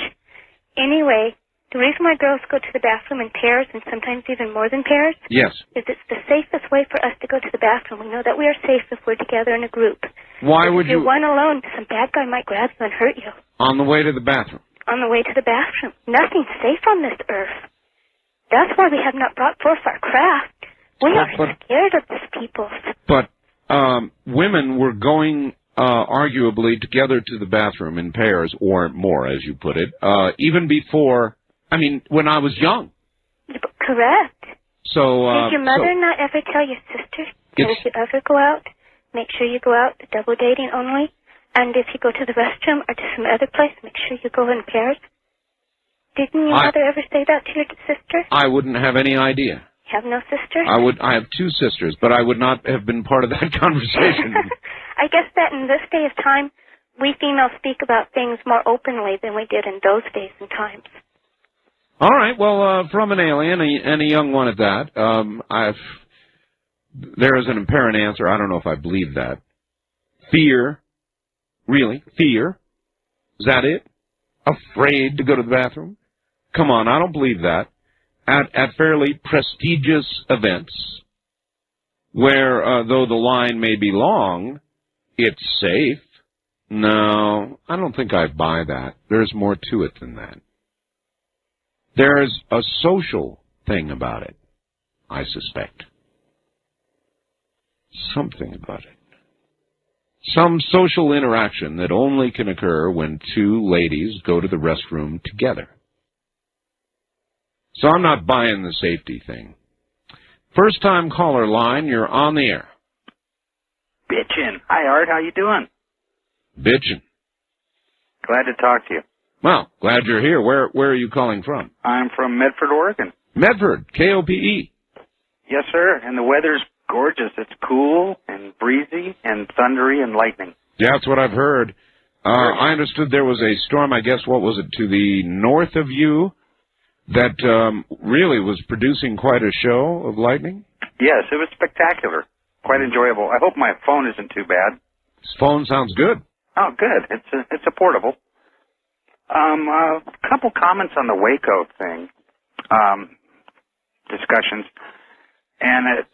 I: Anyway, the reason why girls go to the bathroom in pairs, and sometimes even more than pairs,
M: yes,
I: is it's the safest way for us to go to the bathroom. We know that we are safe if we're together in a group.
M: Why would you?
I: If you're one alone, some bad guy might grab you and hurt you.
M: On the way to the bathroom?
I: On the way to the bathroom. Nothing's safe on this earth. That's why we have not brought forth our craft. We are scared of this people.
M: But women were going arguably together to the bathroom in pairs or more, as you put it, even before, when I was young.
I: Correct.
M: So,
I: did your mother not ever tell your sister that if you ever go out, make sure you go out double dating only? And if you go to the restroom or to some other place, make sure you go in pairs? Didn't your mother ever say that to your sister?
M: I wouldn't have any idea.
I: You have no sister?
M: I have two sisters, but I would not have been part of that conversation.
I: I guess that in this day of time, we females speak about things more openly than we did in those days and times.
M: All right, well, from an alien, and a young one at that, there is an apparent answer. I don't know if I believe that. Fear. Really? Fear? Is that it? Afraid to go to the bathroom? Come on, I don't believe that. At fairly prestigious events, where, though the line may be long, it's safe. No, I don't think I buy that. There's more to it than that. There's a social thing about it, I suspect. Something about it. Some social interaction that only can occur when two ladies go to the restroom together. So I'm not buying the safety thing. First-time caller line, you're on the air.
K: Bitchin'. Hi, Art. How you doing?
M: Bitchin'.
K: Glad to talk to you.
M: Well, glad you're here. Where are you calling from?
K: I'm from Medford, Oregon.
M: Medford, KOPE.
K: Yes, sir. And the weather's gorgeous. It's cool and breezy and thundery and lightning.
M: Yeah, that's what I've heard. I understood there was a storm, I guess, what was it, to the north of you that really was producing quite a show of lightning?
K: Yes, it was spectacular. Quite enjoyable. I hope my phone isn't too bad.
M: This phone sounds good.
K: Oh, good. It's a portable. A couple comments on the Waco thing, discussions. And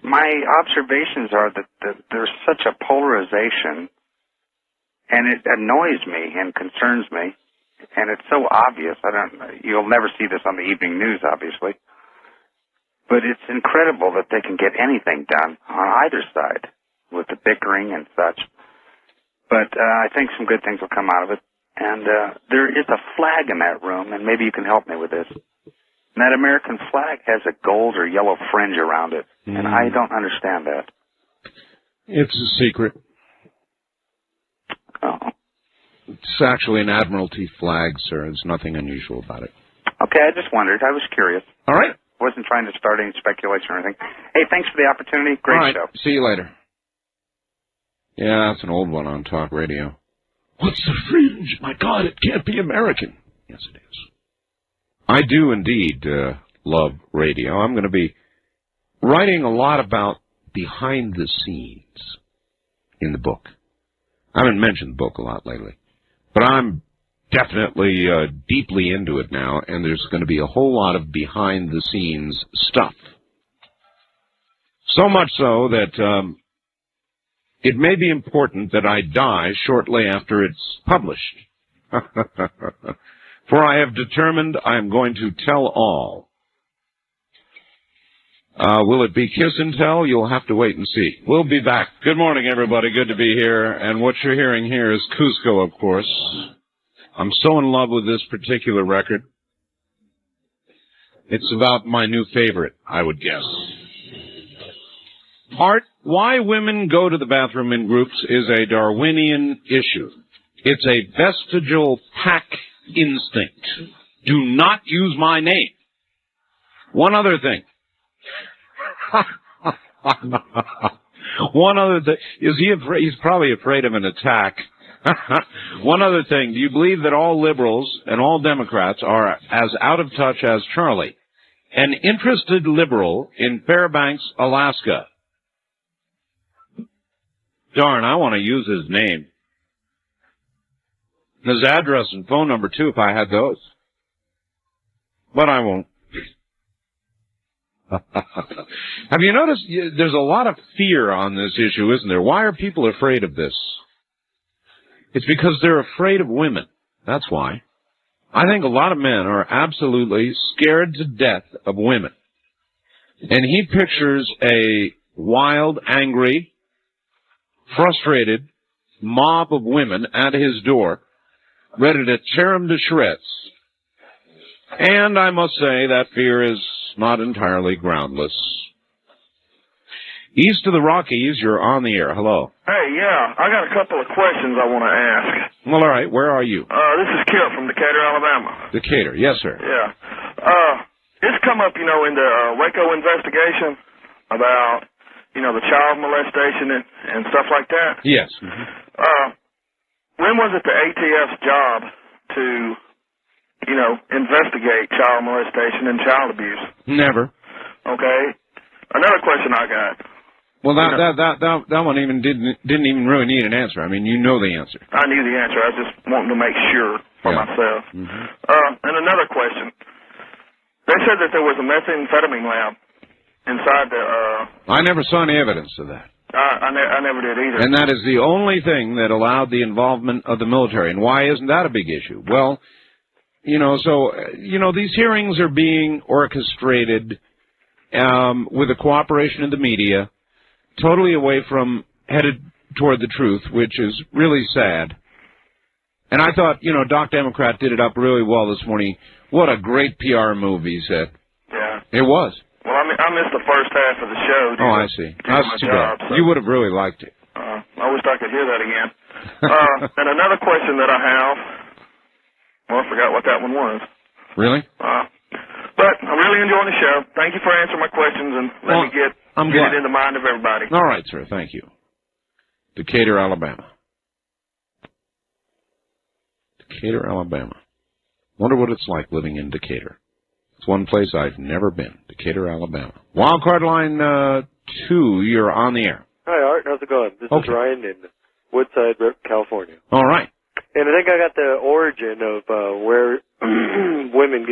K: my observations are that there's such a polarization, and it annoys me and concerns me, and it's so obvious. You'll never see this on the evening news, obviously, but it's incredible that they can get anything done on either side with the bickering and such. But I think some good things will come out of it. And there is a flag in that room, and maybe you can help me with this. And that American flag has a gold or yellow fringe around it, and I don't understand that.
M: It's a secret.
K: Oh.
M: It's actually an Admiralty flag, sir. There's nothing unusual about it.
K: Okay, I just wondered. I was curious.
M: All right.
K: wasn't trying to start any speculation or anything. Hey, thanks for the opportunity. Great
M: All right.
K: show.
M: See you later. Yeah, that's an old one on talk radio. What's the fringe? My God, it can't be American. Yes, it is. I do indeed love radio. I'm going to be writing a lot about behind the scenes in the book. I haven't mentioned the book a lot lately, but I'm definitely deeply into it now, and there's going to be a whole lot of behind the scenes stuff. So much so that it may be important that I die shortly after it's published. For I have determined I am going to tell all. Will it be kiss and tell? You'll have to wait and see. We'll be back. Good morning, everybody. Good to be here. And what you're hearing here is Cusco, of course. I'm so in love with this particular record. It's about my new favorite, I would guess. Art, why women go to the bathroom in groups is a Darwinian issue. It's a vestigial pack instinct. Do not use my name. One other thing. One other thing. Is he afraid? He's probably afraid of an attack. One other thing. Do you believe that all liberals and all Democrats are as out of touch as Charlie, an interested liberal in Fairbanks, Alaska? Darn, I want to use his name. His address and phone number, too, if I had those. But I won't. Have you noticed there's a lot of fear on this issue, isn't there? Why are people afraid of this? It's because they're afraid of women. That's why. I think a lot of men are absolutely scared to death of women. And he pictures a wild, angry, frustrated mob of women at his door, ready to tear him to shreds. And I must say that fear is not entirely groundless. East of the Rockies, you're on the air. Hello.
A: Hey, yeah, I got a couple of questions I want to ask.
M: Well, all right. Where are you?
A: This is Kip from Decatur, Alabama.
M: Decatur. Yes, sir.
A: Yeah. It's come up, in the Waco investigation about, the child molestation and stuff like that.
M: Yes.
A: When was it the ATF's job to, investigate child molestation and child abuse?
M: Never.
A: Okay. Another question I got.
M: Well, that one didn't even really need an answer. I mean, you know the answer.
A: I knew the answer. I was just wanting to make sure for myself. And another question. They said that there was a methamphetamine lab inside the...
M: I never saw any evidence of that.
A: I never did either.
M: And that is the only thing that allowed the involvement of the military. And why isn't that a big issue? Well, these hearings are being orchestrated with the cooperation of the media, totally away from, headed toward the truth, which is really sad. And I thought, Doc Democrat did it up really well this morning. What a great PR move, he said.
A: Yeah.
M: It was.
A: Well, I missed the first half of the show.
M: I see. That's too bad.
A: So.
M: You would have really liked it.
A: I wish I could hear that again. And another question that I have, well, I forgot what that one was.
M: Really?
A: But I'm really enjoying the show. Thank you for answering my questions and let me get it in the mind of everybody.
M: All right, sir. Thank you. Decatur, Alabama. Decatur, Alabama. Wonder what it's like living in Decatur. It's one place I've never been. Decatur, Alabama. Wildcard line 2, you're on the air.
B: Hi, Art. How's it going? This is Ryan in Woodside, California.
M: All right.
B: And I think I got the origin of where women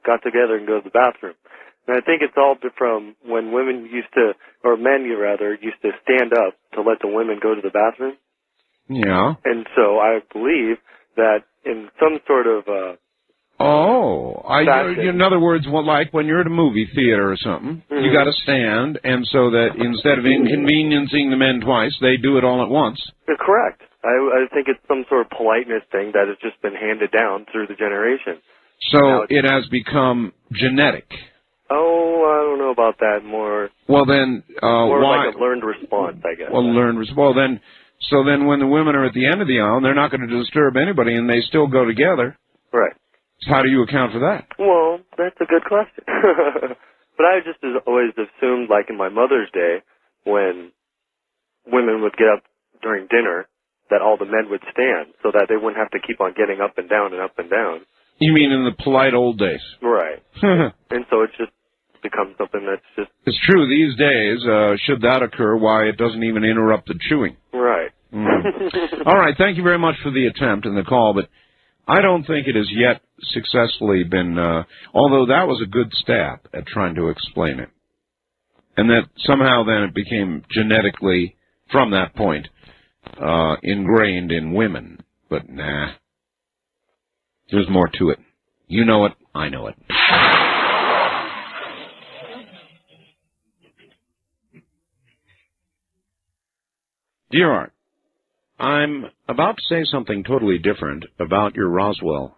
B: got together and go to the bathroom. And I think it's all from when women used to, or men rather, used to stand up to let the women go to the bathroom.
M: Yeah.
B: And so I believe that in some sort of
M: in other words, like when you're at a movie theater or something, you got to stand, and so that instead of inconveniencing the men twice, they do it all at once.
B: Correct. I think it's some sort of politeness thing that has just been handed down through the generation.
M: So it has become genetic.
B: Oh, I don't know about that. More.
M: Well, then,
B: more
M: why?
B: Like a learned response, I guess.
M: Well, then, so then when the women are at the end of the aisle, they're not going to disturb anybody, and they still go together.
B: Right.
M: How do you account for that?
B: Well, that's a good question. But I just always assumed, like in my Mother's Day, when women would get up during dinner, that all the men would stand, so that they wouldn't have to keep on getting up and down and up and down.
M: You mean in the polite old days?
B: Right. And so it's just become something that's just...
M: It's true these days. Should that occur, why, it doesn't even interrupt the chewing.
B: Right.
M: All right, thank you very much for the attempt and the call, but I don't think it has yet successfully been, although that was a good stab at trying to explain it. And that somehow then it became genetically, from that point, ingrained in women. But nah, there's more to it. You know it, I know it. Dear Art, I'm about to say something totally different about your Roswell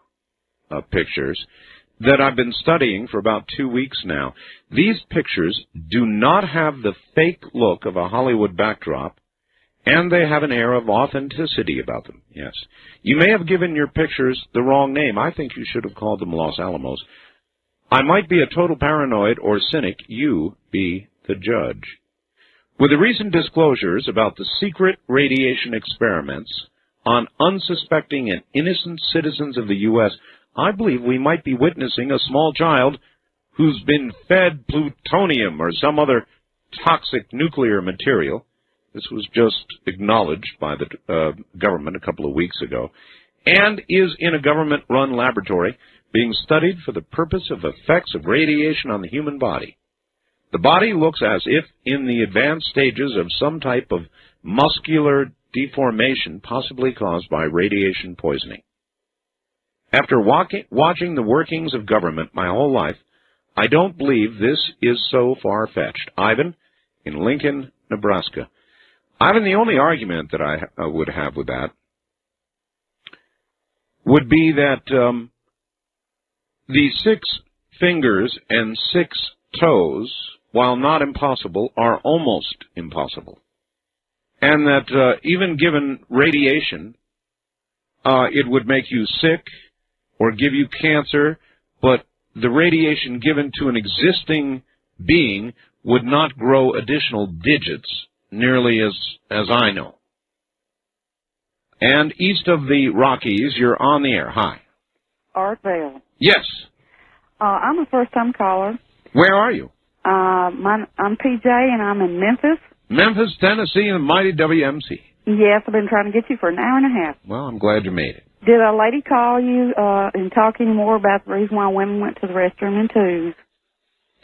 M: pictures that I've been studying for about 2 weeks now. These pictures do not have the fake look of a Hollywood backdrop, and they have an air of authenticity about them, yes. You may have given your pictures the wrong name. I think you should have called them Los Alamos. I might be a total paranoid or cynic. You be the judge. With the recent disclosures about the secret radiation experiments on unsuspecting and innocent citizens of the U.S., I believe we might be witnessing a small child who's been fed plutonium or some other toxic nuclear material. This was just acknowledged by the government a couple of weeks ago, and is in a government-run laboratory being studied for the purpose of effects of radiation on the human body. The body looks as if in the advanced stages of some type of muscular deformation possibly caused by radiation poisoning. After watching the workings of government my whole life, I don't believe this is so far-fetched. Ivan, in Lincoln, Nebraska. Ivan, the only argument that I would have with that would be that the 6 fingers and 6 toes, while not impossible, are almost impossible. And that even given radiation, it would make you sick or give you cancer, but the radiation given to an existing being would not grow additional digits nearly as I know. And east of the Rockies, you're on the air. Hi.
L: Art Vale.
M: Yes.
L: I'm a first-time caller.
M: Where are you?
L: I'm PJ, and I'm in Memphis.
M: Memphis, Tennessee, and the mighty WMC.
L: Yes, I've been trying to get you for an hour and a half.
M: Well, I'm glad you made it.
L: Did a lady call you and talk any more about the reason why women went to the restroom in twos?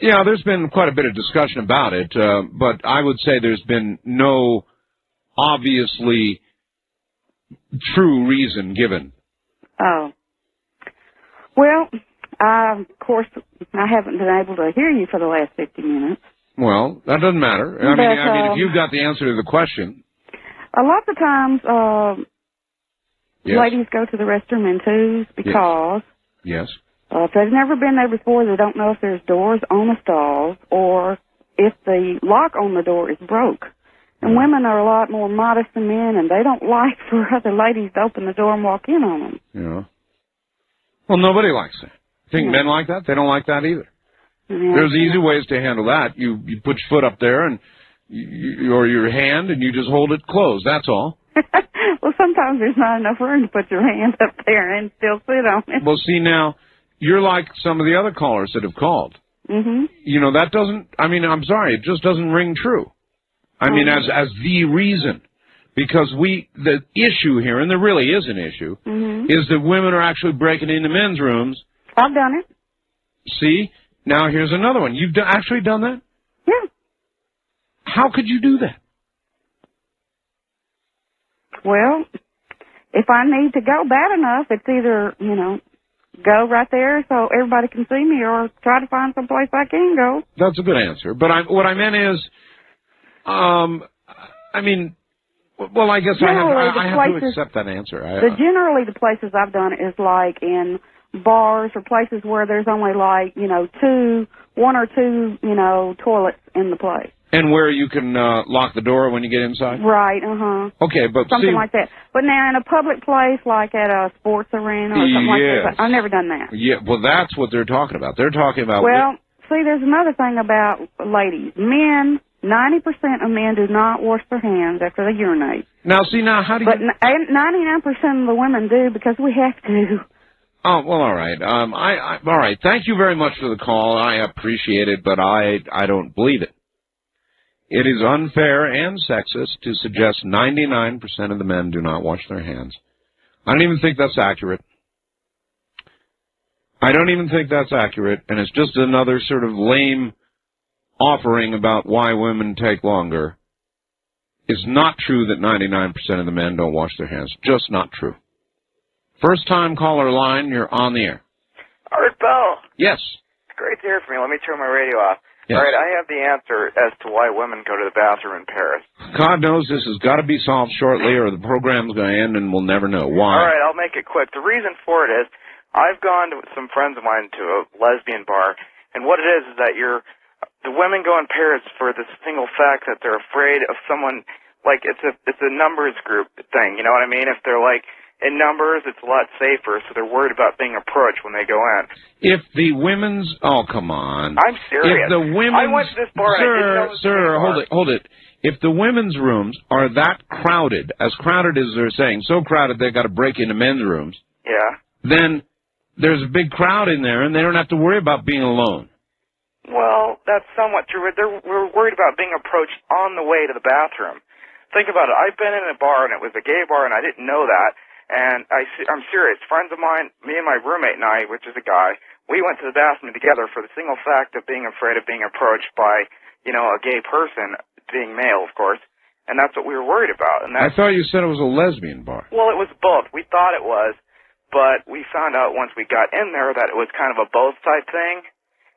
M: Yeah, there's been quite a bit of discussion about it, but I would say there's been no obviously true reason given.
L: Oh. Well, of course, I haven't been able to hear you for the last 50 minutes.
M: Well, that doesn't matter. I mean, if you've got the answer to the question.
L: A lot of times,
M: yes.
L: Ladies go to the restroom in twos because
M: yes.
L: If they've never been there before, they don't know if there's doors on the stalls or if the lock on the door is broke. And women are a lot more modest than men, and they don't like for other ladies to open the door and walk in on them.
M: Yeah. Well, nobody likes that. Think men like that? They don't like that either.
L: Yeah.
M: There's easy ways to handle that. You put your foot up there and or your hand, and you just hold it closed. That's all.
L: Well, sometimes there's not enough room to put your hand up there and still sit on it.
M: Well, see, now, you're like some of the other callers that have called.
L: Mm-hmm.
M: You know, that doesn't, I mean, I'm sorry, it just doesn't ring true. I mean, as the reason. Because the issue here, and there really is an issue, is that women are actually breaking into men's rooms.
L: I've done it.
M: See? Now, here's another one. You've actually done that?
L: Yeah.
M: How could you do that?
L: Well, if I need to go bad enough, it's either, go right there so everybody can see me or try to find some place I can go.
M: That's a good answer. But what I meant is, I mean, well, I guess I have to accept that answer.
L: Generally, the places I've done is like in bars or places where there's only like, one or two, toilets in the place.
M: And where you can lock the door when you get inside?
L: Right,
M: Okay, but
L: something like that. But now in a public place, like at a sports arena or something like that, I've never done that.
M: Yeah, well, that's what they're talking about. They're talking about...
L: Well, see, there's another thing about ladies. Men, 90% of men do not wash their hands after they urinate.
M: Now, see, how do you...
L: But 99% of the women do because we have to.
M: Oh, well, all right. All right. Thank you very much for the call. I appreciate it, but I don't believe it. It is unfair and sexist to suggest 99% of the men do not wash their hands. I don't even think that's accurate. I don't even think that's accurate, and it's just another sort of lame offering about why women take longer. It's not true that 99% of the men don't wash their hands. Just not true. First-time caller line, you're on the air.
N: Art Bell.
M: Yes.
N: It's great to hear from you. Let me turn my radio off.
M: Yes.
N: All right, I have the answer as to why women go to the bathroom in Paris.
M: God knows this has got to be solved shortly or the program's going to end and we'll never know. Why?
N: All right, I'll make it quick. The reason for it is I've gone with some friends of mine to a lesbian bar, and what it is that the women go in Paris for the single fact that they're afraid of someone, like it's a numbers group thing, you know what I mean? If they're like in numbers, it's a lot safer, so they're worried about being approached when they go in.
M: If the women's... Oh, come on.
N: I'm serious.
M: If the women's...
N: I went to this bar and I didn't know it was a gay bar.
M: Hold it. If the women's rooms are that crowded, as crowded as they're saying, so crowded they've got to break into men's rooms,
N: yeah,
M: then there's a big crowd in there and they don't have to worry about being alone.
N: Well, that's somewhat true. We're worried about being approached on the way to the bathroom. Think about it. I've been in a bar and it was a gay bar and I didn't know that. And I'm serious. Friends of mine, me and my roommate and I, which is a guy, we went to the bathroom together for the single fact of being afraid of being approached by, a gay person, being male, of course. And that's what we were worried about. And
M: I thought you said it was a lesbian bar.
N: Well, it was both. We thought it was, but we found out once we got in there that it was kind of a both type thing,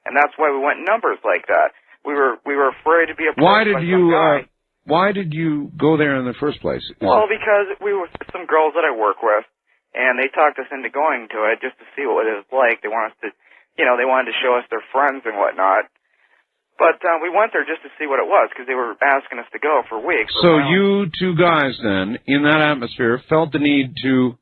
N: and that's why we went in numbers like that. We were afraid to be approached by some guy.
M: Why did you go there in the first place?
N: Well, because we were some girls that I work with, and they talked us into going to it just to see what it was like. They wanted us to, they wanted to show us their friends and whatnot. But we went there just to see what it was because they were asking us to go for weeks.
M: So you two guys then, in that atmosphere, felt the need to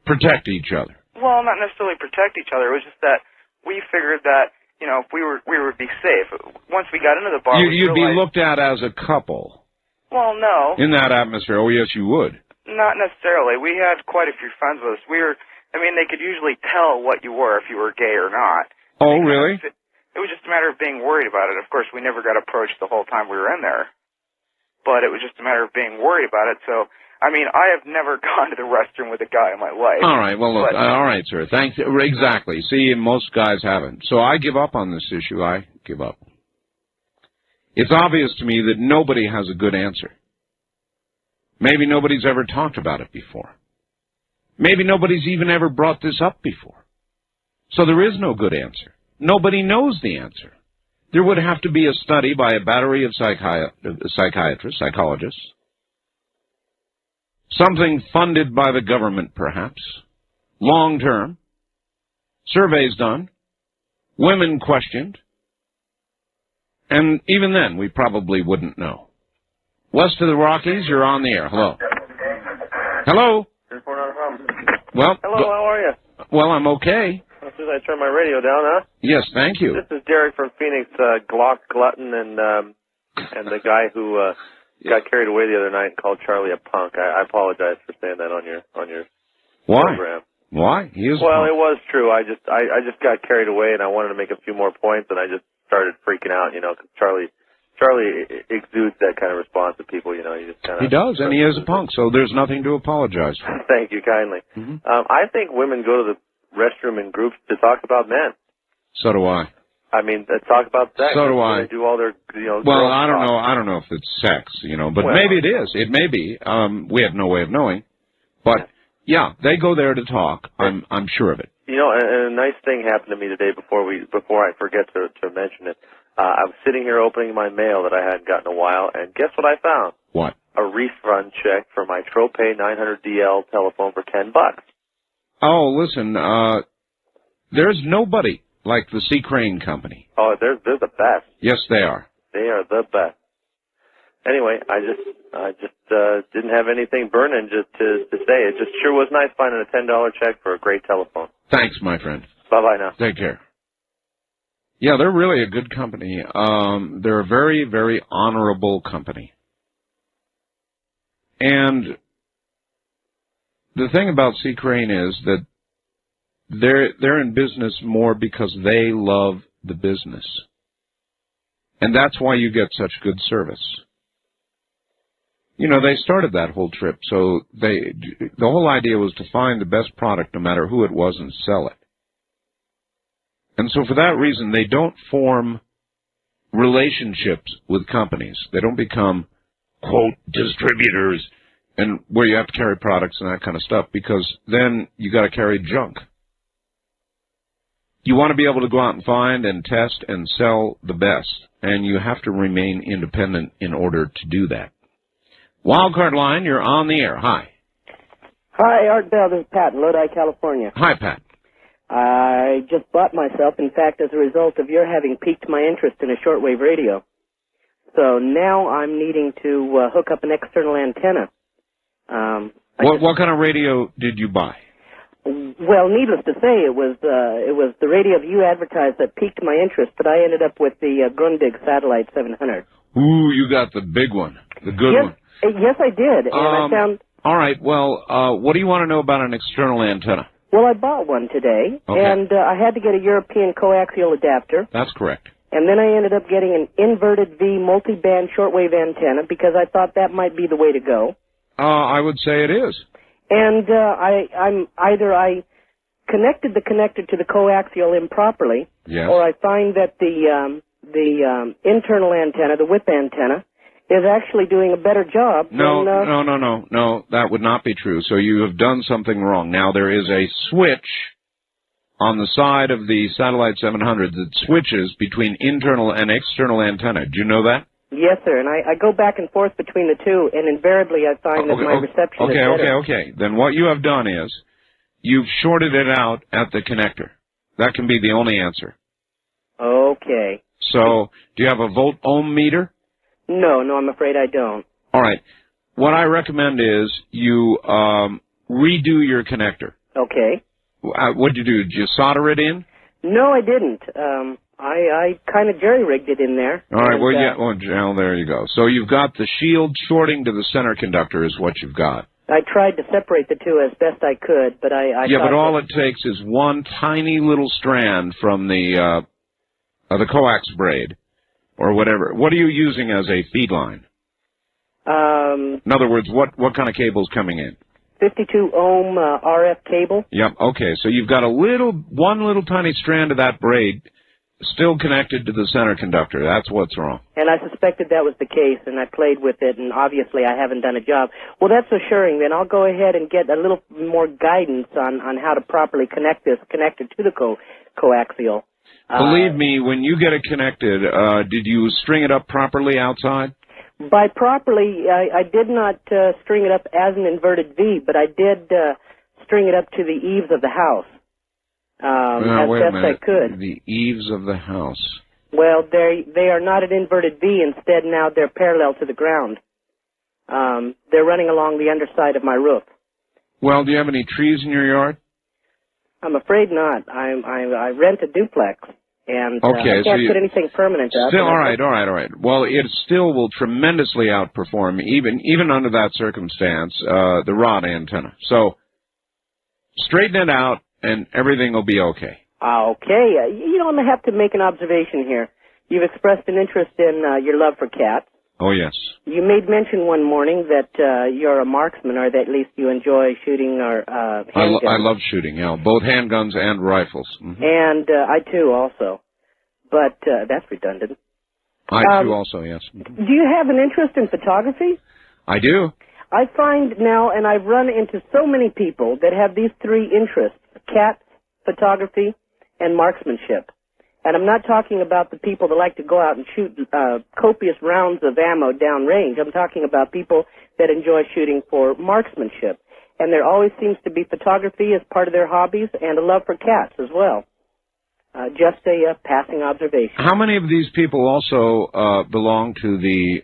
M: protect each other.
N: Well, not necessarily protect each other. It was just that we figured that, if we would be safe. Once we got into the bar,
M: you'd be looked at as a couple.
N: Well, no.
M: In that atmosphere, oh yes, you would.
N: Not necessarily. We had quite a few friends with us. They could usually tell what you were if you were gay or not.
M: Oh, really?
N: It was just a matter of being worried about it. Of course, we never got approached the whole time we were in there. But it was just a matter of being worried about it. So, I have never gone to the restroom with a guy in my life.
M: All right, well, look, all right, sir. Thanks. Exactly. See, most guys haven't. So I give up on this issue. I give up. It's obvious to me that nobody has a good answer. Maybe nobody's ever talked about it before. Maybe nobody's even ever brought this up before. So there is no good answer. Nobody knows the answer. There would have to be a study by a battery of psychiatrists, psychologists, something funded by the government, perhaps, long-term, surveys done, women questioned, and even then we probably wouldn't know. West of the Rockies, you're on the air. Hello. Hello. Well,
O: hello, how are you?
M: Well, I'm okay.
O: As soon as I turn my radio down, huh?
M: Yes, thank you.
O: This is Derek from Phoenix, Glock Glutton, and the guy who got carried away the other night and called Charlie a punk. I apologize for saying that on your program.
M: Why? He is
O: well,
M: punk.
O: it was true. I just got carried away, and I wanted to make a few more points, and I just started freaking out, because Charlie exudes that kind of response to people, He just kind of.
M: He does, and he is a punk, so there's nothing to apologize for.
O: Thank you kindly.
M: Mm-hmm.
O: I think women go to the restroom in groups to talk about men.
M: So do I.
O: Talk about sex.
M: So do I.
O: They do all their,
M: Well, I don't know. I don't know if it's sex, but maybe it is. It may be. We have no way of knowing. But yeah, they go there to talk. I'm sure of it.
O: And a nice thing happened to me today before I forget to mention it. I was sitting here opening my mail that I hadn't gotten in a while, and guess what I found?
M: What?
O: A refund check for my Tropay 900DL telephone for $10.
M: Oh, listen, there's nobody like the C. Crane Company.
O: Oh, they're the best.
M: Yes, they are.
O: They are the best. Anyway, I just didn't have anything burning just to say. It just sure was nice finding a $10 check for a great telephone.
M: Thanks, my friend.
O: Bye-bye now.
M: Take care. Yeah, they're really a good company. They're a very, very honorable company. And the thing about Sea Crane is that they're in business more because they love the business. And that's why you get such good service. You know, they started that whole trip, so the whole idea was to find the best product no matter who it was and sell it. And so for that reason, they don't form relationships with companies. They don't become, quote, distributors, and where you have to carry products and that kind of stuff, because then you got to carry junk. You want to be able to go out and find and test and sell the best, and you have to remain independent in order to do that. Wildcard line, you're on the air. Hi.
P: Hi, Art Bell. This is Pat in Lodi, California.
M: Hi, Pat.
P: I just bought myself, in fact, as a result of your having piqued my interest in a shortwave radio. So now I'm needing to hook up an external antenna.
M: What kind of radio did you buy?
P: Well, needless to say, it was the radio you advertised that piqued my interest, but I ended up with the Grundig Satellite 700.
M: Ooh, you got the big one, the good one.
P: Yes, I did, and I found...
M: All right, well, what do you want to know about an external antenna?
P: Well, I bought one today, and I had to get a European coaxial adapter.
M: That's correct.
P: And then I ended up getting an inverted V multi-band shortwave antenna because I thought that might be the way to go.
M: I would say it is.
P: And I connected the connector to the coaxial improperly,
M: yes,
P: or I find that the internal antenna, the whip antenna, is actually doing a better job.
M: No, that would not be true. So you have done something wrong. Now there is a switch on the side of the Satellite 700 that switches between internal and external antenna. Do you know that?
P: Yes, sir, and I go back and forth between the two, and invariably I find that my reception is better.
M: Okay. Then what you have done is you've shorted it out at the connector. That can be the only answer.
P: Okay.
M: So, do you have a volt-ohm meter?
P: No, I'm afraid I don't.
M: All right. What I recommend is you redo your connector.
P: Okay.
M: What did you do? Did you solder it in?
P: No, I didn't. I kind of jerry-rigged it in there.
M: All right, well, there you go. So you've got the shield shorting to the center conductor is what you've got.
P: I tried to separate the two as best I could, but I
M: but all it takes is one tiny little strand from the coax braid or whatever. What are you using as a feed line? In other words, what kind of cable's coming in?
P: 52 ohm RF cable.
M: Yep. Okay. So you've got one little tiny strand of that braid still connected to the center conductor. That's what's wrong.
P: And I suspected that was the case, and I played with it, and obviously I haven't done a job. Well, that's assuring. Then I'll go ahead and get a little more guidance on how to properly connect this connector to the coaxial.
M: Believe me, when you get it connected, did you string it up properly outside?
P: By properly, I did not string it up as an inverted V, but I did string it up to the eaves of the house as best I could.
M: The eaves of the house.
P: Well, they are not an inverted V. Instead, now they're parallel to the ground. They're running along the underside of my roof.
M: Well, do you have any trees in your yard?
P: I'm afraid not. I rent a duplex. And I can't put anything permanent up.
M: Still, all right. Well, it still will tremendously outperform, even under that circumstance, the rod antenna. So, straighten it out, and everything will be okay.
P: Okay. I'm going to have to make an observation here. You've expressed an interest in your love for cats.
M: Oh, yes.
P: You made mention one morning that you're a marksman, or that at least you enjoy shooting or handguns.
M: I love shooting, both handguns and rifles. Mm-hmm.
P: And I, too, also. But that's redundant.
M: I, too, also, yes. Mm-hmm.
P: Do you have an interest in photography?
M: I do.
P: I find now, and I've run into so many people that have these three interests: cats, photography, and marksmanship. And I'm not talking about the people that like to go out and shoot copious rounds of ammo downrange. I'm talking about people that enjoy shooting for marksmanship. And there always seems to be photography as part of their hobbies, and a love for cats as well. Just a passing observation.
M: How many of these people also belong to the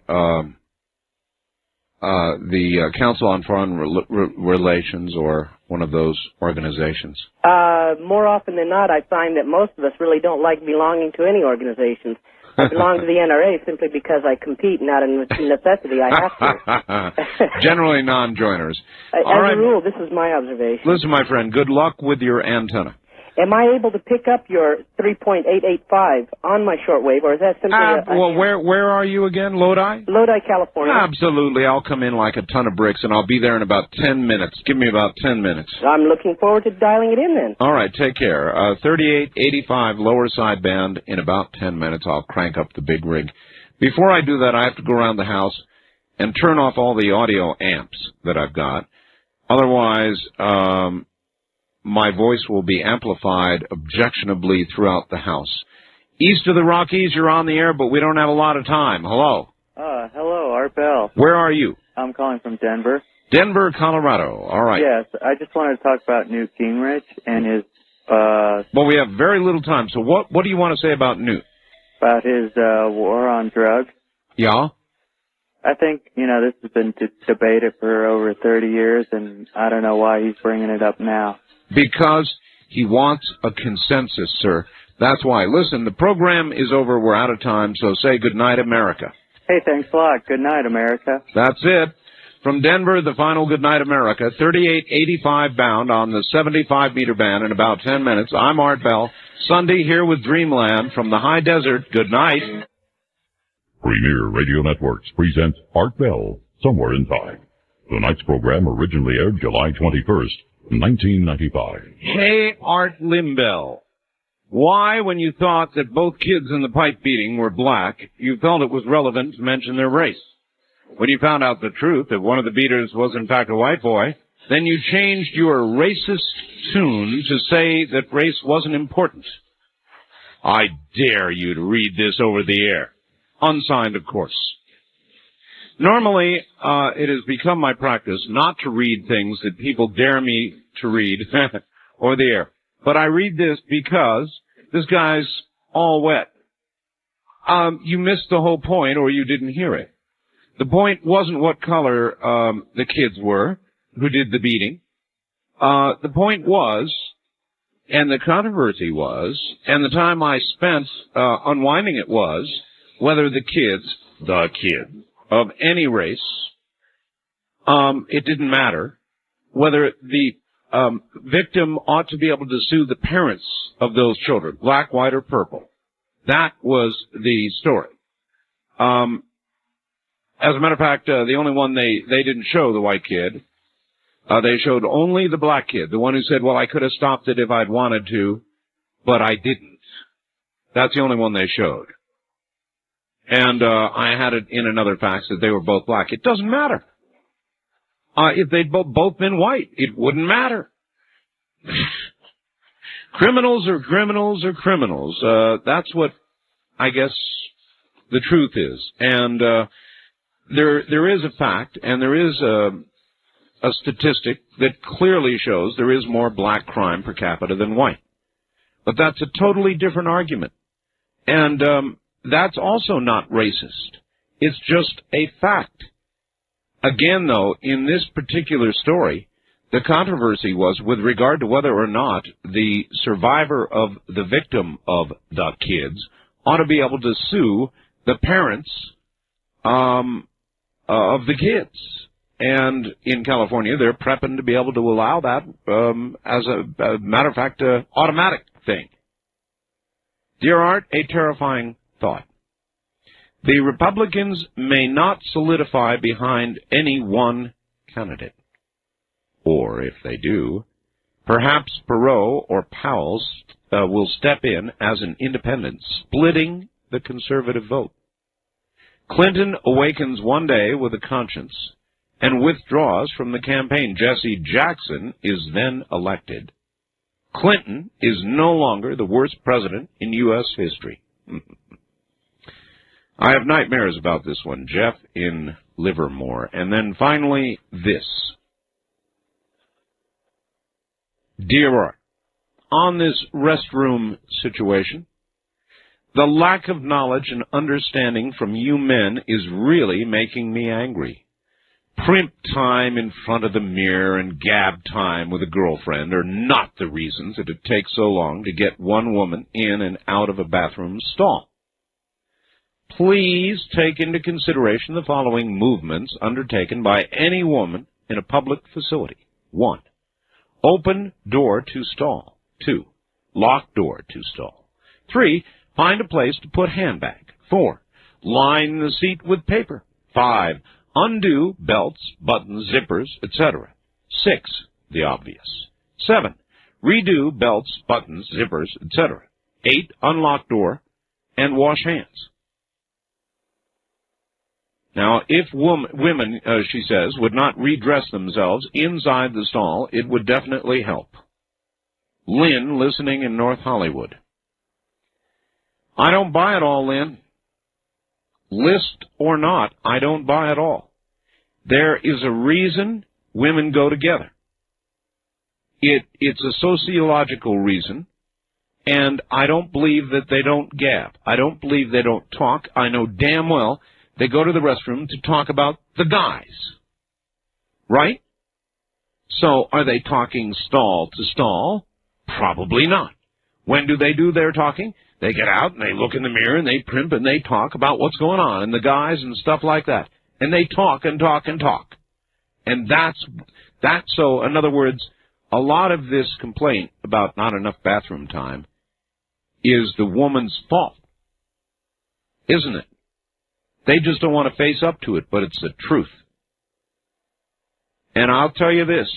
M: Council on Foreign Relations or one of those organizations?
P: More often than not, I find that most of us really don't like belonging to any organizations. I belong to the NRA simply because I compete, not a necessity. I have to.
M: Generally non-joiners.
P: As a rule, this is my observation.
M: Listen, my friend, good luck with your antenna.
P: Am I able to pick up your 3.885 on my shortwave, or is that simply
M: well, where are you again? Lodi?
P: Lodi, California.
M: Absolutely. I'll come in like a ton of bricks, and I'll be there in about 10 minutes. Give me about 10 minutes.
P: I'm looking forward to dialing it in then.
M: All right, take care. 3885 lower sideband. In about 10 minutes, I'll crank up the big rig. Before I do that, I have to go around the house and turn off all the audio amps that I've got. Otherwise, my voice will be amplified objectionably throughout the house. East of the Rockies, you're on the air, but we don't have a lot of time. Hello.
Q: Hello, Art Bell.
M: Where are you?
Q: I'm calling from Denver.
M: Denver, Colorado. All right.
Q: Yes, I just wanted to talk about Newt Gingrich and his...
M: Well, we have very little time, so what do you want to say about Newt?
Q: About his war on drugs.
M: Yeah?
Q: I think, this has been debated for over 30 years, and I don't know why he's bringing it up now.
M: Because he wants a consensus, sir. That's why. Listen, the program is over. We're out of time, so say good night, America.
Q: Hey, thanks a lot. Good night, America.
M: That's it. From Denver, the final good night, America. 3885 bound on the 75-meter band in about 10 minutes. I'm Art Bell. Sunday here with Dreamland from the high desert. Good night.
R: Premier Radio Networks presents Art Bell, Somewhere in Time. Tonight's program originally aired July 21st. 1995.
M: Hey, Art Limbell. Why, when you thought that both kids in the pipe beating were black, you felt it was relevant to mention their race? When you found out the truth that one of the beaters was in fact a white boy, then you changed your racist tune to say that race wasn't important. I dare you to read this over the air. Unsigned, of course. Normally, it has become my practice not to read things that people dare me to read over the air. But I read this because this guy's all wet. You missed the whole point, or you didn't hear it. The point wasn't what color the kids were who did the beating. The point was, and the controversy was, and the time I spent unwinding it was, whether the kids of any race, it didn't matter, whether the victim ought to be able to sue the parents of those children, black, white, or purple. That was the story. As a matter of fact, the only one they didn't show, the white kid, they showed only the black kid, the one who said, well, I could have stopped it if I'd wanted to, but I didn't. That's the only one they showed. And I had it in another fax that they were both black. It doesn't matter. If they'd both been white, it wouldn't matter. Criminals are criminals are criminals. That's what I guess the truth is. And there is a fact, and there is a statistic that clearly shows there is more black crime per capita than white. But that's a totally different argument. And that's also not racist. It's just a fact. Again, though, in this particular story, the controversy was with regard to whether or not the survivor of the victim of the kids ought to be able to sue the parents of the kids. And in California, they're prepping to be able to allow that as a matter of fact, automatic thing. Dear Art, a terrifying thought. The Republicans may not solidify behind any one candidate. Or, if they do, perhaps Perot or Powell will step in as an independent, splitting the conservative vote. Clinton awakens one day with a conscience and withdraws from the campaign. Jesse Jackson is then elected. Clinton is no longer the worst president in U.S. history. I have nightmares about this one, Jeff in Livermore. And then finally, this. Dear Art, on this restroom situation, the lack of knowledge and understanding from you men is really making me angry. primp time in front of the mirror and gab time with a girlfriend are not the reasons that it takes so long to get one woman in and out of a bathroom stall. Please take into consideration the following movements undertaken by any woman in a public facility. 1. Open door to stall. 2. Lock door to stall. 3. Find a place to put handbag. 4. Line the seat with paper. 5. Undo belts, buttons, zippers, etc. 6. The obvious. 7. Redo belts, buttons, zippers, etc. 8. Unlock door and wash hands. Now, if women, she says, would not redress themselves inside the stall, it would definitely help. Lynn, listening in North Hollywood. I don't buy it all, Lynn. List or not, I don't buy it all. There is a reason women go together. It's a sociological reason, and I don't believe that they don't gab. I don't believe they don't talk. I know damn well they go to the restroom to talk about the guys. Right? So, are they talking stall to stall? Probably not. When do they do their talking? They get out and they look in the mirror and they primp and they talk about what's going on and the guys and stuff like that. And they talk and talk and talk. And that's so, in other words, a lot of this complaint about not enough bathroom time is the woman's fault. Isn't it? They just don't want to face up to it, but it's the truth. And I'll tell you this.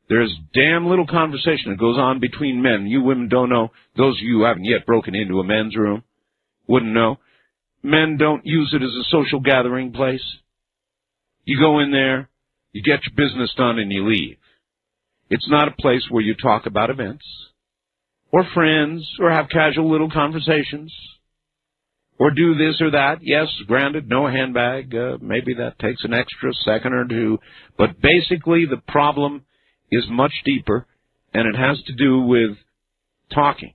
M: There's damn little conversation that goes on between men. You women don't know. Those of you who haven't yet broken into a men's room wouldn't know. Men don't use it as a social gathering place. You go in there, you get your business done, and you leave. It's not a place where you talk about events or friends or have casual little conversations or do this or that. Yes, granted, no handbag. Maybe that takes an extra second or two. But basically, the problem is much deeper, and it has to do with talking.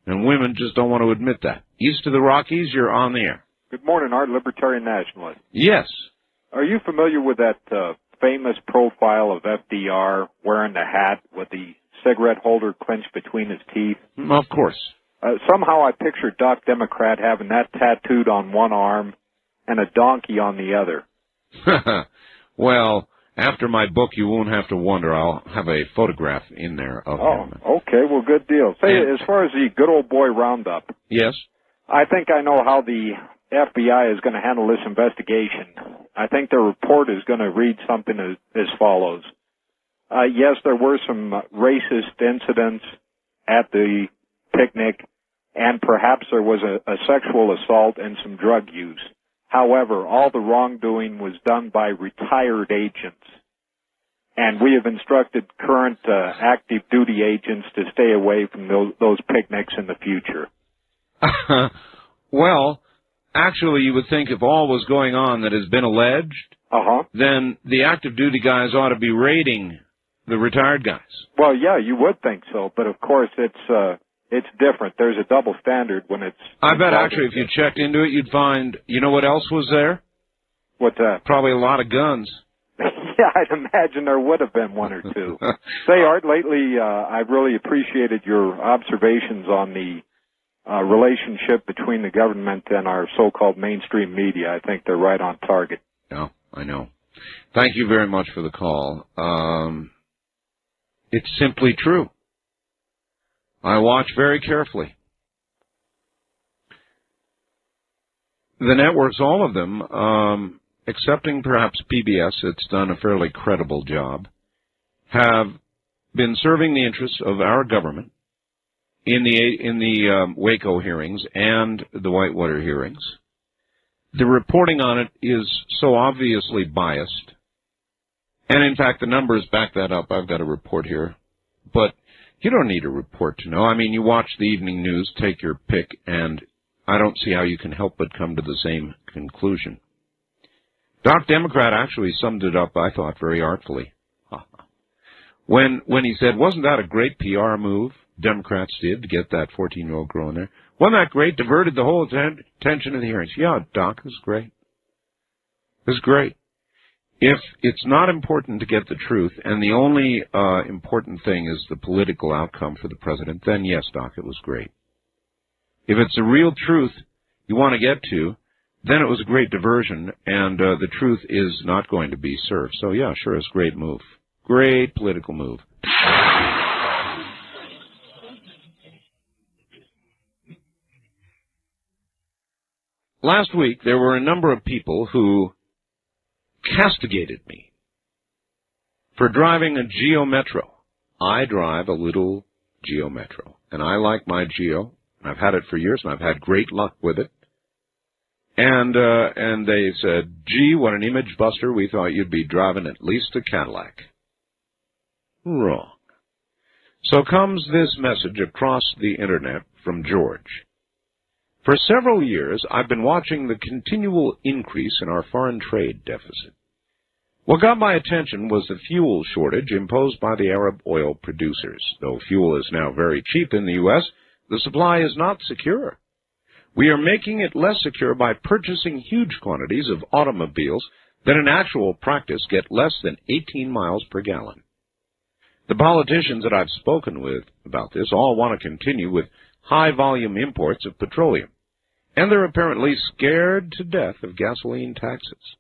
M: And women just don't want to admit that. East of the Rockies, you're on the air.
S: Good morning, Art, Libertarian Nationalist.
M: Yes.
S: Are you familiar with that famous profile of FDR wearing the hat with the cigarette holder clenched between his teeth?
M: Of course.
S: Somehow I picture Doc Democrat having that tattooed on one arm and a donkey on the other.
M: Well, after my book, you won't have to wonder. I'll have a photograph in there of him.
S: Okay, well, good deal. Say, as far as the good old boy roundup.
M: Yes?
S: I think I know how the FBI is going to handle this investigation. I think the report is going to read something as follows. Yes, there were some racist incidents at the picnic, and perhaps there was a sexual assault and some drug use. However, all the wrongdoing was done by retired agents, and we have instructed current active duty agents to stay away from those picnics in the future.
M: Well, actually, you would think if all was going on that has been alleged, then the active duty guys ought to be raiding the retired guys.
S: Well, yeah, you would think so, but of course it's different. There's a double standard when it's...
M: I bet actually if you checked into it, you'd find, you know what else was there?
S: What's that?
M: Probably a lot of guns.
S: Yeah, I'd imagine there would have been one or two. Say, Art, lately I've really appreciated your observations on the relationship between the government and our so-called mainstream media. I think they're right on target.
M: Yeah, I know. Thank you very much for the call. It's simply true. I watch very carefully. The networks, all of them, excepting perhaps PBS, it's done a fairly credible job, have been serving the interests of our government in the Waco hearings and the Whitewater hearings. The reporting on it is so obviously biased, and in fact the numbers back that up. I've got a report here, but you don't need a report to know. I mean, you watch the evening news, take your pick, and I don't see how you can help but come to the same conclusion. Doc Democrat actually summed it up, I thought, very artfully. When he said, wasn't that a great PR move Democrats did to get that 14-year-old girl in there? Wasn't that great? Diverted the whole attention of the hearings. Yeah, Doc, it was great. It was great. If it's not important to get the truth, and the only important thing is the political outcome for the president, then yes, Doc, it was great. If it's a real truth you want to get to, then it was a great diversion, and the truth is not going to be served. So yeah, sure, it's a great move. Great political move. Last week, there were a number of people who castigated me for driving a Geo Metro. I drive a little Geo Metro, and I like my Geo. I've had it for years, and I've had great luck with it. And they said, gee, what an image buster. We thought you'd be driving at least a Cadillac. Wrong. So comes this message across the Internet from George. For several years, I've been watching the continual increase in our foreign trade deficit. What got my attention was the fuel shortage imposed by the Arab oil producers. Though fuel is now very cheap in the U.S., the supply is not secure. We are making it less secure by purchasing huge quantities of automobiles that in actual practice get less than 18 miles per gallon. The politicians that I've spoken with about this all want to continue with high-volume imports of petroleum, and they're apparently scared to death of gasoline taxes.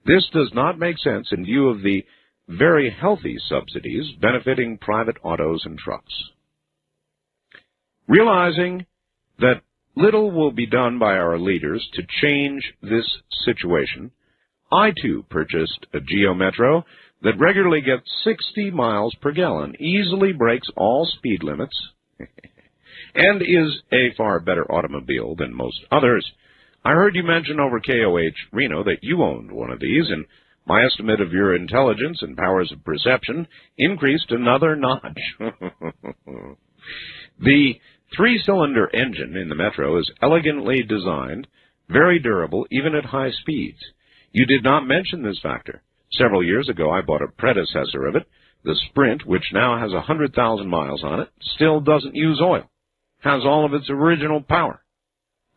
M: This does not make sense in view of the very healthy subsidies benefiting private autos and trucks. Realizing that little will be done by our leaders to change this situation, I too purchased a Geo Metro that regularly gets 60 miles per gallon, easily breaks all speed limits, and is a far better automobile than most others. I heard you mention over KOH Reno that you owned one of these, and my estimate of your intelligence and powers of perception increased another notch. The 3-cylinder engine in the Metro is elegantly designed, very durable, even at high speeds. You did not mention this factor. Several years ago, I bought a predecessor of it, the Sprint, which now has 100,000 miles on it, still doesn't use oil, has all of its original power.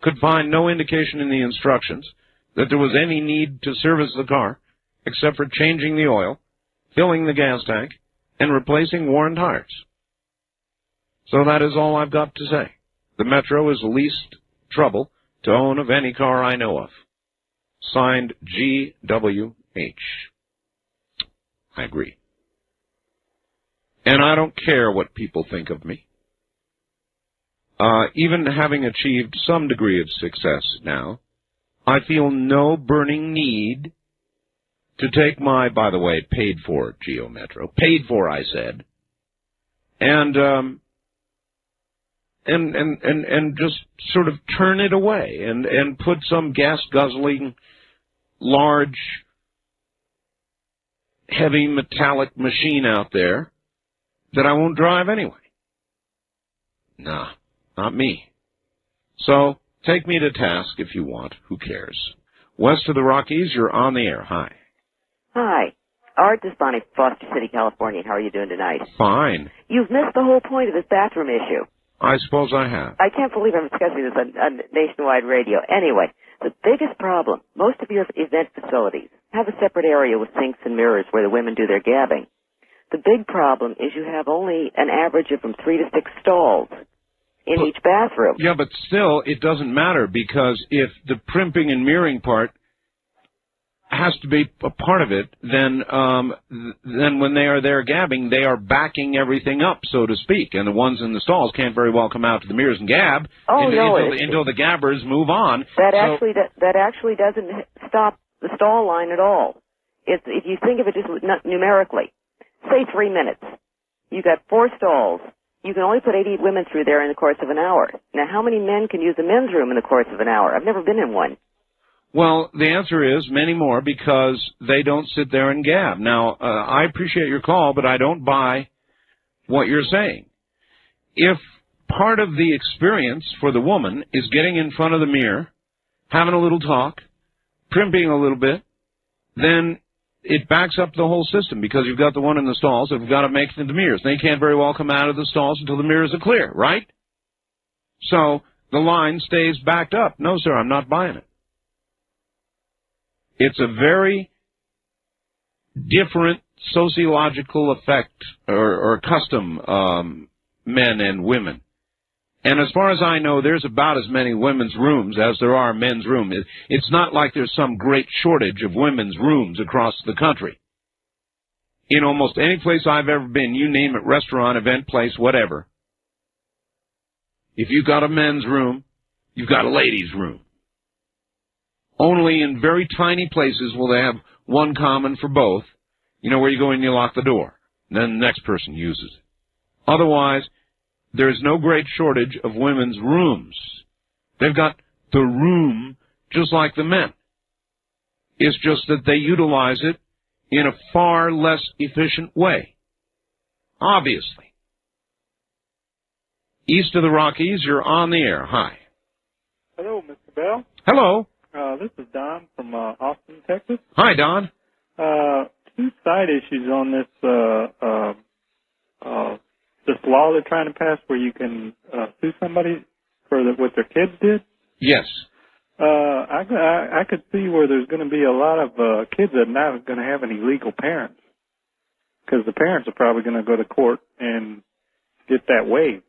M: Could find no indication in the instructions that there was any need to service the car, except for changing the oil, filling the gas tank, and replacing worn tires. So that is all I've got to say. The Metro is the least trouble to own of any car I know of. Signed, G.W.H. I agree. And I don't care what people think of me. Even having achieved some degree of success now, I feel no burning need to take my, by the way, paid-for Geo Metro. Paid for, I said. And just sort of turn it away and put some gas-guzzling, large, heavy metallic machine out there that I won't drive anyway. Nah, not me. So, take me to task if you want. Who cares? West of the Rockies, you're on the air. Hi.
T: Hi. Art Despani, Foster City, California. How are you doing tonight?
M: Fine.
T: You've missed the whole point of this bathroom issue.
M: I suppose I have.
T: I can't believe I'm discussing this on nationwide radio. Anyway, the biggest problem, most of your event facilities have a separate area with sinks and mirrors where the women do their gabbing. The big problem is you have only an average of from 3 to 6 stalls in each bathroom.
M: Yeah, but still, it doesn't matter, because if the primping and mirroring part has to be a part of it, then when they are there gabbing, they are backing everything up, so to speak, and the ones in the stalls can't very well come out to the mirrors and gab until the gabbers move on.
T: That actually doesn't stop the stall line at all. If you think of it just numerically, say 3 minutes, you got 4 stalls. You can only put 80 women through there in the course of an hour. Now, how many men can use the men's room in the course of an hour? I've never been in one.
M: Well, the answer is many more, because they don't sit there and gab. Now, I appreciate your call, but I don't buy what you're saying. If part of the experience for the woman is getting in front of the mirror, having a little talk, primping a little bit, then it backs up the whole system, because you've got the one in the stalls that have got to make it into the mirrors. They can't very well come out of the stalls until the mirrors are clear, right? So the line stays backed up. No, sir, I'm not buying it. It's a very different sociological effect or custom men and women. And as far as I know, there's about as many women's rooms as there are men's rooms. It's not like there's some great shortage of women's rooms across the country. In almost any place I've ever been, you name it, restaurant, event place, whatever, if you've got a men's room, you've got a ladies' room. Only in very tiny places will they have one common for both, where you go in and you lock the door. And then the next person uses it. Otherwise, there's no great shortage of women's rooms. They've got the room just like the men. It's just that they utilize it in a far less efficient way. Obviously. East of the Rockies, you're on the air. Hi.
D: Hello, Mr. Bell.
M: Hello.
D: This is Don from Austin, Texas.
M: Hi, Don.
D: Two side issues on this law they're trying to pass where you can sue somebody for what their kids did.
M: Yes.
D: I could see where there's going to be a lot of kids that are not going to have any legal parents, because the parents are probably going to go to court and get that waived.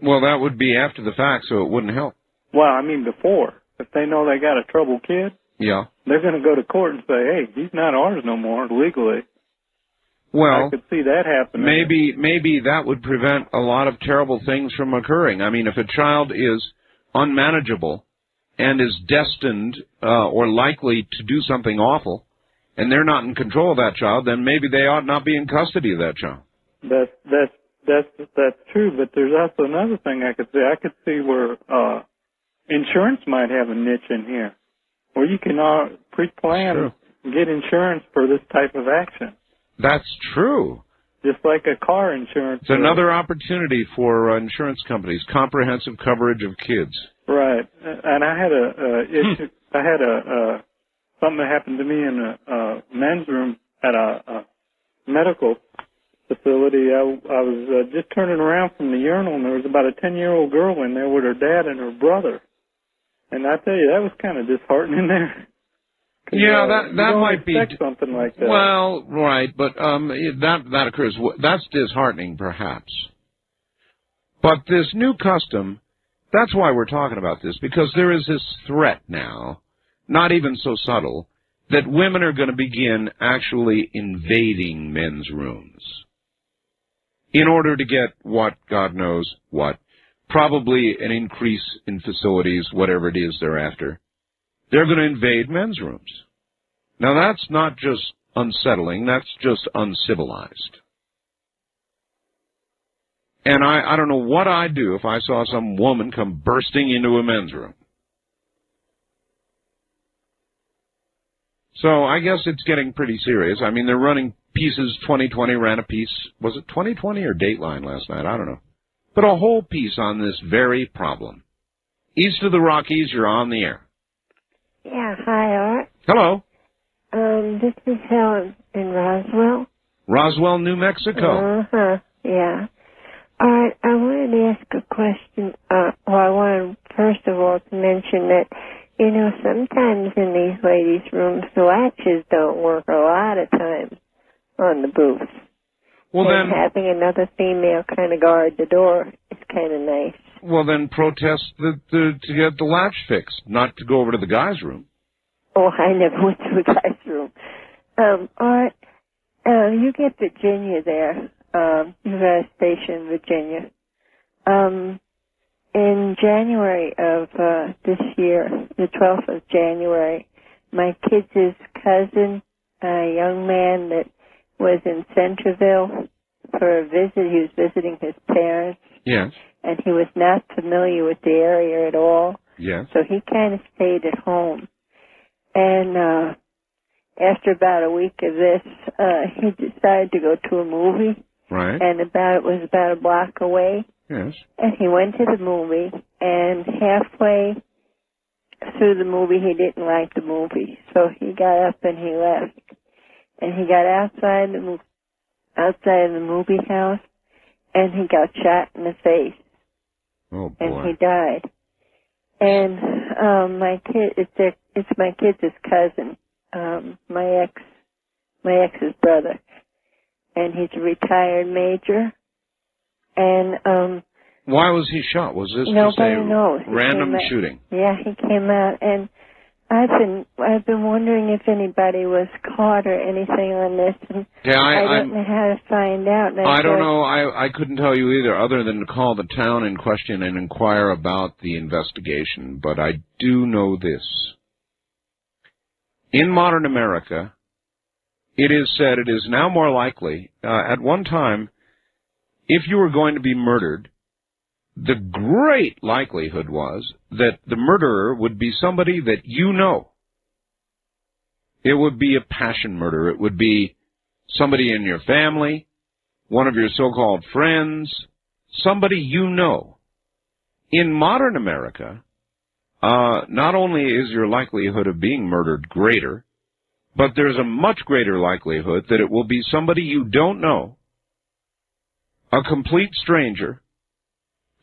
M: Well, that would be after the fact, so it wouldn't help.
D: Well, I mean before. If they know they got a troubled kid,
M: yeah,
D: they're going to go to court and say, hey, he's not ours no more legally.
M: Well,
D: I could see that happening.
M: Maybe that would prevent a lot of terrible things from occurring. I mean, if a child is unmanageable and is destined or likely to do something awful, and they're not in control of that child, then maybe they ought not be in custody of that child.
D: That's true, but there's also another thing I could see. I could see where insurance might have a niche in here, where you can pre-plan and get insurance for this type of action.
M: That's true.
D: Just like a car insurance.
M: It's another opportunity for insurance companies, comprehensive coverage of kids.
D: Right. And I had issue. I had something that happened to me in a men's room at a medical facility. I was just turning around from the urinal, and there was about a 10-year-old girl in there with her dad and her brother. And I tell you, that was kind of disheartening there.
M: Yeah, that might be
D: something like that.
M: Well, right, but that occurs. That's disheartening, perhaps. But this new custom, that's why we're talking about this, because there is this threat now, not even so subtle, that women are going to begin actually invading men's rooms in order to get what, God knows what, probably an increase in facilities, whatever it is they're after. They're going to invade men's rooms. Now, that's not just unsettling, that's just uncivilized. And I don't know what I'd do if I saw some woman come bursting into a men's room. So I guess it's getting pretty serious. I mean, they're running pieces. 2020 ran a piece. Was it 2020 or Dateline last night? I don't know. But a whole piece on this very problem. East of the Rockies, you're on the air.
U: Yeah, hi, Art.
M: Hello.
U: This is Helen in Roswell.
M: Roswell, New Mexico.
U: Uh-huh, yeah. All right, I wanted to ask a question. I wanted, first of all, to mention that, sometimes in these ladies' rooms, the latches don't work a lot of times on the booths.
M: Well,
U: and
M: then
U: having another female kind of guard the door is kind of nice.
M: Well, then protest to get the latch fixed, not to go over to the guy's room.
U: Oh, I never went to a guy's room. Art, you get Virginia there. You got a station in Virginia. In January of this year, the 12th of January, my kid's cousin, a young man that was in Centerville for a visit. He was visiting his parents.
M: Yes.
U: And he was not familiar with the area at all.
M: Yes.
U: So he kind of stayed at home. And after about a week of this, he decided to go to a movie.
M: Right.
U: And it was about a block away.
M: Yes.
U: And he went to the movie, and halfway through the movie, he didn't like the movie. So he got up and he left. And he got outside of the movie house, and he got shot in the face.
M: Oh, boy.
U: And he died. And my kid, it's my kid's cousin, my my ex's brother, and he's a retired major. And
M: why was he shot? Was this
U: nobody
M: just a
U: knows.
M: random shooting?
U: Yeah, he came out, and I've been wondering if anybody was caught or anything on this, and
M: Yeah,
U: I don't know how to find out. And
M: I don't know. I couldn't tell you either, other than to call the town in question and inquire about the investigation. But I do know this. In modern America, it is said it is now more likely, at one time, if you were going to be murdered, the great likelihood was that the murderer would be somebody that you know. It would be a passion murder. It would be somebody in your family, one of your so-called friends, somebody you know. In modern America, not only is your likelihood of being murdered greater, but there's a much greater likelihood that it will be somebody you don't know, a complete stranger,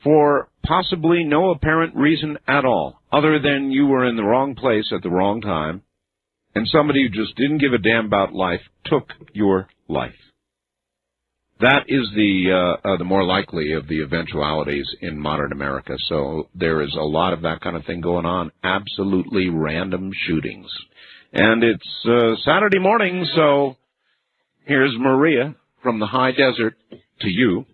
M: for possibly no apparent reason at all, other than you were in the wrong place at the wrong time, and somebody who just didn't give a damn about life took your life. That is the more likely of the eventualities in modern America. So there is a lot of that kind of thing going on, absolutely random shootings. And it's Saturday morning, so here's Maria from the high desert to you.